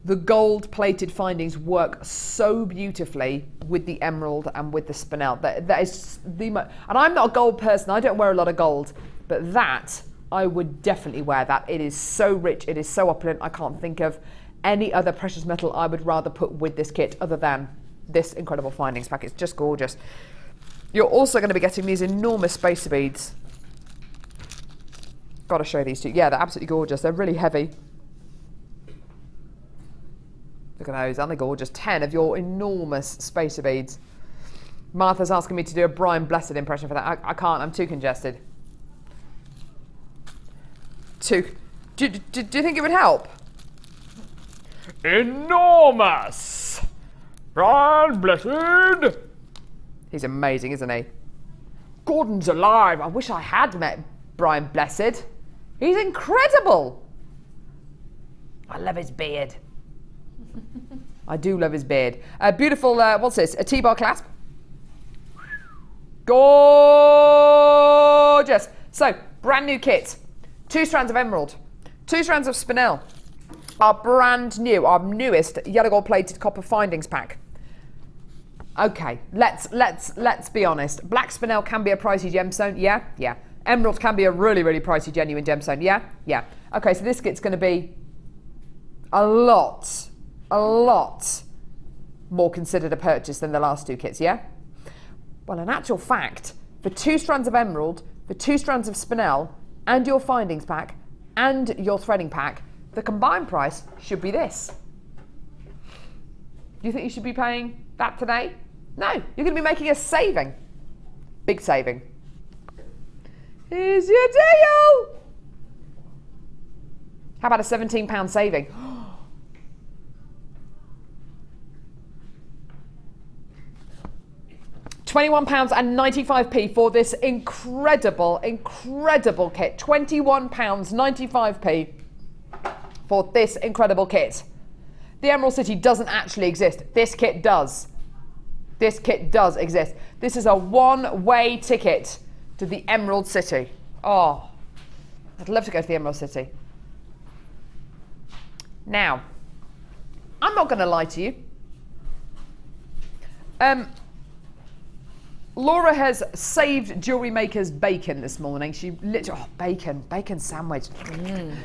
the gold plated findings work so beautifully with the emerald and with the spinel. That is the and I'm not a gold person, I don't wear a lot of gold, but that I would definitely wear that. It is so rich, it is so opulent. I can't think of any other precious metal I would rather put with this kit other than this incredible findings pack. It's just gorgeous. You're also going to be getting these enormous spacer beads. Got to show these to you. Yeah, they're absolutely gorgeous. They're really heavy. Look at those, aren't they gorgeous? 10 of your enormous spacer beads. Martha's asking me to do a Brian Blessed impression for that. I can't, I'm too congested. Do you think it would help? Enormous! Brian Blessed! He's amazing, isn't he? Gordon's alive. I wish I had met Brian Blessed. He's incredible. I love his beard. I do love his beard. Beautiful, what's this? A T-bar clasp. Gorgeous. So, brand new kit. 2 strands of emerald. 2 strands of spinel. Our brand new, our newest yellow gold plated copper findings pack. Okay, let's be honest. Black spinel can be a pricey gemstone. Yeah. Emerald can be a really, really pricey genuine gemstone. Yeah. Okay, so this kit's going to be a lot more considered a purchase than the last 2 kits, yeah? Well, in actual fact, for 2 strands of emerald, for 2 strands of spinel, and your findings pack, and your threading pack, the combined price should be this. Do you think you should be paying that today? No, you're going to be making a saving. Big saving. Here's your deal. How about a £17 saving? £21.95 for this incredible kit. £21.95 for this incredible kit. The Emerald City doesn't actually exist. This kit does. This kit does exist. This is a one-way ticket to the Emerald City. Oh, I'd love to go to the Emerald City. Now, I'm not going to lie to you. Laura has saved JewelleryMaker's bacon this morning. She literally, bacon sandwich.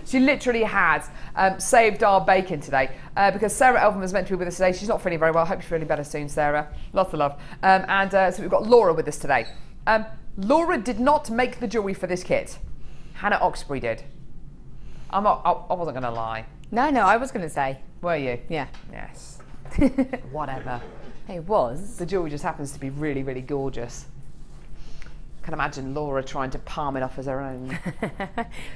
She literally has saved our bacon today because Sarah Elvin was meant to be with us today. She's not feeling very well. I hope you're feeling better soon, Sarah. Lots of love. So we've got Laura with us today. Laura did not make the jewellery for this kit. Hannah Oxbury did. I wasn't going to lie. No, I was going to say. Were you? Yeah. Yes. Whatever. It was. The jewellery just happens to be really, really gorgeous. I can imagine Laura trying to palm it off as her own.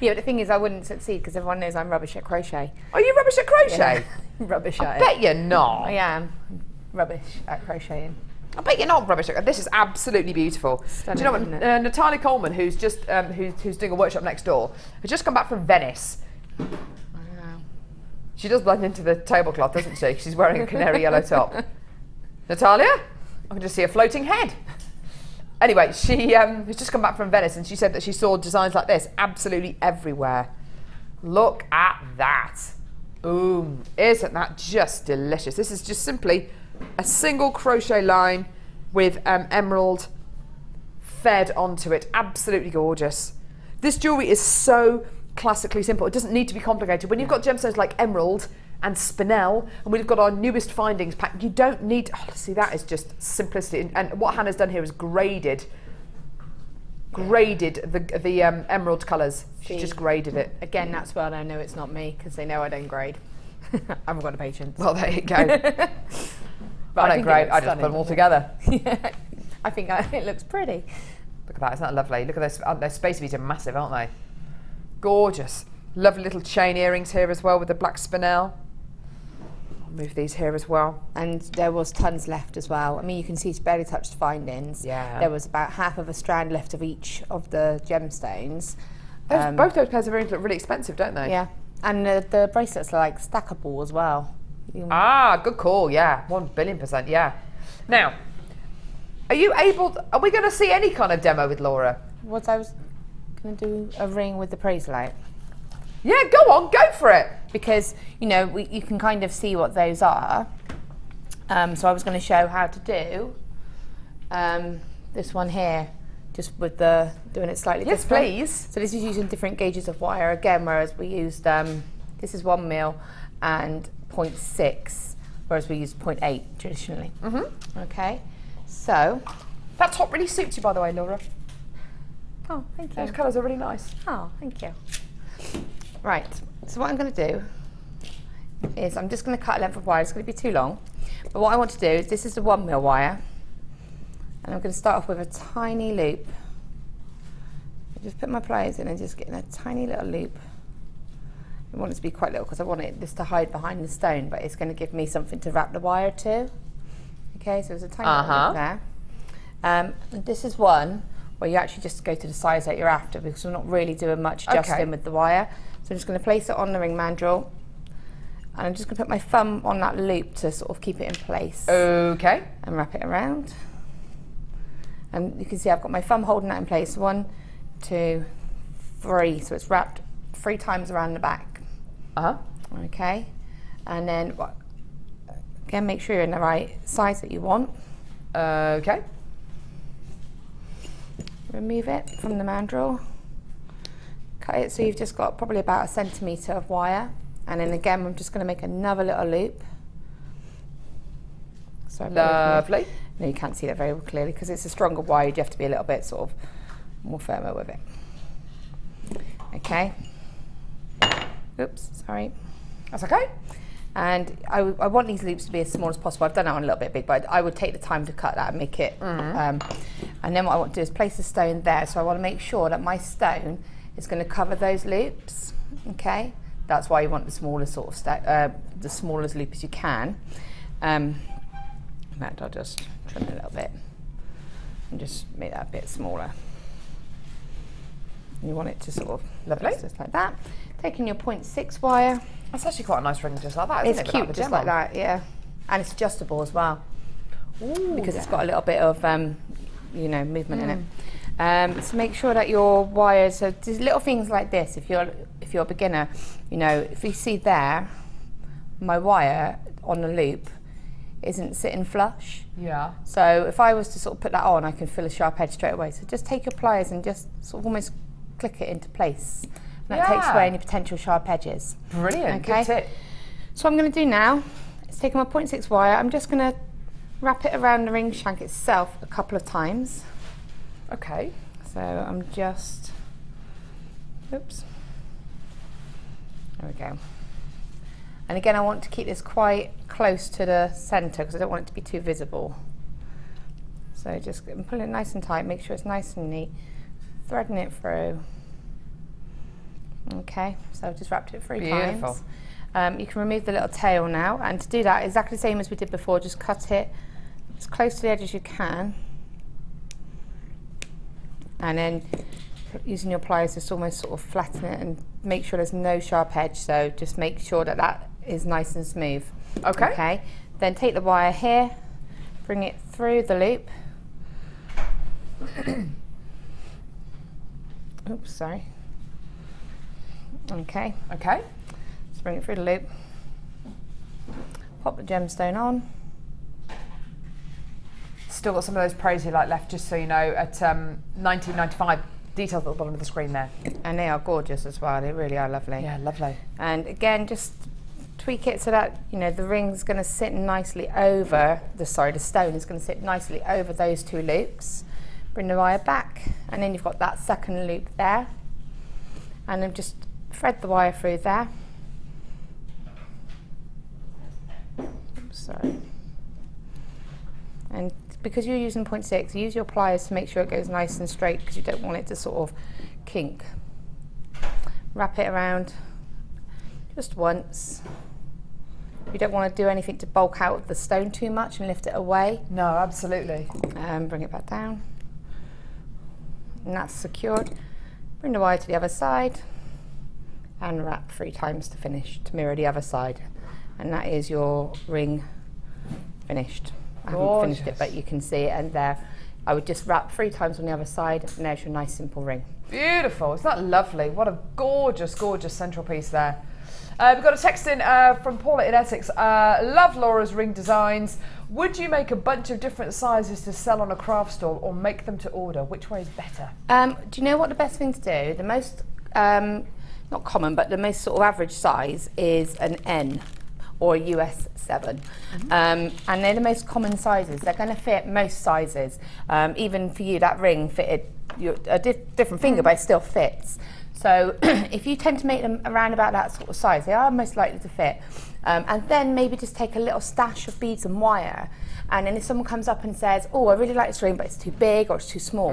Yeah, but the thing is I wouldn't succeed because everyone knows I'm rubbish at crochet. Are you rubbish at crochet? Yeah. Rubbish at I bet you're not. I am rubbish at crocheting. I bet you're not rubbish. This is absolutely beautiful. Stunning, Do you know isn't what? it? Natalia Coleman, who's just who's doing a workshop next door, has just come back from Venice. Wow. She does blend into the tablecloth, doesn't she? She's wearing a canary yellow top. Natalia, I can just see a floating head. Anyway, she has just come back from Venice, and she said that she saw designs like this absolutely everywhere. Look at that. Boom. Isn't that just delicious? This is just simply a single crochet line with emerald fed onto it. Absolutely gorgeous. This jewellery is so classically simple. It doesn't need to be complicated. When you've got gemstones like emerald and spinel, and we've got our newest findings pack, you don't need, see, that is just simplicity. And what Hannah's done here is graded the emerald colours. She just graded it. Again, that's where I know it's not me, because they know I don't grade. I haven't got the patience. Well, there you go. But I don't grade, I just put them all together. Yeah. I think it looks pretty. Look at that, isn't that lovely? Look at those, those space beads are massive, aren't they? Gorgeous. Lovely little chain earrings here as well with the black spinel. I'll move these here as well. And there was tons left as well. I mean, you can see it's barely touched findings. Yeah. There was about half of a strand left of each of the gemstones. Both those pairs of earrings look really expensive, don't they? Yeah. And the bracelets are like stackable as well. Ah, good call, yeah. 1,000,000,000%, yeah. Now, are we going to see any kind of demo with Laura? What I was going to do a ring with the bracelet. Yeah, go on, go for it. Because, you know, you can kind of see what those are. So I was going to show how to do this one here, just with doing it slightly different. Yes, please. So this is using different gauges of wire again, whereas we used, this is 1 mil and 0.6, whereas we used 0.8 traditionally. Okay, so. That top really suits you, by the way, Laura. Oh, thank you. Those colours are really nice. Oh, thank you. Right, so what I'm going to do is I'm just going to cut a length of wire. It's going to be too long. But what I want to do is, this is the 1 mil wire. And I'm going to start off with a tiny loop. I just put my pliers in and just get in a tiny little loop. I want it to be quite little because I want this to hide behind the stone, but it's going to give me something to wrap the wire to. Okay, so there's a tiny little loop there. And this is one where you actually just go to the size that you're after, because we're not really doing much adjusting with the wire. So I'm just going to place it on the ring mandrel, and I'm just going to put my thumb on that loop to sort of keep it in place. Okay. And wrap it around. And you can see I've got my thumb holding that in place. 1, 2, 3. So it's wrapped 3 times around the back. Okay. And then again, make sure you're in the right size that you want. Okay. Remove it from the mandrel. Cut it so you've just got probably about 1 centimetre of wire. And then again, I'm just going to make another little loop. So lovely. No, you can't see that very clearly because it's a stronger wire. You have to be a little bit sort of more firmer with it. Okay. Oops, sorry. That's okay. And I want these loops to be as small as possible. I've done that one a little bit big, but I would take the time to cut that and make it. And then what I want to do is place the stone there. So I want to make sure that my stone is going to cover those loops. Okay. That's why you want the smallest sort of the smallest loop as you can. In fact, I'll just trim it a little bit and just make that a bit smaller. And you want it to sort of lovely, just like that. Taking your 0.6 wire. That's actually quite a nice ring, just like that, isn't it? It's cute, just like that, yeah. And it's adjustable as well. Ooh, because it's got a little bit of, you know, movement in it. So make sure that your wires, so there's little things like this. If you're a beginner, you know, if you see there, my wire on the loop isn't sitting flush. Yeah. So if I was to sort of put that on, I can feel a sharp edge straight away. So just take your pliers and just sort of almost click it into place. And that takes away any potential sharp edges. Brilliant, okay? good tip. So what I'm going to do now is take my 0.6 wire. I'm just going to wrap it around the ring shank itself a couple of times. Okay. So I'm just, oops. There we go. And again, I want to keep this quite close to the centre because I don't want it to be too visible. So just pull it nice and tight, make sure it's nice and neat, threading it through. Okay, so I've just wrapped it 3 Beautiful. times. You can remove the little tail now, and to do that, exactly the same as we did before, just cut it as close to the edge as you can, and then using your pliers just almost sort of flatten it and make sure there's no sharp edge, so just make sure that that is nice and smooth. Okay. Okay, then take the wire here, bring it through the loop. Oops, sorry. Okay. Okay. Let's bring it through the loop. Pop the gemstone on. Still got some of those pros you like left, just so you know, at $19.95. Details at the bottom of the screen there. And they are gorgeous as well, they really are lovely. Yeah, lovely. And again, just tweak it so that, you know, the ring's going to sit nicely over, the stone is going to sit nicely over those two loops. Bring the wire back, and then you've got that second loop there. And then just thread the wire through there. Oops, sorry. And because you're using 0.6, use your pliers to make sure it goes nice and straight, because you don't want it to sort of kink. Wrap it around just once. You don't want to do anything to bulk out the stone too much and lift it away. No, absolutely. Bring it back down. And that's secured. Bring the wire to the other side and wrap 3 times to finish, to mirror the other side. And that is your ring finished. I haven't finished it, but you can see it, and there. I would just wrap 3 times on the other side, and there's your nice simple ring. Beautiful, isn't that lovely? What a gorgeous, gorgeous central piece there. We've got a text in from Paula in Essex. Love Laura's ring designs. Would you make a bunch of different sizes to sell on a craft stall, or make them to order? Which way is better? Do you know what the best thing to do? The most, not common, but the most sort of average size is an N or a US 7. And they're the most common sizes. They're going to fit most sizes. Even for you, that ring fitted a different finger, but it still fits. So if you tend to make them around about that sort of size, they are most likely to fit. And then maybe just take a little stash of beads and wire. And then if someone comes up and says, oh, I really like this ring, but it's too big or it's too small,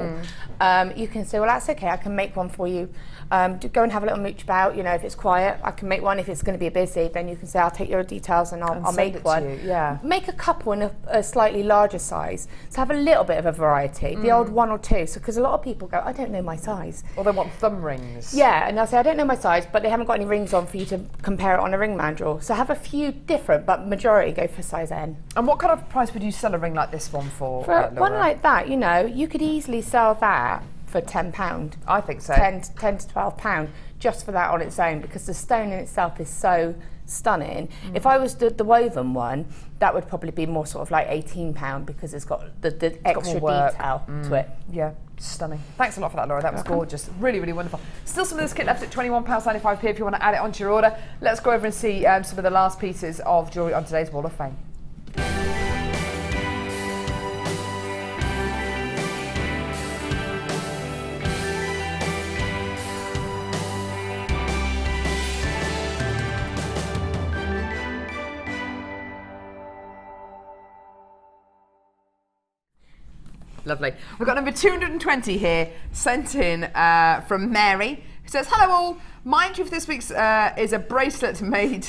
you can say, well, that's okay, I can make one for you. Go and have a little mooch about, you know, if it's quiet, I can make one. If it's going to be busy, then you can say, I'll take your details and I'll make one. Yeah. Make a couple in a slightly larger size, to have a little bit of a variety, the old 1 or 2, so because a lot of people go, I don't know my size. Or they want thumb rings. Yeah, and they'll say, I don't know my size, but they haven't got any rings on for you to compare it on a ring mandrel. So have a few different, but majority go for size N. And what kind of price would you sell a ring like this one for? For one like that, you know, you could easily sell that for £10. I think so. 10 to £12 just for that on its own, because the stone in itself is so stunning. If I was the woven one, that would probably be more sort of like £18, because it's got the extra detail to it. Yeah, stunning. Thanks a lot for that, Laura. That was gorgeous. Really, really wonderful. Still some of this kit left at £21.95p if you want to add it onto your order. Let's go over and see some of the last pieces of jewellery on today's Wall of Fame. Lovely. We've got number 220 here, sent in from Mary, who says, hello all, my entry for this week's is a bracelet made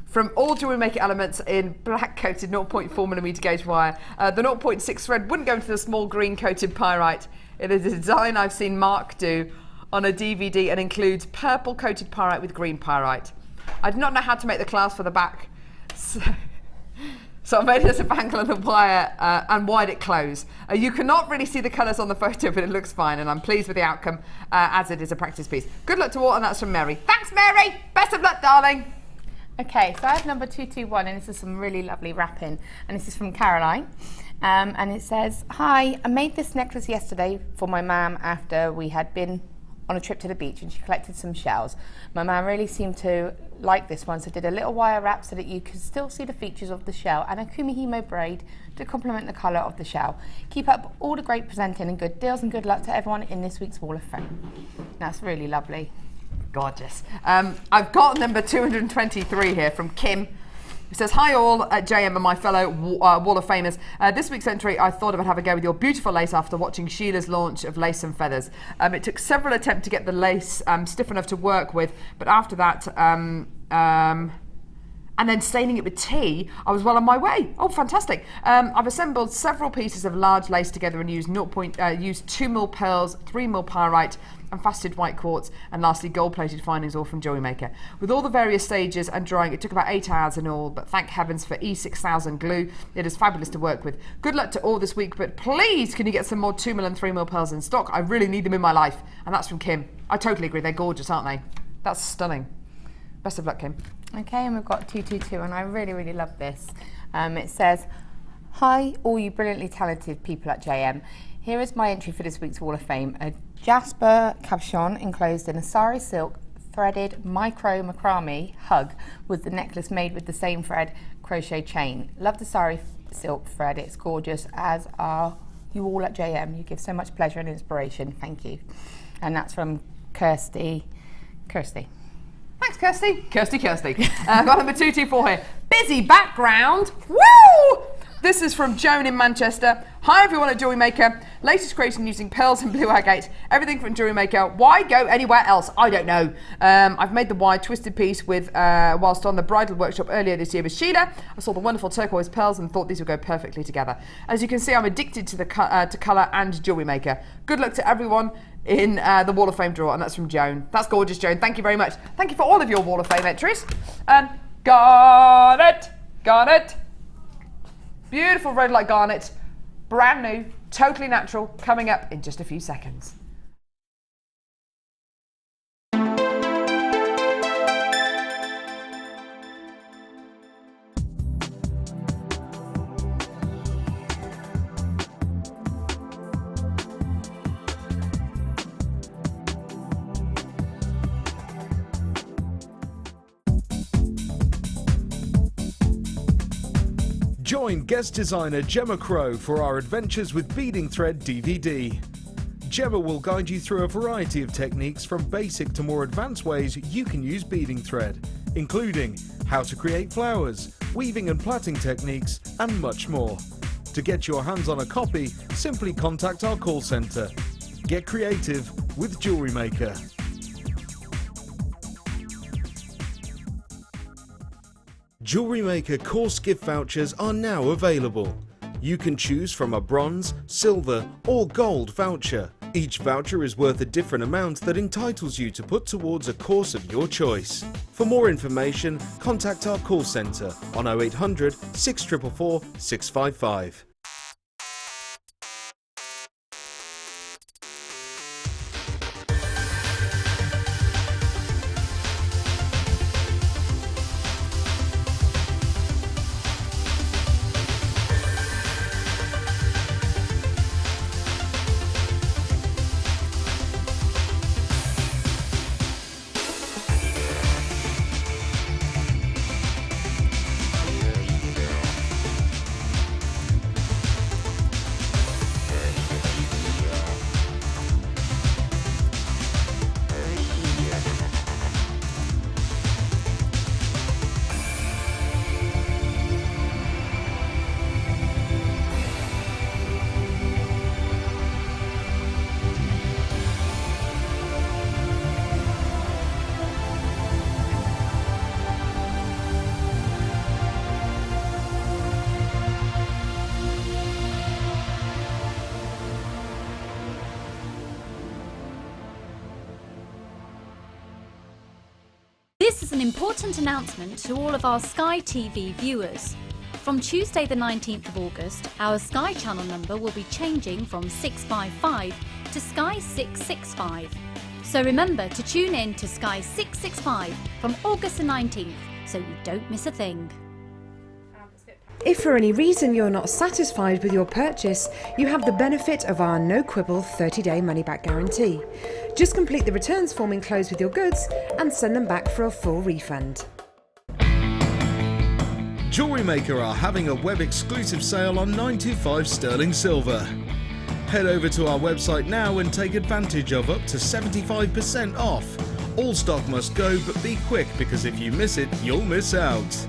from all jewellery making elements in black coated 0.4mm gauge wire. The 0.6 thread wouldn't go into the small green coated pyrite. It is a design I've seen Mark do on a DVD and includes purple coated pyrite with green pyrite. I do not know how to make the clasp for the back, so I made it as a bangle on the wire and wired it close. You cannot really see the colours on the photo, but it looks fine, and I'm pleased with the outcome as it is a practice piece. Good luck to all, and that's from Mary. Thanks, Mary! Best of luck, darling! Okay, so I have number 221, and this is some really lovely wrapping, and this is from Caroline. And it says, hi, I made this necklace yesterday for my mum after we had been on a trip to the beach and she collected some shells. My mum really seemed to like this one, so did a little wire wrap so that you could still see the features of the shell, and a kumihimo braid to complement the colour of the shell. Keep up all the great presenting and good deals, and good luck to everyone in this week's Wall of Fame. That's really lovely. Gorgeous. I've got number 223 here from Kim. It says, hi all, JM and my fellow Wall of Famers. This week's entry, I thought I would have a go with your beautiful lace after watching Sheila's launch of Lace and Feathers. It took several attempts to get the lace stiff enough to work with, but after that, and then staining it with tea, I was well on my way. Oh, fantastic. I've assembled several pieces of large lace together and used 2mm pearls, 3mm pyrite, and faceted white quartz, and lastly gold-plated findings, all from JewelleryMaker. With all the various stages and drying, it took about 8 hours in all, but thank heavens for E6000 glue. It is fabulous to work with. Good luck to all this week, but please can you get some more 2mm and 3mm pearls in stock? I really need them in my life. And that's from Kim. I totally agree, they're gorgeous, aren't they? That's stunning. Best of luck, Kim. Okay, and we've got 222, and I really, really love this. It says, "Hi, all you brilliantly talented people at JM. Here is my entry for this week's Wall of Fame. A Jasper cabochon enclosed in a sari silk threaded micro macrame hug with the necklace made with the same thread crochet chain. Love the sari silk thread. It's gorgeous, as are you all at JM. You give so much pleasure and inspiration. Thank you." And that's from Kirsty. Thanks, Kirsty. Got number 224 here. Busy background. Woo! This is from Joan in Manchester. Hi everyone at JewelleryMaker. Latest creation using pearls and blue agate. Everything from JewelleryMaker. Why go anywhere else? I don't know. I've made the wide twisted piece with whilst on the bridal workshop earlier this year with Sheila. I saw the wonderful turquoise pearls and thought these would go perfectly together. As you can see, I'm addicted to the to colour and JewelleryMaker. Good luck to everyone in the Wall of Fame draw, and that's from Joan. That's gorgeous, Joan. Thank you very much. Thank you for all of your Wall of Fame entries. Garnet. Beautiful red light garnet, brand new, totally natural, coming up in just a few seconds. Join guest designer Gemma Crow for our Adventures with Beading Thread DVD. Gemma will guide you through a variety of techniques from basic to more advanced ways you can use beading thread, including how to create flowers, weaving and plaiting techniques, and much more. To get your hands on a copy, simply contact our call centre. Get creative with JewelleryMaker. JewelleryMaker course gift vouchers are now available. You can choose from a bronze, silver or gold voucher. Each voucher is worth a different amount that entitles you to put towards a course of your choice. For more information, contact our call centre on 0800 644 655. This is an important announcement to all of our Sky TV viewers. From Tuesday the 19th of August, our Sky channel number will be changing from 655 to Sky 665. So remember to tune in to Sky 665 from August the 19th so you don't miss a thing. If for any reason you're not satisfied with your purchase, you have the benefit of our no quibble 30-day money-back guarantee. Just complete the returns form enclosed with your goods and send them back for a full refund. JewelleryMaker are having a web-exclusive sale on 925 sterling silver. Head over to our website now and take advantage of up to 75% off. All stock must go, but be quick because if you miss it, you'll miss out.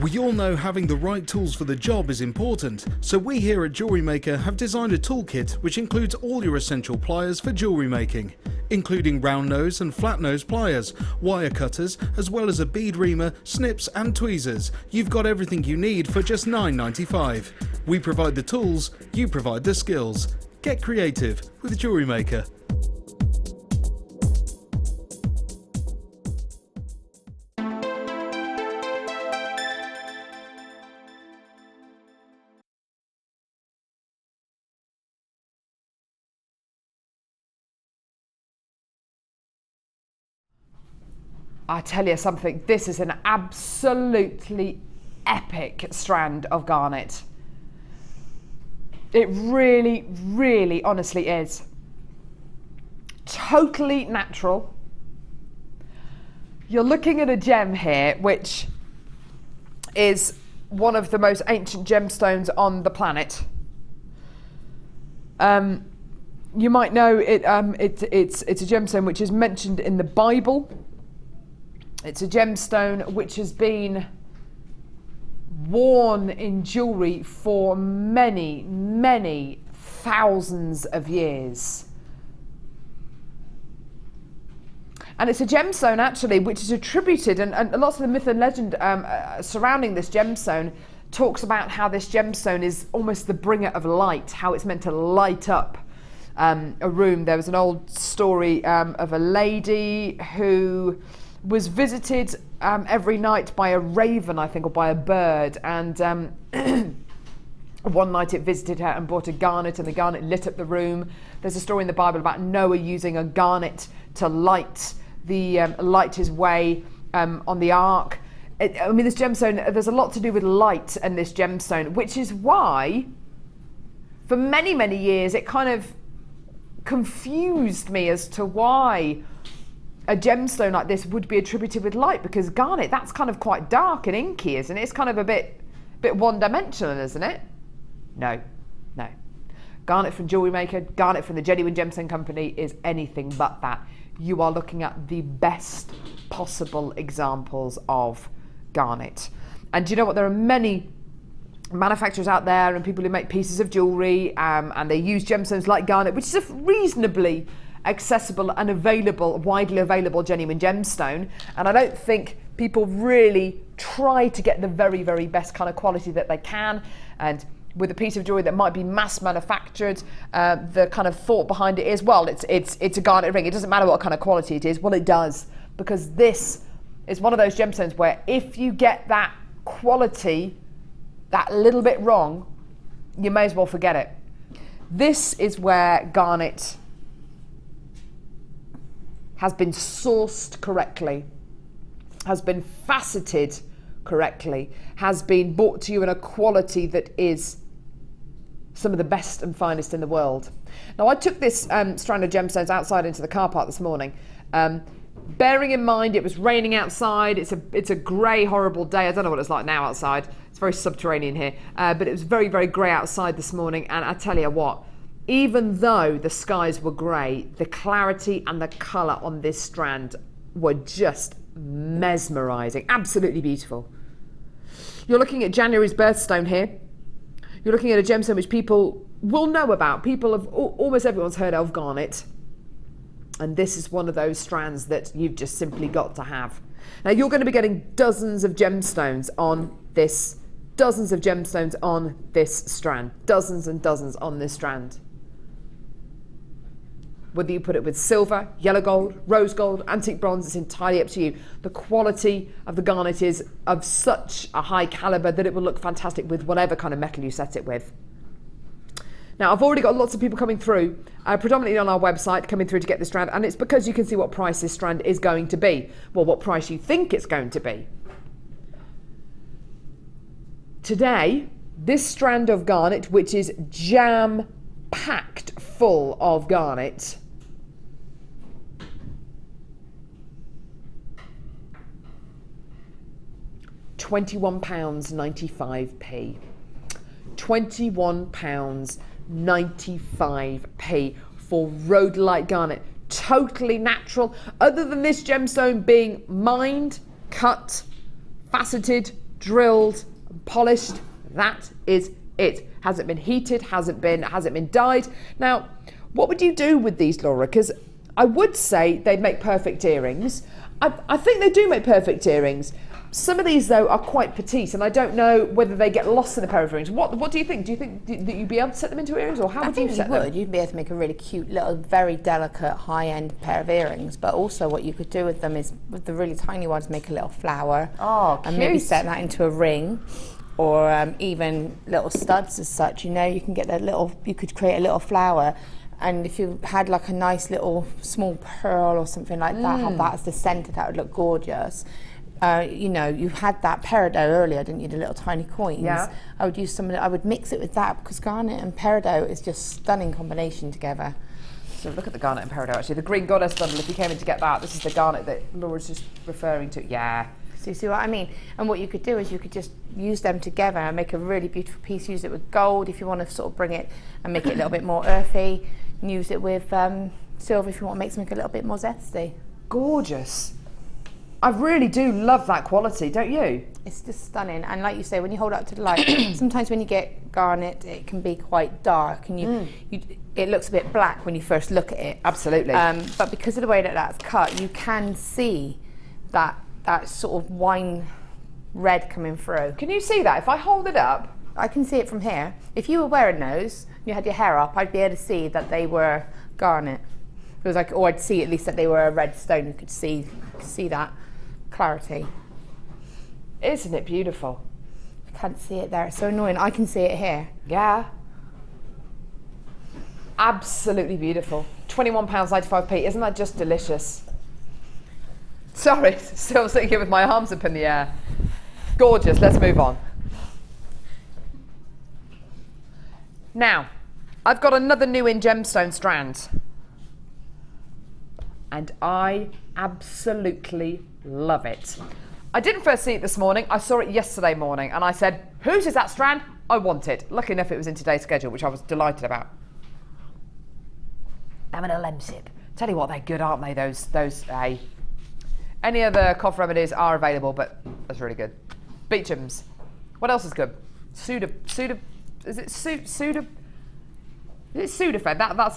We all know having the right tools for the job is important, so we here at Jewellery Maker have designed a toolkit which includes all your essential pliers for jewellery making, including round nose and flat nose pliers, wire cutters, as well as a bead reamer, snips and tweezers. You've got everything you need for just $9.95. We provide the tools, you provide the skills. Get creative with Jewellery Maker. I tell you something, this is an absolutely epic strand of garnet. It really, really honestly is. Totally natural. You're looking at a gem here, which is one of the most ancient gemstones on the planet. You might know it's a gemstone which is mentioned in the Bible. It's a gemstone which has been worn in jewellery for many, many thousands of years. And it's a gemstone actually which is attributed, and lots of the myth and legend surrounding this gemstone talks about how this gemstone is almost the bringer of light, how it's meant to light up a room. There was an old story of a lady who was visited every night by a raven, I think, or by a bird, and one night it visited her and brought a garnet, and the garnet lit up the room. There's a story in the Bible about Noah using a garnet to light his way on the ark. I mean, this gemstone, there's a lot to do with light and this gemstone, which is why for many, many years it kind of confused me as to why a gemstone like this would be attributed with light, because garnet, that's kind of quite dark and inky, isn't it? It's kind of a bit one-dimensional, isn't it? No. Garnet from Jewellery Maker, garnet from the Genuine Gemstone Company is anything but that. You are looking at the best possible examples of garnet. And do you know what? There are many manufacturers out there and people who make pieces of jewellery and they use gemstones like garnet, which is a reasonably accessible and widely available genuine gemstone, and I don't think people really try to get the very, very best kind of quality that they can. And with a piece of jewellery that might be mass manufactured, the kind of thought behind it is, well, it's a garnet ring, it doesn't matter what kind of quality it is. Well, it does, because this is one of those gemstones where if you get that quality that little bit wrong, you may as well forget it. This is where garnet has been sourced correctly, has been faceted correctly, has been brought to you in a quality that is some of the best and finest in the world. Now, I took this strand of gemstones outside into the car park this morning, bearing in mind it was raining outside. It's a grey, horrible day. I don't know what it's like now outside. It's very subterranean here, but it was very, very grey outside this morning, and I tell you what, even though the skies were grey, the clarity and the colour on this strand were just mesmerising, absolutely beautiful. You're looking at January's birthstone here. You're looking at a gemstone which people will know about. Almost everyone's heard of garnet. And this is one of those strands that you've just simply got to have. Now, you're going to be getting dozens of gemstones on this strand. Dozens and dozens on this strand. Whether you put it with silver, yellow gold, rose gold, antique bronze, it's entirely up to you. The quality of the garnet is of such a high calibre that it will look fantastic with whatever kind of metal you set it with. Now, I've already got lots of people coming through, predominantly on our website, coming through to get this strand, and it's because you can see what price this strand is going to be. Well, what price you think it's going to be. Today, this strand of garnet, which is jam-packed full of garnet, £21.95p. £21.95p for rhodolite garnet. Totally natural. Other than this gemstone being mined, cut, faceted, drilled, polished. That is it. Hasn't been heated, hasn't been dyed. Now, what would you do with these, Laura? Because I would say they'd make perfect earrings. I think they do make perfect earrings. Some of these, though, are quite petite, and I don't know whether they get lost in a pair of earrings. What do you think? Do you think that you'd be able to set them into earrings, or how would you set them? You'd be able to make a really cute, little, very delicate, high-end pair of earrings. But also what you could do with them is, with the really tiny ones, make a little flower. Oh, and maybe set that into a ring. Or even little studs as such, you know, you can get that little, you could create a little flower, and if you had like a nice little small pearl or something like that, have that as the centre, that would look gorgeous. You know, you had that peridot earlier, didn't you, the little tiny coins? Yeah. I would use some of it, I would mix it with that, because garnet and peridot is just stunning combination together. So look at the garnet and peridot, actually. The green goddess bundle, if you came in to get that, this is the garnet that Laura's just referring to. Yeah. So you see what I mean? And what you could do is you could just use them together and make a really beautiful piece. Use it with gold if you want to sort of bring it and make it a little bit more earthy. And use it with silver if you want to make something a little bit more zesty. Gorgeous. I really do love that quality, don't you? It's just stunning. And like you say, when you hold it up to the light, sometimes when you get garnet, it can be quite dark, and it looks a bit black when you first look at it. Absolutely. But because of the way that that's cut, you can see that sort of wine red coming through. Can you see that? If I hold it up, I can see it from here. If you were wearing those, you had your hair up, I'd be able to see that they were garnet. It was like, or I'd see at least that they were a red stone. You could see that clarity. Isn't it beautiful? I can't see it there. It's so annoying. I can see it here. Yeah. Absolutely beautiful. £21.95p. Isn't that just delicious? Sorry, still sitting here with my arms up in the air. Gorgeous, let's move on. Now, I've got another new in gemstone strand. And I absolutely love it. I didn't first see it this morning, I saw it yesterday morning, and I said, whose is that strand? I want it. Lucky enough it was in today's schedule, which I was delighted about. Having a lem sip. Tell you what, they're good, aren't they, those Any other cough remedies are available, but that's really good. Beechams. What else is good? Sudafed? That's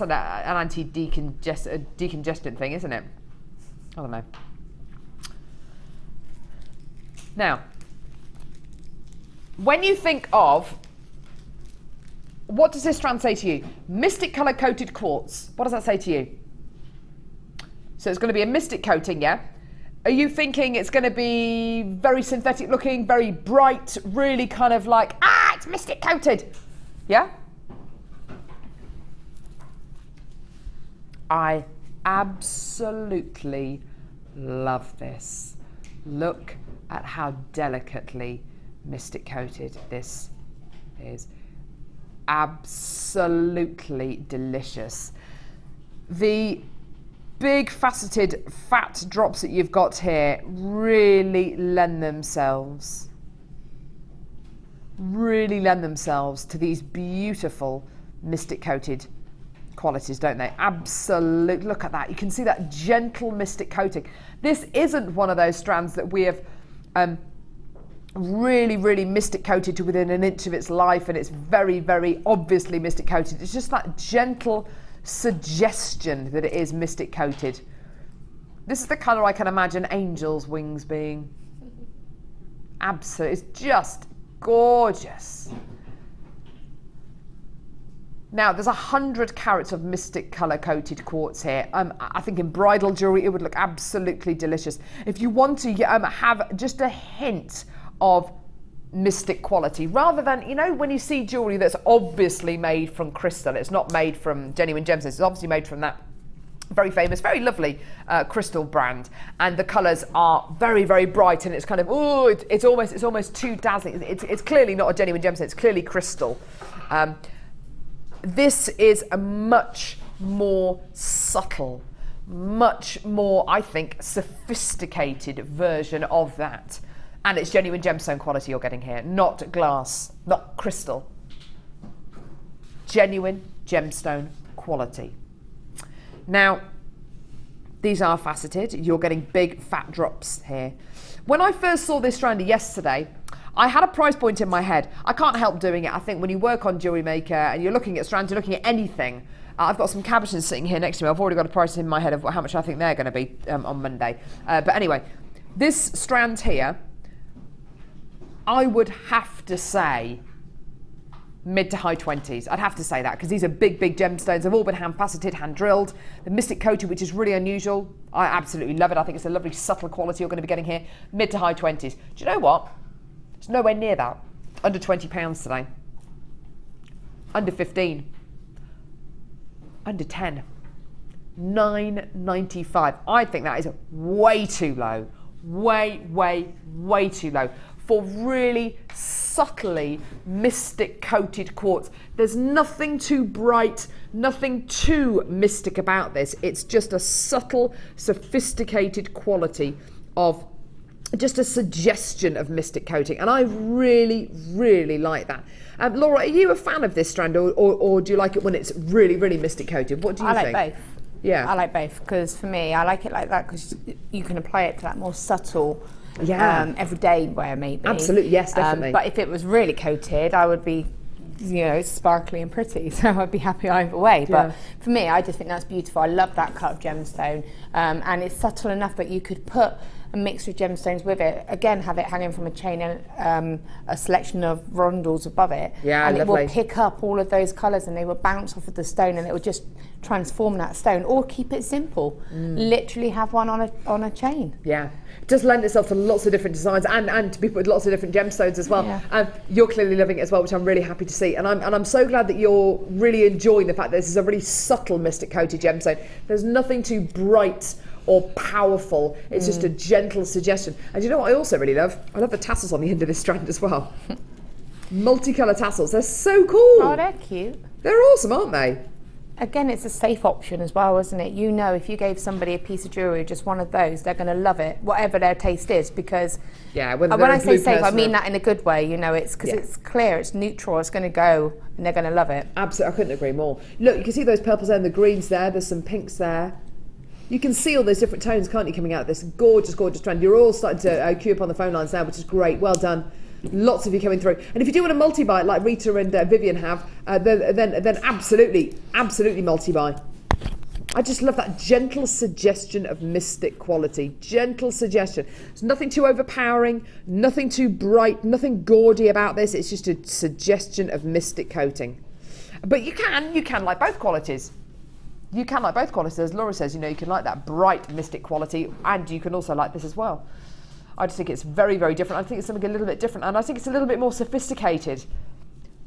an anti-decongestant thing, isn't it? I don't know. Now, when you think of, what does this strand say to you? Mystic colour coated quartz. What does that say to you? So it's going to be a mystic coating, yeah? Are you thinking it's going to be very synthetic looking, very bright, really kind of like, it's mystic coated? Yeah? I absolutely love this. Look at how delicately mystic coated this is. Absolutely delicious. The big faceted fat drops that you've got here really lend themselves to these beautiful mystic coated qualities, don't they? Absolutely. Look at that. You can see that gentle mystic coating. This isn't one of those strands that we have really mystic coated to within an inch of its life, and it's very obviously mystic coated. It's just that gentle suggestion that it is mystic coated. This is the colour I can imagine angels' wings being. Absolutely, it's just gorgeous. Now, there's 100 carats of mystic colour coated quartz here. I think in bridal jewellery it would look absolutely delicious. If you want to have just a hint of mystic quality, rather than, you know, when you see jewellery that's obviously made from crystal, it's not made from genuine gemstones, it's obviously made from that very famous, very lovely crystal brand, and the colours are very bright, and it's kind of, it's almost too dazzling. It's clearly not a genuine gemstone, it's clearly crystal. This is a much more subtle, much more, I think, sophisticated version of that. And it's genuine gemstone quality you're getting here, not glass, not crystal. Genuine gemstone quality. Now, these are faceted. You're getting big fat drops here. When I first saw this strand yesterday, I had a price point in my head. I can't help doing it. I think when you work on Jewellery Maker and you're looking at strands, you're looking at anything. I've got some cabochons sitting here next to me. I've already got a price in my head of how much I think they're going to be on Monday. But anyway, this strand here, I would have to say mid to high 20s. I'd have to say that because these are big, big gemstones. They've all been hand faceted, hand drilled. The mystic coated, which is really unusual. I absolutely love it. I think it's a lovely subtle quality you're going to be getting here. Mid to high 20s. Do you know what? It's nowhere near that. Under £20 today. Under 15. Under 10. $9.95. I think that is way too low. Way, way, way too low for really subtly mystic coated quartz. There's nothing too bright, nothing too mystic about this. It's just a subtle, sophisticated quality of just a suggestion of mystic coating, and I really, really like that. Laura, are you a fan of this strand, or do you like it when it's really, really mystic coated? What do you think? I like both. Yeah, I like both because for me, I like it like that because you can apply it to that more subtle, everyday wear maybe. Absolutely, yes, definitely. But if it was really coated, I would be, sparkly and pretty, so I'd be happy either way. Yeah. But for me, I just think that's beautiful. I love that cut of gemstone, and it's subtle enough that you could put a mixture of gemstones with it. Again, have it hanging from a chain and a selection of rondels above it. Yeah, and lovely. it will pick up all of those colours and they will bounce off of the stone and it will just transform that stone. Or keep it simple. Literally have one on a chain. Yeah. It does lend itself to lots of different designs and to be put with lots of different gemstones as well. Yeah. You're clearly loving it as well, which I'm really happy to see. And I'm so glad that you're really enjoying the fact that this is a really subtle mystic coated gemstone. There's nothing too bright or powerful. It's just a gentle suggestion. And you know what I also really love? I love the tassels on the end of this strand as well. Multicolour tassels. They're so cool. Oh, they're cute. They're awesome, aren't they? Again, it's a safe option as well, isn't it? You know, if you gave somebody a piece of jewellery, just one of those, they're going to love it, whatever their taste is, because when I say safe, I mean that in a good way. It's because it's clear, it's neutral, it's going to go, and they're going to love it. Absolutely, I couldn't agree more. Look, you can see those purples there and the greens there. There's some pinks there. You can see all those different tones, can't you, coming out of this gorgeous, gorgeous trend. You're all starting to queue up on the phone lines now, which is great. Well done. Lots of you coming through. And if you do want a multi-buy, like Rita and Vivian have, then absolutely, absolutely multi-buy. I just love that gentle suggestion of mystic quality. Gentle suggestion. There's nothing too overpowering, nothing too bright, nothing gaudy about this. It's just a suggestion of mystic coating. But you can like both qualities. You can like both qualities. As Laura says, you can like that bright mystic quality, and you can also like this as well. I just think it's very, very different. I think it's something a little bit different, and I think it's a little bit more sophisticated.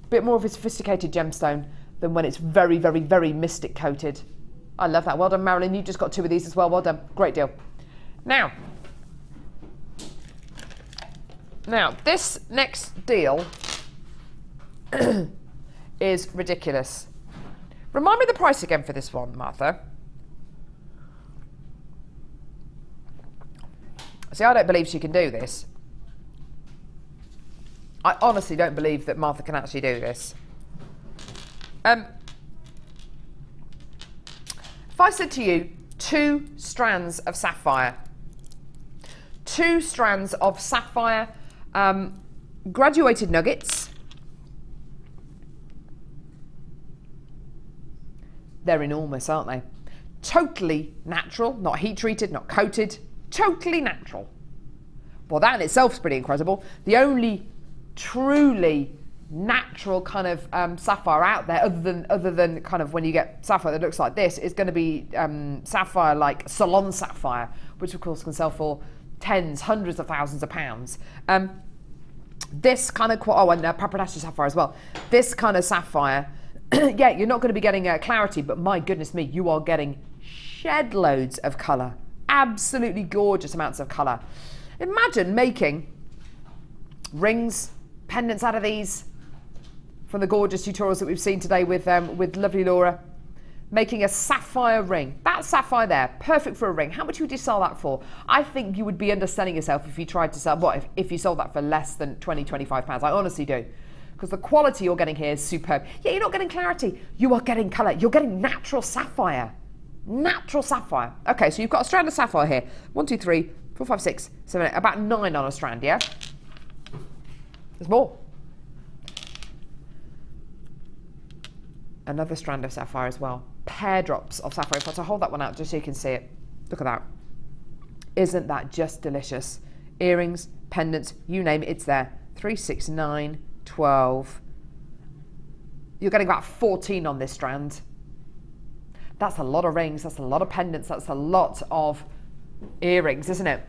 A bit more of a sophisticated gemstone than when it's very, very, very mystic coated. I love that. Well done, Marilyn. You just got 2 of these as well. Well done. Great deal. Now, this next deal is ridiculous. Remind me the price again for this one, Martha. See, I don't believe she can do this. I honestly don't believe that Martha can actually do this. If I said to you, 2 strands of sapphire. 2 strands of sapphire graduated nuggets. They're enormous, aren't they? Totally natural, not heat treated, not coated. Totally natural. Well, that in itself is pretty incredible. The only truly natural kind of sapphire out there, other than kind of when you get sapphire that looks like this, is going to be sapphire like salon sapphire, which of course can sell for tens, hundreds of thousands of pounds. This kind of and papadasha sapphire as well. This kind of sapphire, yeah, you're not going to be getting clarity, but my goodness me, you are getting shed loads of colour. Absolutely gorgeous amounts of colour. Imagine making rings, pendants out of these from the gorgeous tutorials that we've seen today with lovely Laura. Making a sapphire ring. That sapphire there, perfect for a ring. How much would you sell that for? I think you would be underselling yourself if you tried to sell, if you sold that for less than £20-25. I honestly do. Because the quality you're getting here is superb. Yeah, you're not getting clarity. You are getting colour. You're getting natural sapphire. Natural sapphire. Okay, so you've got a strand of sapphire here. 1, 2, 3, 4, 5, 6, 7, 8. About 9 on a strand, yeah? There's more. Another strand of sapphire as well. Pear drops of sapphire. In fact, I'll hold that one out just so you can see it. Look at that. Isn't that just delicious? Earrings, pendants, you name it, it's there. 3, 6, 9, 12. You're getting about 14 on this strand. That's a lot of rings, that's a lot of pendants, that's a lot of earrings, isn't it?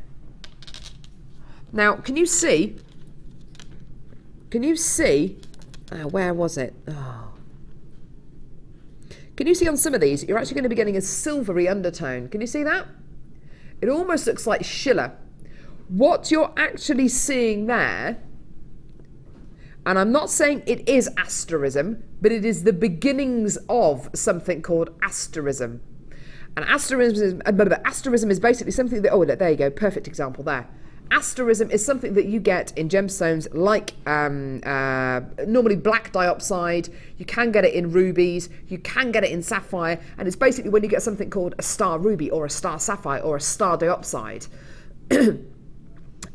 Now, can you see, where was it? Oh. Can you see on some of these, you're actually going to be getting a silvery undertone. Can you see that? It almost looks like Schiller. What you're actually seeing there, and I'm not saying it is asterism, but it is the beginnings of something called asterism. And asterism is basically something that, oh, there you go, perfect example there. Asterism is something that you get in gemstones like normally black diopside. You can get it in rubies, you can get it in sapphire, and it's basically when you get something called a star ruby or a star sapphire or a star diopside.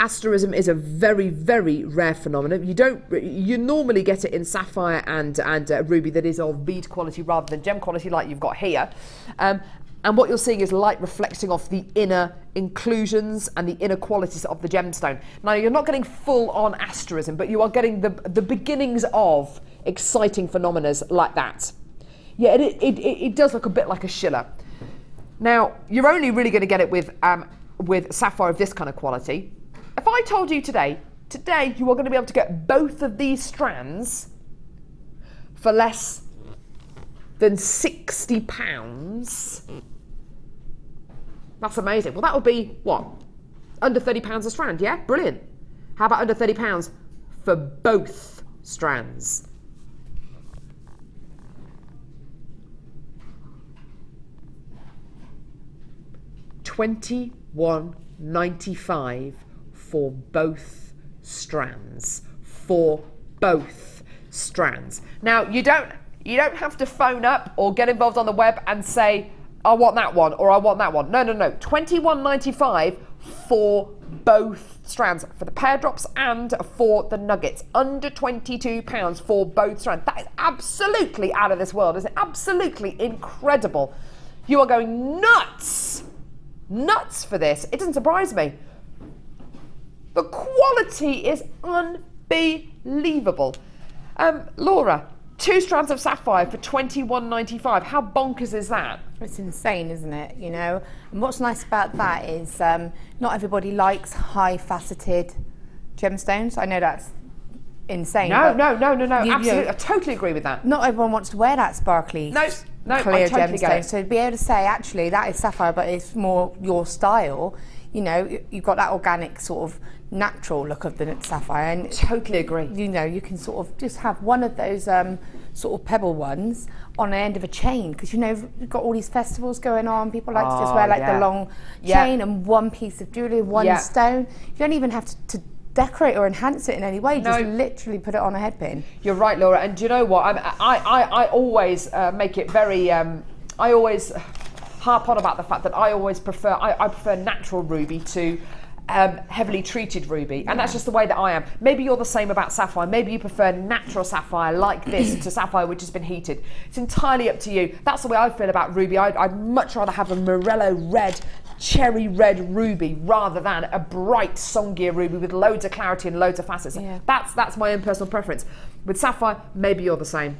Asterism is a very, very rare phenomenon. You normally get it in sapphire and ruby that is of bead quality rather than gem quality like you've got here. And what you're seeing is light reflecting off the inner inclusions and the inner qualities of the gemstone. Now, you're not getting full-on asterism, but you are getting the beginnings of exciting phenomena like that. Yeah, it does look a bit like a Schiller. Now, you're only really going to get it with sapphire of this kind of quality. If I told you today you are going to be able to get both of these strands for less than £60, that's amazing. Well, that would be, what, under £30 a strand, yeah? Brilliant. How about under £30 for both strands? $21.95 for both strands. For both strands. Now, you don't have to phone up or get involved on the web and say, I want that one or I want that one. No. $21.95 for both strands, for the pear drops and for the nuggets. Under £22 for both strands. That is absolutely out of this world, isn't it? Absolutely incredible. You are going nuts for this. It doesn't surprise me. The quality is unbelievable. Laura, 2 strands of sapphire for £21.95. How bonkers is that? It's insane, isn't it? You know, and what's nice about that is not everybody likes high-faceted gemstones. I know that's insane. No. Absolutely, I totally agree with that. Not everyone wants to wear that sparkly, no, clear I totally gemstone. So to be able to say, actually, that is sapphire, but it's more your style. You know, you've got that organic sort of natural look of the sapphire, and totally agree. You know, you can sort of just have one of those sort of pebble ones on the end of a chain, because you know you've got all these festivals going on. People like to just wear like the long chain and one piece of jewellery, one stone. You don't even have to decorate or enhance it in any way. Just literally put it on a headpin. You're right, Laura. And do you know what? I always make it very. I always harp on about the fact that I always prefer. I prefer natural ruby to heavily treated ruby, and that's just the way that I am. Maybe you're the same about sapphire. Maybe you prefer natural sapphire like this to sapphire which has been heated. It's entirely up to you. That's the way I feel about ruby. I'd much rather have a morello red, cherry red ruby rather than a bright Songea ruby with loads of clarity and loads of facets. Yeah. That's my own personal preference. With sapphire, maybe you're the same.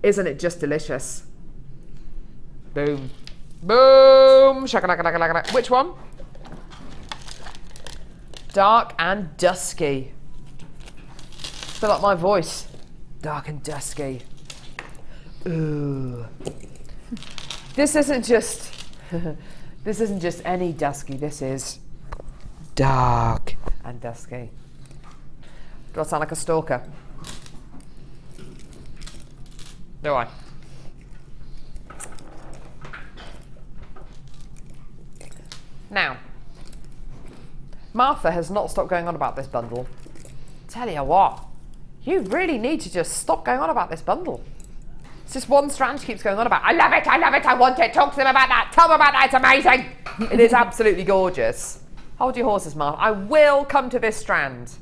Isn't it just delicious? Boom. Boom! Shakalaka. Which one? Dark and dusky. Feel like my voice. Dark and dusky. Ooh. This isn't just any dusky. This is dark and dusky. Do I sound like a stalker? Do I? Now, Martha has not stopped going on about this bundle. Tell you what, you really need to just stop going on about this bundle. It's just one strand she keeps going on about. I love it, I want it, talk to them about that, tell them about that, it's amazing. It is absolutely gorgeous. Hold your horses, Martha. I will come to this strand.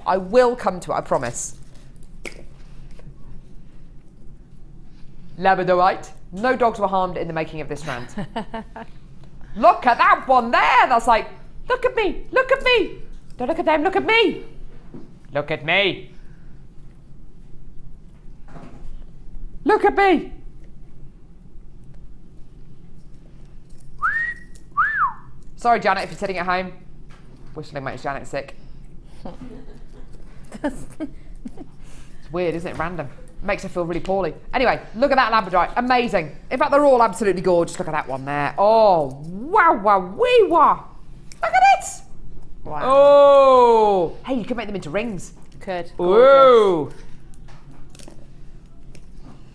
I will come to it, I promise. Labradorite. No dogs were harmed in the making of this strand. Look at that one there. That's like, look at me, look at me. Don't look at them, look at me. Look at me. Look at me. Sorry, Janet, if you're sitting at home. Whistling makes Janet sick. It's weird, isn't it? Random. Makes her feel really poorly. Anyway, look at that Labradorite. Amazing. In fact, they're all absolutely gorgeous. Look at that one there. Oh, wow, wow, wee, wow. Look at it. Wow. Oh. Hey, you could make them into rings. Could. Ooh.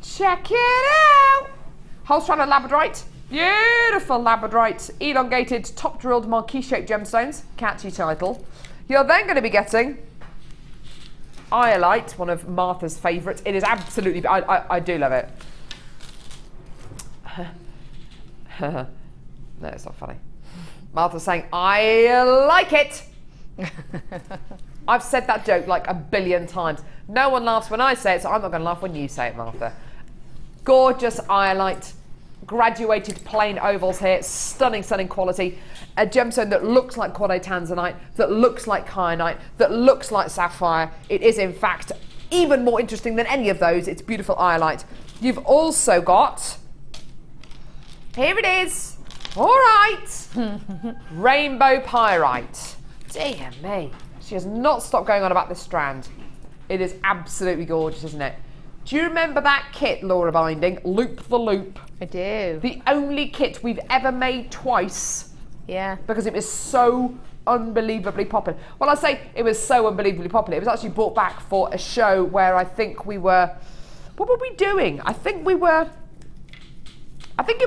Check it out. Whole strand of Labradorite. Beautiful Labradorite. Elongated, top drilled marquise-shaped gemstones. Catchy title. You're then going to be getting Iolite, one of Martha's favourites. It is absolutely, I do love it. No, it's not funny. Martha's saying, I like it. I've said that joke like a billion times. No one laughs when I say it, so I'm not going to laugh when you say it, Martha. Gorgeous Iolite. Graduated plain ovals here. Stunning, stunning quality. A gemstone that looks like Quartz Tanzanite, that looks like kyanite, that looks like sapphire. It is, in fact, even more interesting than any of those. It's beautiful Iolite. You've also got, here it is, all right, rainbow pyrite. Dear me. She has not stopped going on about this strand. It is absolutely gorgeous, isn't it? Do you remember that kit, Laura Binding? Loop the Loop. I do. The only kit we've ever made twice. Yeah. Because it was so unbelievably popular. Well, I say it was so unbelievably popular. It was actually brought back for a show where I think we were... What were we doing? I think it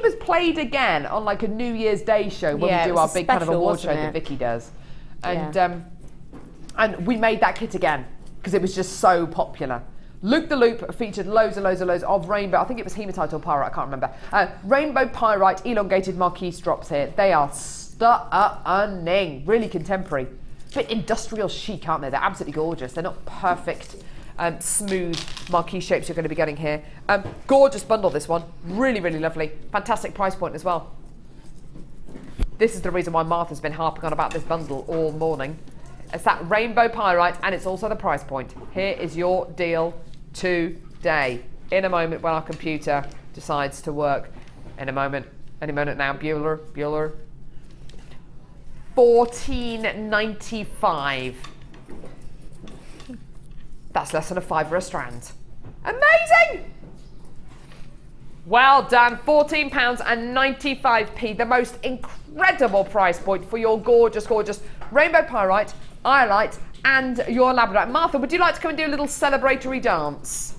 was played again on like a New Year's Day show when we do our big kind of award show that Vicky does. And, and we made that kit again because it was just so popular. Loop the Loop featured loads and loads and loads of rainbow, I think it was hematite or pyrite, I can't remember. Rainbow pyrite, elongated marquise drops here. They are stunning, really contemporary. Bit industrial chic, aren't they? They're absolutely gorgeous. They're not perfect, smooth marquise shapes you're going to be getting here. Gorgeous bundle, this one. Really, really lovely. Fantastic price point as well. This is the reason why Martha's been harping on about this bundle all morning. It's that rainbow pyrite, and it's also the price point. Here is your deal today. In a moment when our computer decides to work. In a moment, any moment now, Bueller. $14.95. That's less than a £5 a strand. Amazing! Well done, £14.95, the most incredible price point for your gorgeous, gorgeous rainbow pyrite, Iolite, and your Labradorite. Martha, would you like to come and do a little celebratory dance?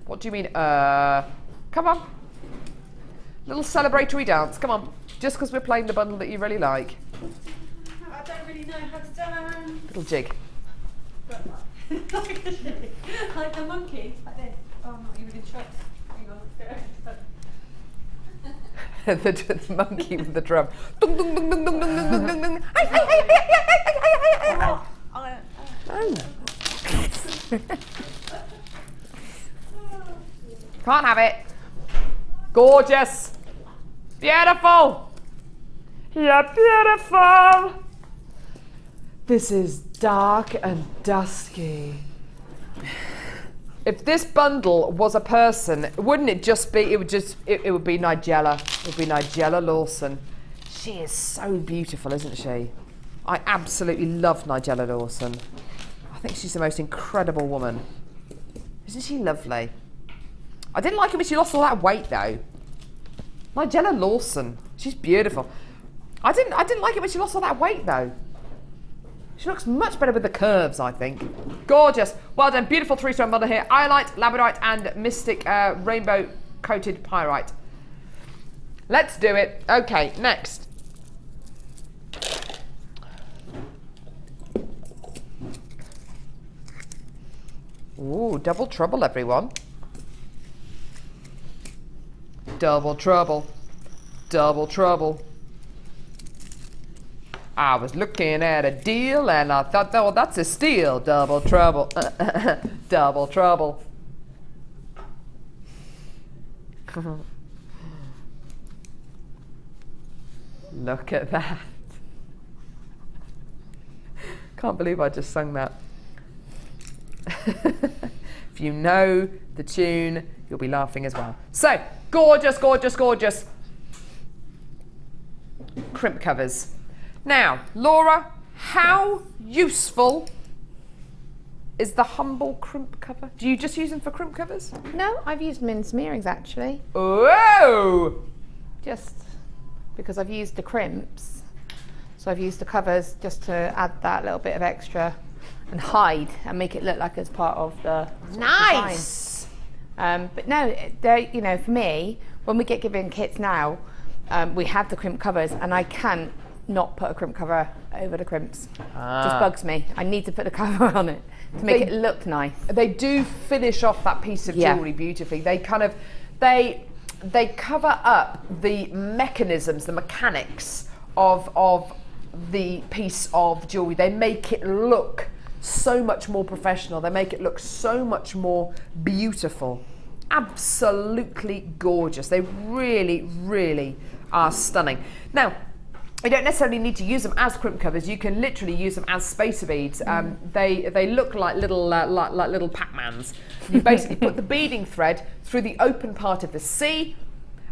What do you mean, come on. Little celebratory dance, come on. Just because we're playing the bundle that you really like. I don't really know how to dance. Little jig. Like the monkey, like this. Oh, I'm not even in shots. Hang on, let's go. The monkey with the drum. Dung, dung, dung, dung, dung, dung, dung, dung, dung. Can't have it. Gorgeous. Beautiful. You're beautiful. This is dark and dusky. If this bundle was a person, wouldn't it just be, it would be Nigella. It would be Nigella Lawson. She is so beautiful, isn't she? I absolutely love Nigella Lawson. I think she's the most incredible woman. Isn't she lovely? I didn't like it when she lost all that weight though. Nigella Lawson, she's beautiful. I didn't like it when she lost all that weight though. She looks much better with the curves, I think. Gorgeous. Well done. Beautiful three-strand bundle here. Iolite, Labradorite, and Mystic rainbow-coated pyrite. Let's do it. Okay, next. Ooh, double trouble, everyone. Double trouble. Double trouble. I was looking at a deal and I thought, oh, that's a steal. Double trouble. Double trouble. Look at that. Can't believe I just sung that. If you know the tune, you'll be laughing as well. So, gorgeous, gorgeous, gorgeous crimp covers. Now, Laura, how useful is the humble crimp cover? Do you just use them for crimp covers? No, I've used them in smearings actually. Oh! Just because I've used the crimps. So I've used the covers just to add that little bit of extra and hide and make it look like it's part of the nice. But no, they're, you know, for me, when we get given kits now, we have the crimp covers, and I can't not put a crimp cover over the crimps. Just bugs me. I need to put the cover on it to make it look nice. They do finish off that piece of jewellery beautifully. They kind of, they cover up the mechanisms, the mechanics of the piece of jewellery. They make it look so much more professional. They make it look so much more beautiful. Absolutely gorgeous. They really, really are stunning. Now, you don't necessarily need to use them as crimp covers. You can literally use them as spacer beads. They look like little like little Pac-Mans. You basically put the beading thread through the open part of the C,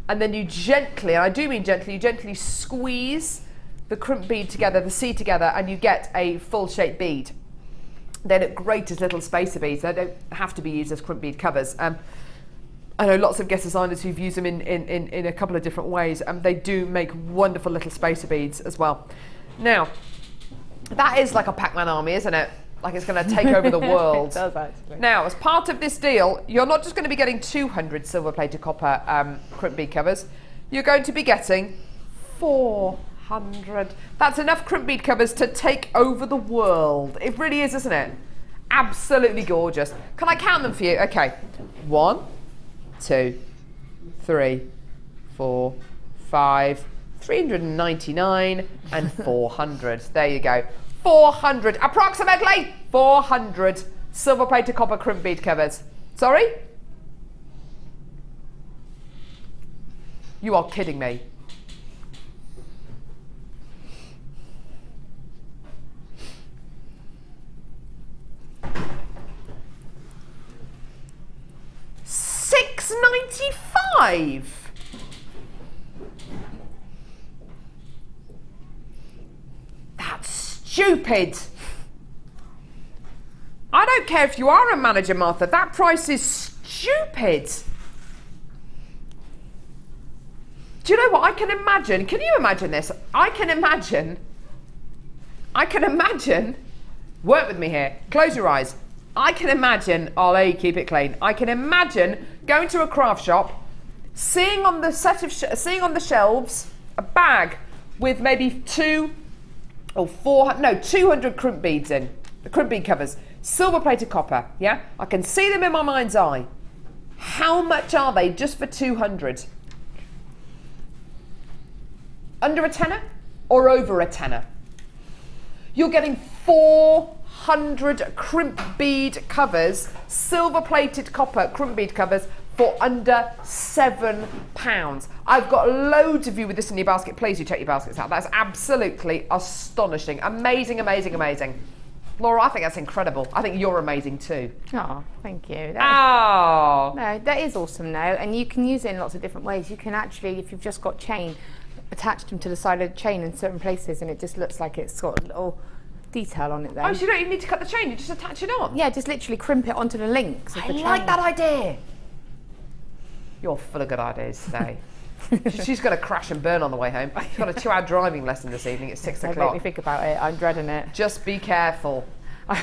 and then you gently, and I do mean gently, you gently squeeze the crimp bead together, the C together, and you get a full shape bead. They look great as little spacer beads. They don't have to be used as crimp bead covers. I know lots of guest designers who've used them in a couple of different ways, and they do make wonderful little spacer beads as well. Now, that is like a Pac-Man army, isn't it? Like it's going to take over the world. It does, actually. Now, as part of this deal, you're not just going to be getting 200 silver-plated copper crimp bead covers. You're going to be getting 400. That's enough crimp bead covers to take over the world. It really is, isn't it? Absolutely gorgeous. Can I count them for you? Okay. 1, 2, 3, 4, 5, 399 and 400. There you go. 400, approximately 400 silver-plated copper crimp bead covers. Sorry? You are kidding me. $6.95. That's stupid. I don't care if you are a manager, Martha. That price is stupid. Do you know what? I can imagine. Can you imagine this? I can imagine. Work with me here. Close your eyes. I can imagine, I'll let you keep it clean. I can imagine going to a craft shop, seeing on the shelves a bag with maybe 200 crimp beads in, the crimp bead covers, silver-plated copper. Yeah, I can see them in my mind's eye. How much are they just for 200? Under a tenner or over a tenner? You're getting 400 crimp bead covers, silver-plated copper crimp bead covers for under £7. I've got loads of you with this in your basket. Please do check your baskets out. That's absolutely astonishing. Amazing, amazing, amazing. Laura, I think that's incredible. I think you're amazing too. Oh, thank you. Oh. No, that is awesome now, and you can use it in lots of different ways. You can actually, if you've just got chain, attach them to the side of the chain in certain places, and it just looks like it's got a little detail on it there. Oh, so you don't even need to cut the chain, you just attach it on? Yeah, just literally crimp it onto the links of the chain. I like that idea. You're full of good ideas today. She's going to crash and burn on the way home. She's got a 2-hour driving lesson this evening at 6 o'clock. Don't make me think about it. I'm dreading it. Just be careful. I'm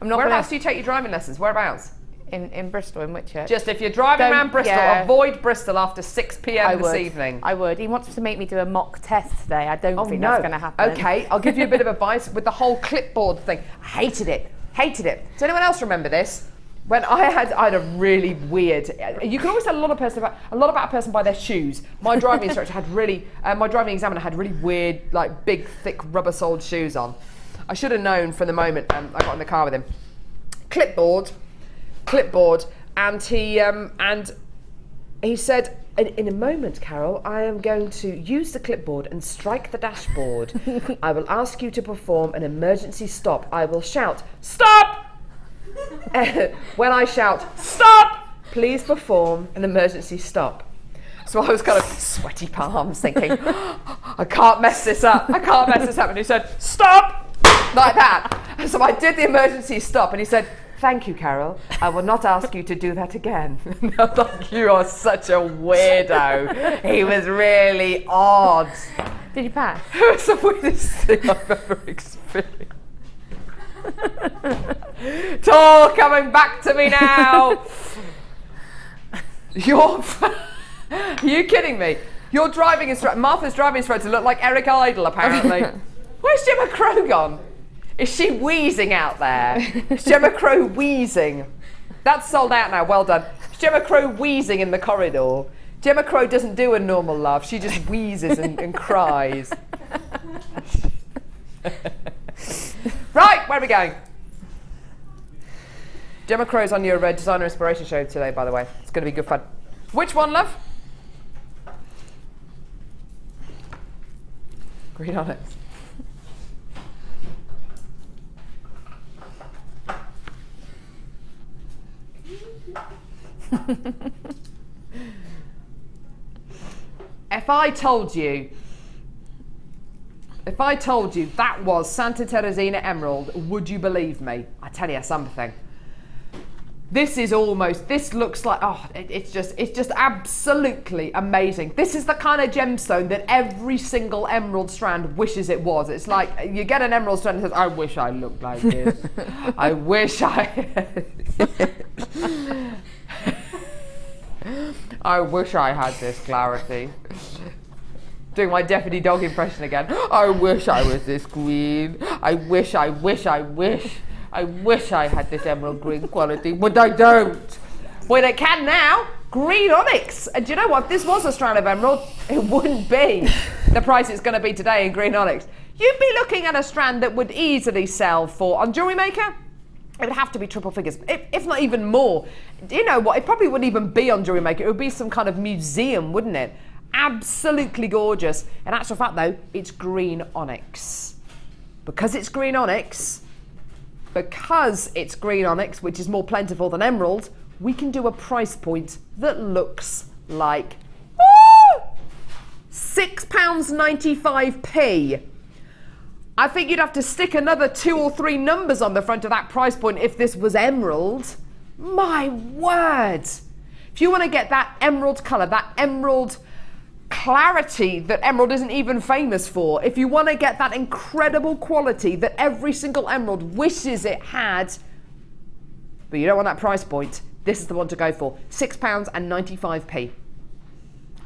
not. Whereabouts do you take your driving lessons? Whereabouts? In Bristol, in Whitchurch. Just if you're driving around Bristol, avoid Bristol after 6 p.m. this evening. I would. He wants to make me do a mock test today. I don't think that's going to happen. Okay, I'll give you a bit of advice with the whole clipboard thing. I hated it. Hated it. Does anyone else remember this? When I had a really weird. You can always tell a lot about a person by their shoes. My driving instructor had really. My driving examiner had really weird, like big, thick, rubber-soled shoes on. I should have known from the moment I got in the car with him. Clipboard, and he said, in a moment, Carol, I am going to use the clipboard and strike the dashboard. I will ask you to perform an emergency stop. I will shout, stop! When I shout, stop! Please perform an emergency stop. So I was kind of sweaty palms thinking, I can't mess this up. And he said, stop! Like that. And so I did the emergency stop and he said, thank you, Carol. I will not ask you to do that again. And I was like, you are such a weirdo. He was really odd. Did you pass? It was the weirdest thing I've ever experienced. It's all coming back to me now. Are you kidding me? Your driving instructor, Martha's driving instructor, looked like Eric Idle apparently. Where's Gemma Crow gone? Is she wheezing out there? Is Gemma Crow wheezing? That's sold out now, well done. Is Gemma Crow wheezing in the corridor? Gemma Crow doesn't do a normal laugh, she just wheezes and cries. Right, where are we going? Gemma Crow's on your designer inspiration show today, by the way. It's going to be good fun. Which one, love? Green onyx. If I told you that was Santa Teresina Emerald, would you believe me? I tell you something. This looks like, it's just absolutely amazing. This is the kind of gemstone that every single emerald strand wishes it was. It's like, you get an emerald strand and says, I wish I looked like this. I wish I wish I had this clarity. Doing my Deputy Dog impression again. I wish I was this green. I wish I had this emerald green quality, but I don't. Well, I can now. Green onyx. And do you know what? If this was a strand of emerald, it wouldn't be the price it's going to be today in green onyx. You'd be looking at a strand that would easily sell for, on Jewellery Maker, it would have to be triple figures, if not even more. You know what? It probably wouldn't even be on Jewellery Maker. It would be some kind of museum, wouldn't it? Absolutely gorgeous. In actual fact, though, it's green onyx. Because it's green onyx, which is more plentiful than emerald, we can do a price point that looks like £6.95p. I think you'd have to stick another 2 or 3 numbers on the front of that price point if this was emerald. My word! If you want to get that emerald colour, that emerald clarity that emerald isn't even famous for, if you want to get that incredible quality that every single emerald wishes it had, but you don't want that price point, this is the one to go for. £6.95p.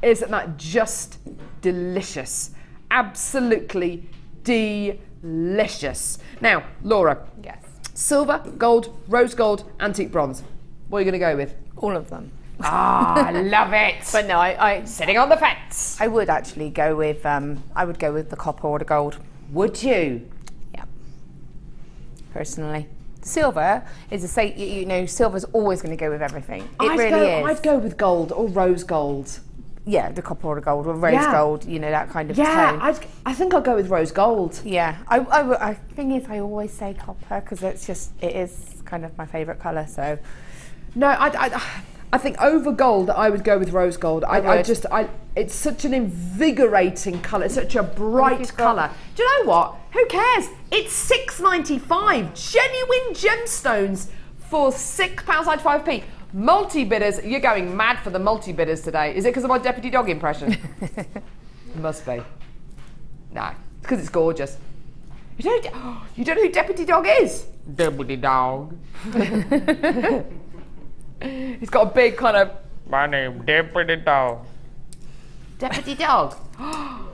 Isn't that just delicious? Absolutely delicious. Now, Laura. Yes. Silver, gold, rose gold, antique bronze. What are you going to go with? All of them. Ah, I love it. But no, I sitting on the fence. I would actually go with I would go with the copper or the gold. Would you? Yeah. Personally, silver is silver's always going to go with everything. It really is. I'd go with gold or rose gold. Yeah, the copper or the gold or rose gold. You know, that kind of tone. I think I'll go with rose gold. Yeah, I thing is, I always say copper because it is kind of my favourite colour. So no, I think over gold, I would go with rose gold. It's such an invigorating colour. It's such a bright colour. Do you know what? Who cares? It's £6.95. Genuine gemstones for £6.95p. Multi-bidders, you're going mad for the multi-bidders today. Is it because of my Deputy Dog impression? Must be. No, it's because it's gorgeous. You don't know who Deputy Dog is? Deputy Dog. He's got a big kind of, my name, Deputy Dog. Deputy Dog? Oh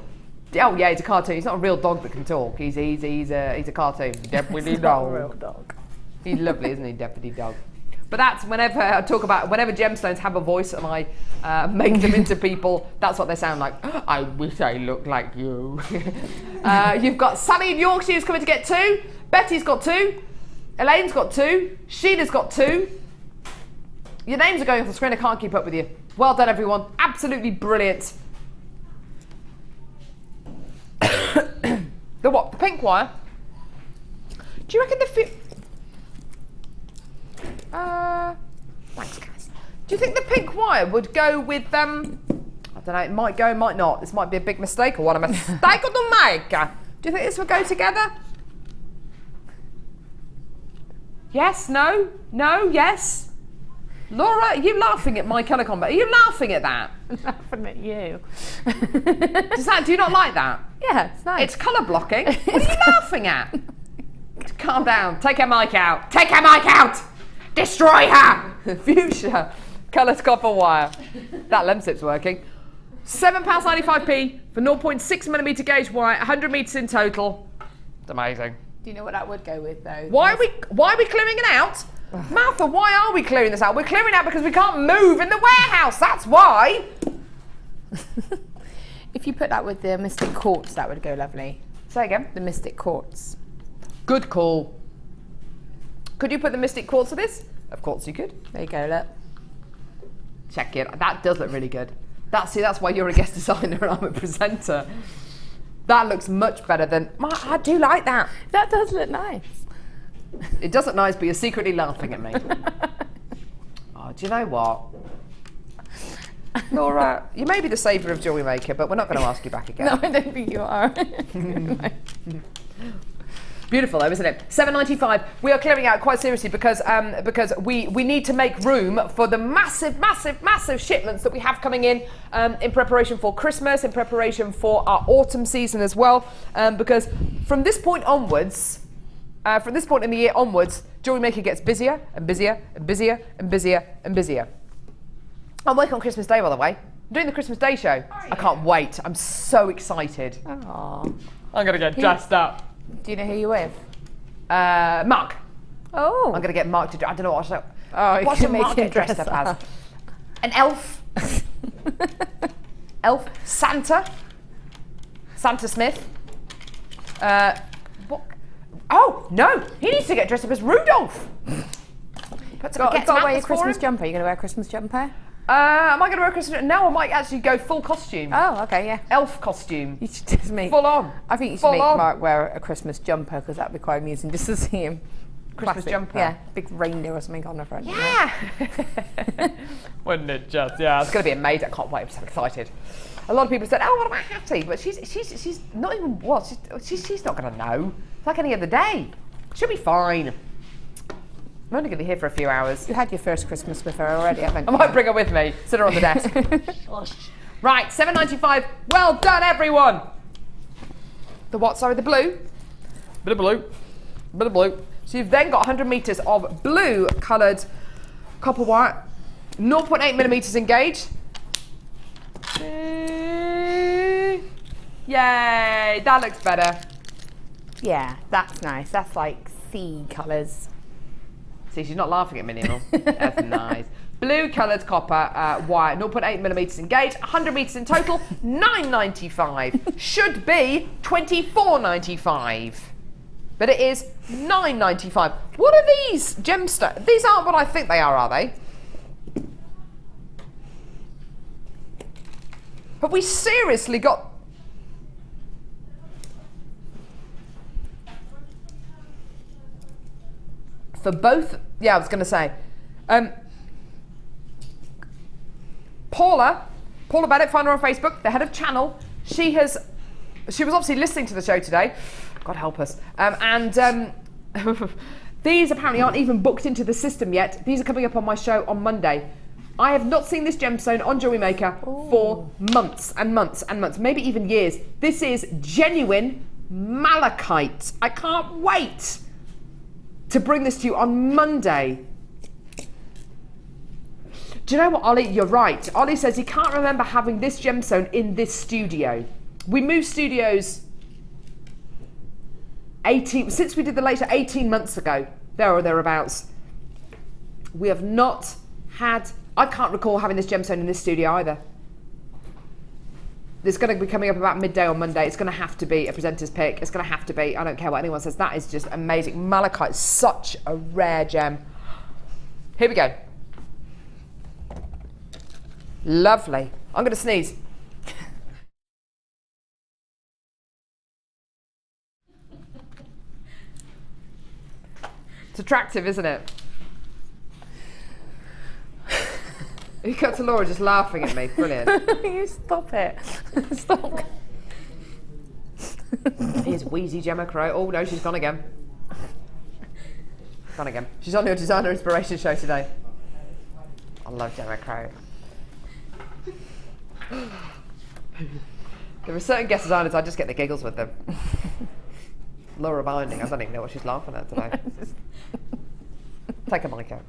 yeah, he's a cartoon. He's not a real dog that can talk. He's a cartoon. Deputy Dog. Not a real dog. He's lovely, isn't he, Deputy Dog? But that's whenever I talk about, whenever gemstones have a voice and I make them into people, that's what they sound like. I wish I looked like you. You've got Sally in Yorkshire who's coming to get 2. Betty's got 2. Elaine's got 2. Sheena's got 2. Your names are going off the screen, I can't keep up with you. Well done, everyone. Absolutely brilliant. The what? The pink wire? Do you reckon the thanks, Cass. Do you think the pink wire would go with, I don't know, it might go, it might not. This might be a big mistake or what a mistake of the maker. Do you think this would go together? Yes, no, no, yes. Laura, are you laughing at my colour combo? Are you laughing at that? I'm laughing at you. Do you not like that? Yeah, it's nice. It's colour blocking. What are you laughing at? Calm down. Take her mic out. Take her mic out. Destroy her. Fuchsia. Coloured copper wire. That Lemsip's working. £7.95p for 0.6mm gauge wire, 100 metres in total. It's amazing. Do you know what that would go with though? Why are we clearing it out? Martha, why are we clearing this out? We're clearing it out because we can't move in the warehouse. That's why. If you put that with the Mystic Quartz, that would go lovely. Say again? The Mystic Quartz. Good call. Could you put the Mystic Quartz with this? Of course you could. There you go, look. Check it. That does look really good. That's why you're a guest designer and I'm a presenter. That looks much better than... I do like that. That does look nice. It does look nice, but you're secretly laughing at me. Oh, do you know what? Laura, you may be the saviour of Jewellery Maker, but we're not going to ask you back again. No, I don't think you are. Beautiful though, isn't it? £7.95. We are clearing out quite seriously because we need to make room for the massive shipments that we have coming in preparation for Christmas, in preparation for our autumn season as well. Because from this point onwards, from this point in the year onwards, Jewellery Maker gets busier and busier and busier and busier and busier. I'm working on Christmas Day, by the way. I'm doing the Christmas Day show. I can't wait. I'm so excited. Aww. I'm going to get dressed up. Do you know who you're with? Mark. Oh. I'm going to get Mark to... I don't know what I what should Mark get dressed up as? An elf. Elf. Santa. Santa Smith. What? Oh, no. He needs to get dressed up as Rudolph. Got to wear your Christmas jumper. You're going to wear a Christmas jumper? Am I going to wear a Christmas jumper? No, I might actually go full costume. Oh, okay, yeah. Elf costume. You should just make... Full on. I think you should make Mark wear a Christmas jumper because that'd be quite amusing just to see him. Christmas jumper? Yeah, big reindeer or something on the front. Yeah. Wouldn't it just? Yeah, it's going to be amazing. I can't wait. I'm so excited. A lot of people said, oh, what about Hattie? But she's not even, what? She's not going to know. It's like any other day. She'll be fine. I'm only going to be here for a few hours. You had your first Christmas with her already, haven't you? I might bring her with me. Sit her on the desk. Right, £7.95. Well done, everyone. The what? Sorry, the blue. Bit of blue. Bit of blue. So you've then got 100 metres of blue coloured copper wire. 0.8mm in gauge. Yay, that looks better. Yeah, that's nice. That's like sea colours. See, she's not laughing at me anymore. That's nice. Blue coloured copper wire, 0.8mm in gauge, 100 metres in total, £9.95. Should be £24.95. But it is £9.95. What are these gemstones? These aren't what I think they are they? Have we seriously got... For both, yeah, I was going to say, Paula Bennett, find her on Facebook, the head of channel. She was obviously listening to the show today. God help us. These apparently aren't even booked into the system yet. These are coming up on my show on Monday. I have not seen this gemstone on Jewellery Maker for months and months and months, maybe even years. This is genuine malachite. I can't wait to bring this to you on Monday. Do you know what, Ollie? You're right. Ollie says he can't remember having this gemstone in this studio. We moved studios since we did the later 18 months ago, there or thereabouts. We have not had, I can't recall having this gemstone in this studio either. It's going to be coming up about midday on Monday. It's going to have to be a presenter's pick. It's going to have to be, I don't care what anyone says, that is just amazing. Malachite is such a rare gem. Here we go. Lovely. I'm going to sneeze. It's attractive, isn't it? You cut to Laura just laughing at me. Brilliant. You stop it. Stop. Here's Wheezy Gemma Crow. Oh no, she's gone again. Gone again. She's on your designer inspiration show today. I love Gemma Crow. There are certain guest designers I just get the giggles with them. Laura Binding, I don't even know what she's laughing at today. Take a mic out.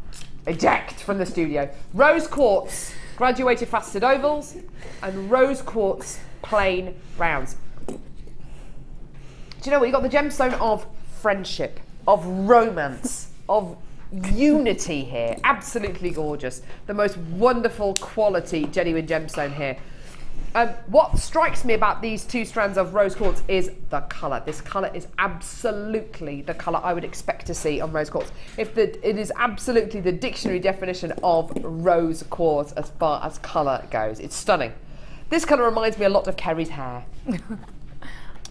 Eject from the studio. Rose quartz, graduated faceted ovals, and rose quartz plain rounds. Do you know what? You've got the gemstone of friendship, of romance, of unity here. Absolutely gorgeous. The most wonderful quality genuine gemstone here. What strikes me about these two strands of rose quartz is the colour. This colour is absolutely the colour I would expect to see on rose quartz. It is absolutely the dictionary definition of rose quartz as far as colour goes. It's stunning. This colour reminds me a lot of Kerry's hair.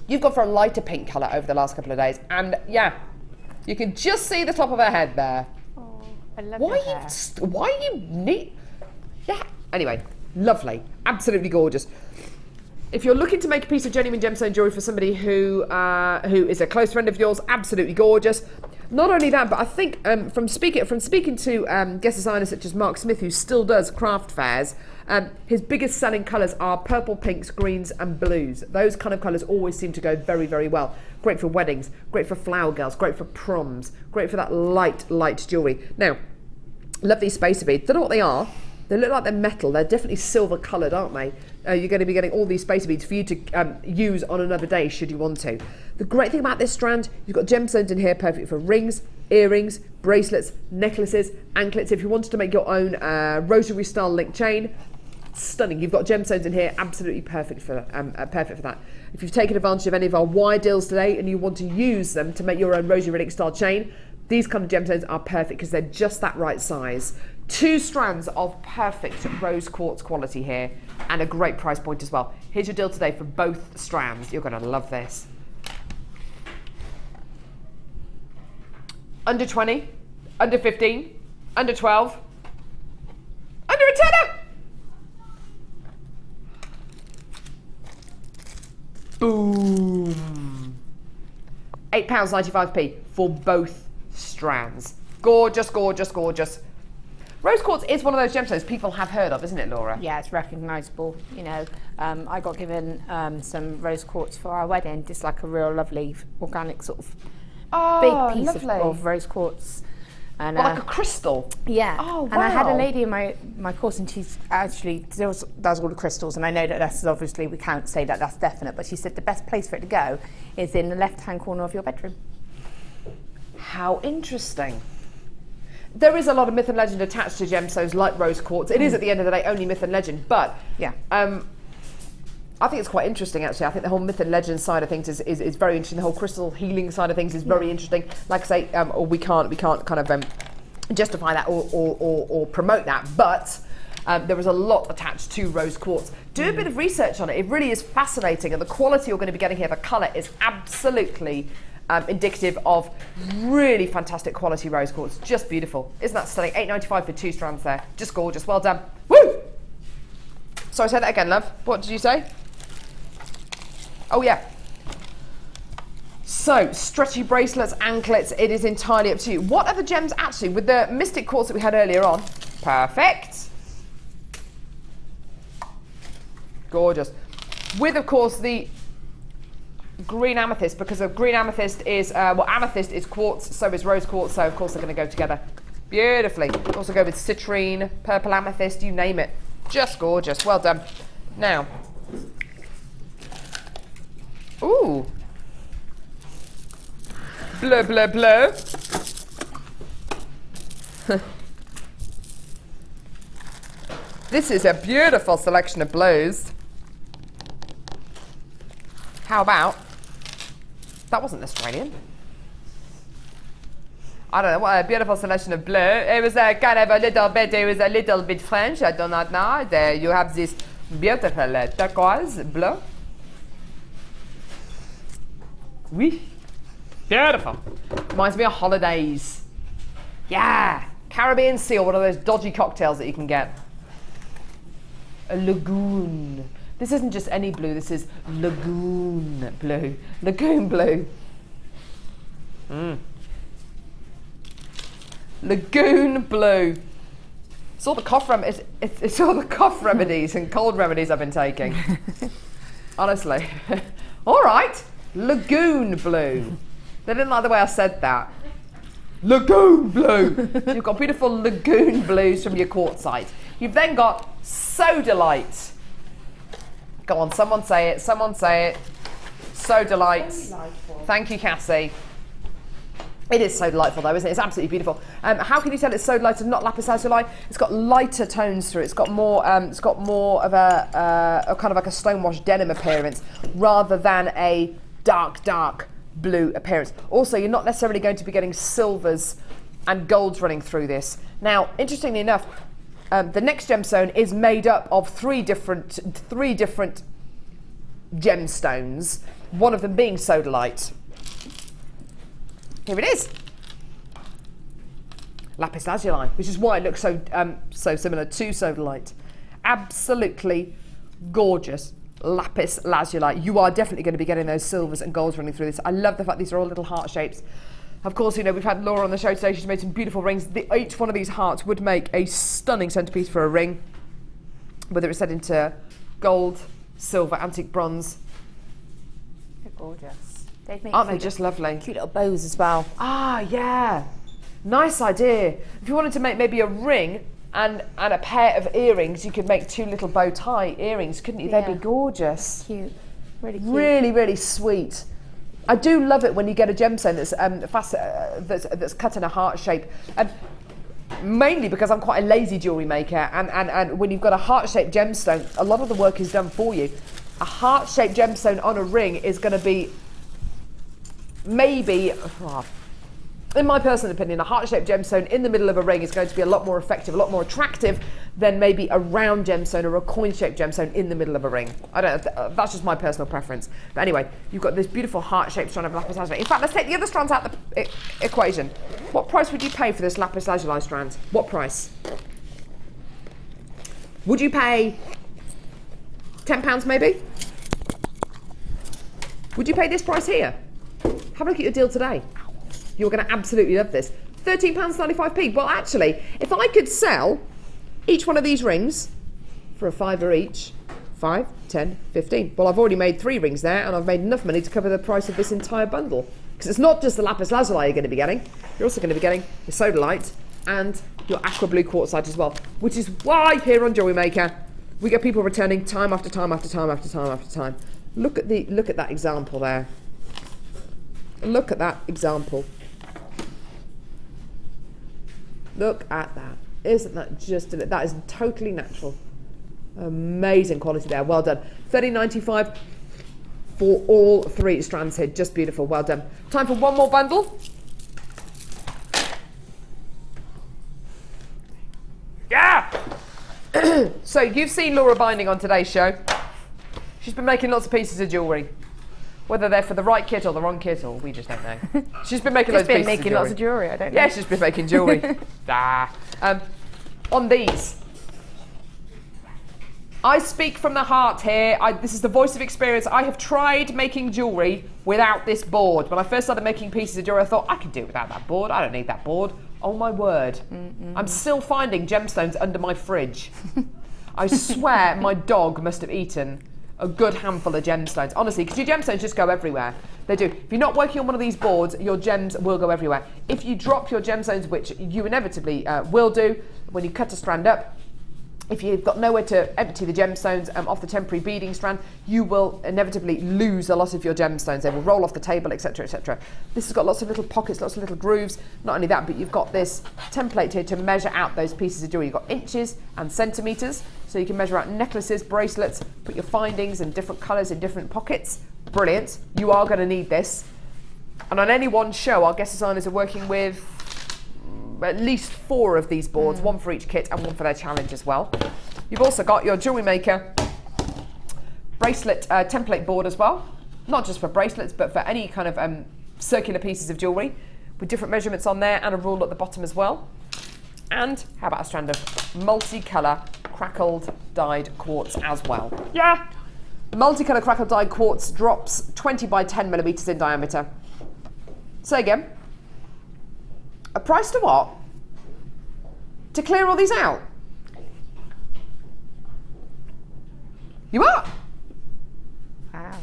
You've gone for a lighter pink colour over the last couple of days, and yeah, you can just see the top of her head there. Oh, I love why your hair. Why are you neat? Yeah. Anyway. Lovely, absolutely gorgeous. If you're looking to make a piece of genuine gemstone jewellery for somebody who is a close friend of yours, absolutely gorgeous. Not only that, but I think from speaking to guest designers such as Mark Smith, who still does craft fairs, his biggest selling colours are purple, pinks, greens and blues. Those kind of colours always seem to go very, very well. Great for weddings, great for flower girls, great for proms, great for that light jewellery. Now, love these spacer beads. Don't know what they are. They look like they're metal. They're definitely silver coloured, aren't they? You're going to be getting all these spacer beads for you to use on another day should you want to. The great thing about this strand, you've got gemstones in here perfect for rings, earrings, bracelets, necklaces, anklets. If you wanted to make your own rosary style link chain, stunning. You've got gemstones in here, absolutely perfect for that. If you've taken advantage of any of our wire deals today and you want to use them to make your own rosary link style chain, these kind of gemstones are perfect because they're just that right size. 2 strands of perfect rose quartz quality here and a great price point as well. Here's your deal today for both strands. You're going to love this. Under 20, under 15, under 12, under a tenner. Boom. £8.95p for both strands. Gorgeous, gorgeous, gorgeous. Rose quartz is one of those gemstones people have heard of, isn't it, Laura? Yeah, it's recognisable. You know, I got given some rose quartz for our wedding, just like a real lovely organic sort of big piece of rose quartz. And, like a crystal? Yeah. Oh, wow. And I had a lady in my course, and she's actually does all the crystals, and I know that that's obviously, we can't say that that's definite, but she said the best place for it to go is in the left-hand corner of your bedroom. How interesting. There is a lot of myth and legend attached to gemstones like rose quartz. It is, at the end of the day, only myth and legend, but yeah, I think it's quite interesting, actually. I think the whole myth and legend side of things is very interesting. The whole crystal healing side of things is very interesting. Like I say, or we can't kind of justify that or promote that, but there is a lot attached to rose quartz. Do a bit of research on it. It really is fascinating, and the quality you're going to be getting here, the colour is absolutely indicative of really fantastic quality rose quartz. Just beautiful. Isn't that stunning? £8.95 for 2 strands there. Just gorgeous. Well done. Woo! Sorry, say that again, love. What did you say? Oh, yeah. So, stretchy bracelets, anklets, it is entirely up to you. What are the gems actually? With the mystic quartz that we had earlier on. Perfect. Gorgeous. With, of course, the green amethyst, because of green amethyst is, amethyst is quartz, so is rose quartz, so of course they're going to go together beautifully. Also go with citrine, purple amethyst, you name it. Just gorgeous. Well done. Now, ooh, bleu, bleu, bleu. This is a beautiful selection of blues. How about, that wasn't Australian. I don't know, what a beautiful selection of blue. It was kind of a little bit French, I do not know. There you have this beautiful turquoise blue. Oui, beautiful. Reminds me of holidays. Yeah, Caribbean Sea, or one of those dodgy cocktails that you can get. A lagoon. This isn't just any blue, this is lagoon blue. Lagoon blue. Lagoon blue. It's all the cough it's all the cough remedies and cold remedies I've been taking. Honestly. All right. Lagoon blue. They didn't like the way I said that. Lagoon blue. So you've got beautiful lagoon blues from your quartzite. You've then got sodalite. Go on, someone say it. Someone say it. Sodalite. Thank you, Cassie. It is so delightful though, isn't it? It's absolutely beautiful. How can you tell it's sodalite and not lapis lazuli? It's got lighter tones through it. It's got more of a kind of like a stonewash denim appearance rather than a dark blue appearance. Also, you're not necessarily going to be getting silvers and golds running through this. Now, interestingly enough, the next gemstone is made up of three different gemstones, one of them being sodalite. Here it is. Lapis lazuli, which is why it looks so similar to sodalite. Absolutely gorgeous lapis lazuli. You are definitely going to be getting those silvers and golds running through this. I love the fact these are all little heart shapes. Of course, you know, we've had Laura on the show today. She's made some beautiful rings. Each one of these hearts would make a stunning centerpiece for a ring, whether it's set into gold, silver, antique bronze. They're gorgeous. Aren't they just lovely? Cute little bows as well. Ah, yeah. Nice idea. If you wanted to make maybe a ring and a pair of earrings, you could make two little bow tie earrings, couldn't you? Yeah. They'd be gorgeous. Cute. Really cute. Really, really sweet. I do love it when you get a gemstone that's cut in a heart shape. Mainly because I'm quite a lazy jewellery maker, and when you've got a heart-shaped gemstone, a lot of the work is done for you. A heart-shaped gemstone on a ring is going to be maybe, in my personal opinion, a heart-shaped gemstone in the middle of a ring is going to be a lot more effective, a lot more attractive than maybe a round gemstone or a coin-shaped gemstone in the middle of a ring. I don't know, that's just my personal preference. But anyway, you've got this beautiful heart-shaped strand of lapis lazuli. In fact, let's take the other strands out of the equation. What price would you pay for this lapis lazuli strand? What price? Would you pay £10 maybe? Would you pay this price here? Have a look at your deal today. You're going to absolutely love this. £13.95p. Well, actually, if I could sell each one of these rings for a £5 each, 5, 10, 15. Well, I've already made 3 rings there, and I've made enough money to cover the price of this entire bundle. Because it's not just the lapis lazuli you're going to be getting. You're also going to be getting your sodalite and your aqua blue quartzite as well. Which is why here on Jewellery Maker, we get people returning time after time after time after time after time. Look at that example there. Look at that example. Look at that. Isn't that just, that is totally natural. Amazing quality there. Well done. $13.95 for all 3 strands here. Just beautiful. Well done. Time for one more bundle. Yeah! So you've seen Laura Binding on today's show. She's been making lots of pieces of jewellery. Whether they're for the right kit or the wrong kit, or we just don't know. She's been making lots of pieces of jewellery. Lots of jewellery, I don't know. Yeah, she's been making jewellery. On these, I speak from the heart here. This is the voice of experience. I have tried making jewellery without this board. When I first started making pieces of jewellery, I thought, I can do it without that board. I don't need that board. Oh my word. I'm still finding gemstones under my fridge. I swear my dog must have eaten a good handful of gemstones. Honestly, because your gemstones just go everywhere. They do. If you're not working on one of these boards, your gems will go everywhere. If you drop your gemstones, which you inevitably will do, when you cut a strand up, if you've got nowhere to empty the gemstones off the temporary beading strand, you will inevitably lose a lot of your gemstones. They will roll off the table, etc, etc. This has got lots of little pockets, lots of little grooves. Not only that, but you've got this template here to measure out those pieces of jewellery. You've got inches and centimetres, so you can measure out necklaces, bracelets, put your findings in different colours in different pockets. Brilliant. You are going to need this. And on any one show, our guest designers are working with at least 4 of these boards, one for each kit and one for their challenge as well. You've also got your JewelleryMaker bracelet template board as well, not just for bracelets, but for any kind of circular pieces of jewellery with different measurements on there and a rule at the bottom as well. And how about a strand of multicolour crackled dyed quartz as well? Yeah! Multicolour crackled dyed quartz drops 20 by 10 millimetres in diameter. Say again. A price to what? To clear all these out? You are? Wow.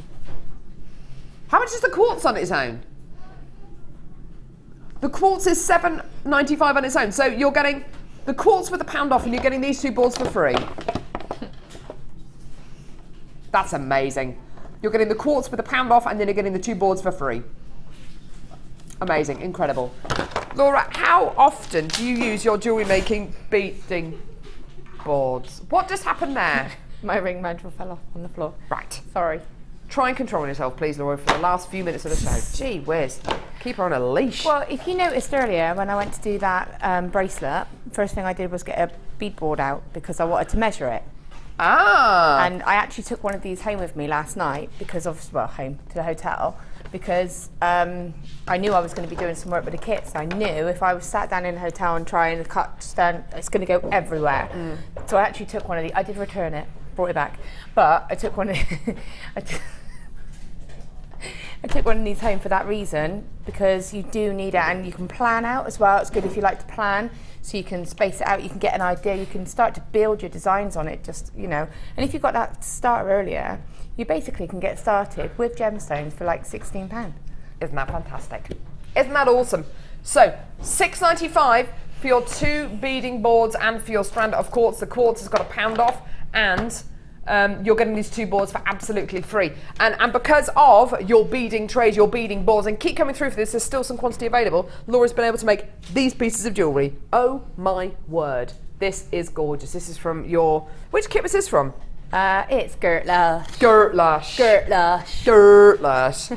How much is the quartz on its own? The quartz is $7.95 on its own. So you're getting the quartz with a pound off and you're getting these 2 boards for free. That's amazing. You're getting the quartz with a pound off and then you're getting the 2 boards for free. Amazing, incredible. Laura, how often do you use your jewellery making beading boards? What just happened there? My ring mantle fell off on the floor. Right. Sorry. Try and control yourself, please, Laura, for the last few minutes of the show. Gee whiz. Keep her on a leash. Well, if you noticed earlier when I went to do that bracelet, first thing I did was get a bead board out because I wanted to measure it. Ah! And I actually took one of these home with me last night because of, well, home to the hotel, because I knew I was going to be doing some work with the kits. I knew if I was sat down in a hotel and trying to cut stand, it's going to go everywhere. So I actually took one of these. I did return it, brought it back, but I took one of I took one of these home for that reason, because you do need it and you can plan out as well. It's good if you like to plan, so you can space it out, you can get an idea, you can start to build your designs on it, just, you know. And if you've got that starter earlier, you basically can get started with gemstones for like £16. Isn't that fantastic? Isn't that awesome? So, $6.95 for your 2 beading boards and for your strand of quartz. The quartz has got a pound off, and you're getting these 2 boards for absolutely free. And because of your beading trays, your beading boards, and keep coming through for this, there's still some quantity available, Laura's been able to make these pieces of jewellery. Oh my word. This is gorgeous. This is from your... Which kit was this from? It's Girt Lush. Girt Lush. Girt Lush. Girt Lush.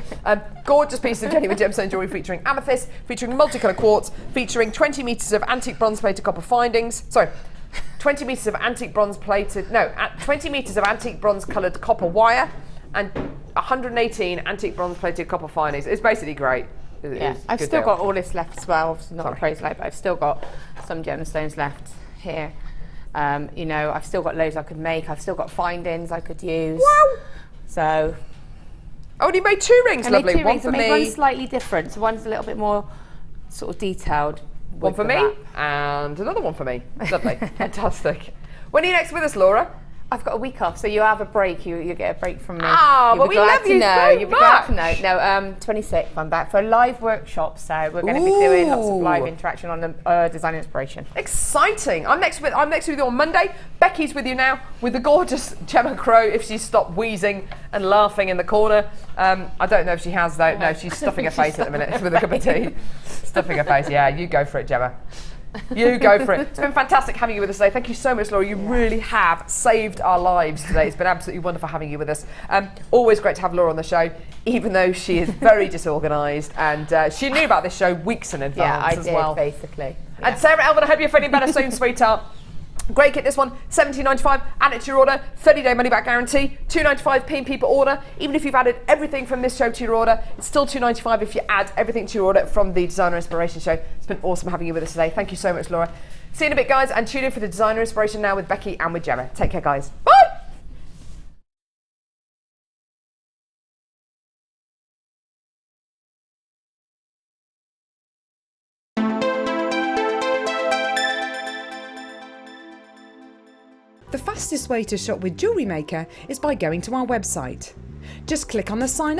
Gorgeous piece of genuine gemstone jewellery featuring amethyst, featuring multicolour quartz, featuring 20 metres of antique bronze plated copper findings. Sorry. 20 metres of antique bronze plated, no, 20 metres of antique bronze coloured copper wire and 118 antique bronze plated copper findings. It's basically great. Yeah, I've still got all this left as well, obviously not a bracelet, but I've still got some gemstones left here. You know, I've still got loads I could make, I've still got findings I could use. Wow! So... Oh, and you made 2 rings, lovely. One for me. me. One's slightly different, so one's a little bit more sort of detailed. One for me and another one for me. Lovely. Fantastic. When are you next with us, Laura? I've got a week off, so you have a break. You get a break from me. Oh, well, we love you so You'll be glad to know. No, 26th I'm back for a live workshop, so we're going to be doing lots of live interaction on the design inspiration. Exciting. I'm next with you on Monday. Becky's with you now with the gorgeous Gemma Crow, if she's stopped wheezing and laughing in the corner. I don't know if she has though. No, she's stuffing her face at the minute with a cup of tea. Stuffing her face. Yeah, you go for it, Gemma. You go for it. It's been fantastic having you with us today. Thank you so much, Laura. You really have saved our lives today. It's been absolutely wonderful having you with us. Always great to have Laura on the show, even though she is very disorganised, and she knew about this show weeks in advance as well. Basically. Yeah. And Sarah Elvin, I hope you're feeling better soon, sweetheart. Great kit, this one, $17.95, add it to your order, 30-day money-back guarantee, $2.95 P&P per order. Even if you've added everything from this show to your order, it's still $2.95 if you add everything to your order from the Designer Inspiration Show. It's been awesome having you with us today. Thank you so much, Laura. See you in a bit, guys, and tune in for the Designer Inspiration now with Becky and with Gemma. Take care, guys. Bye! The fastest way to shop with JewelleryMaker is by going to our website. Just click on the sign up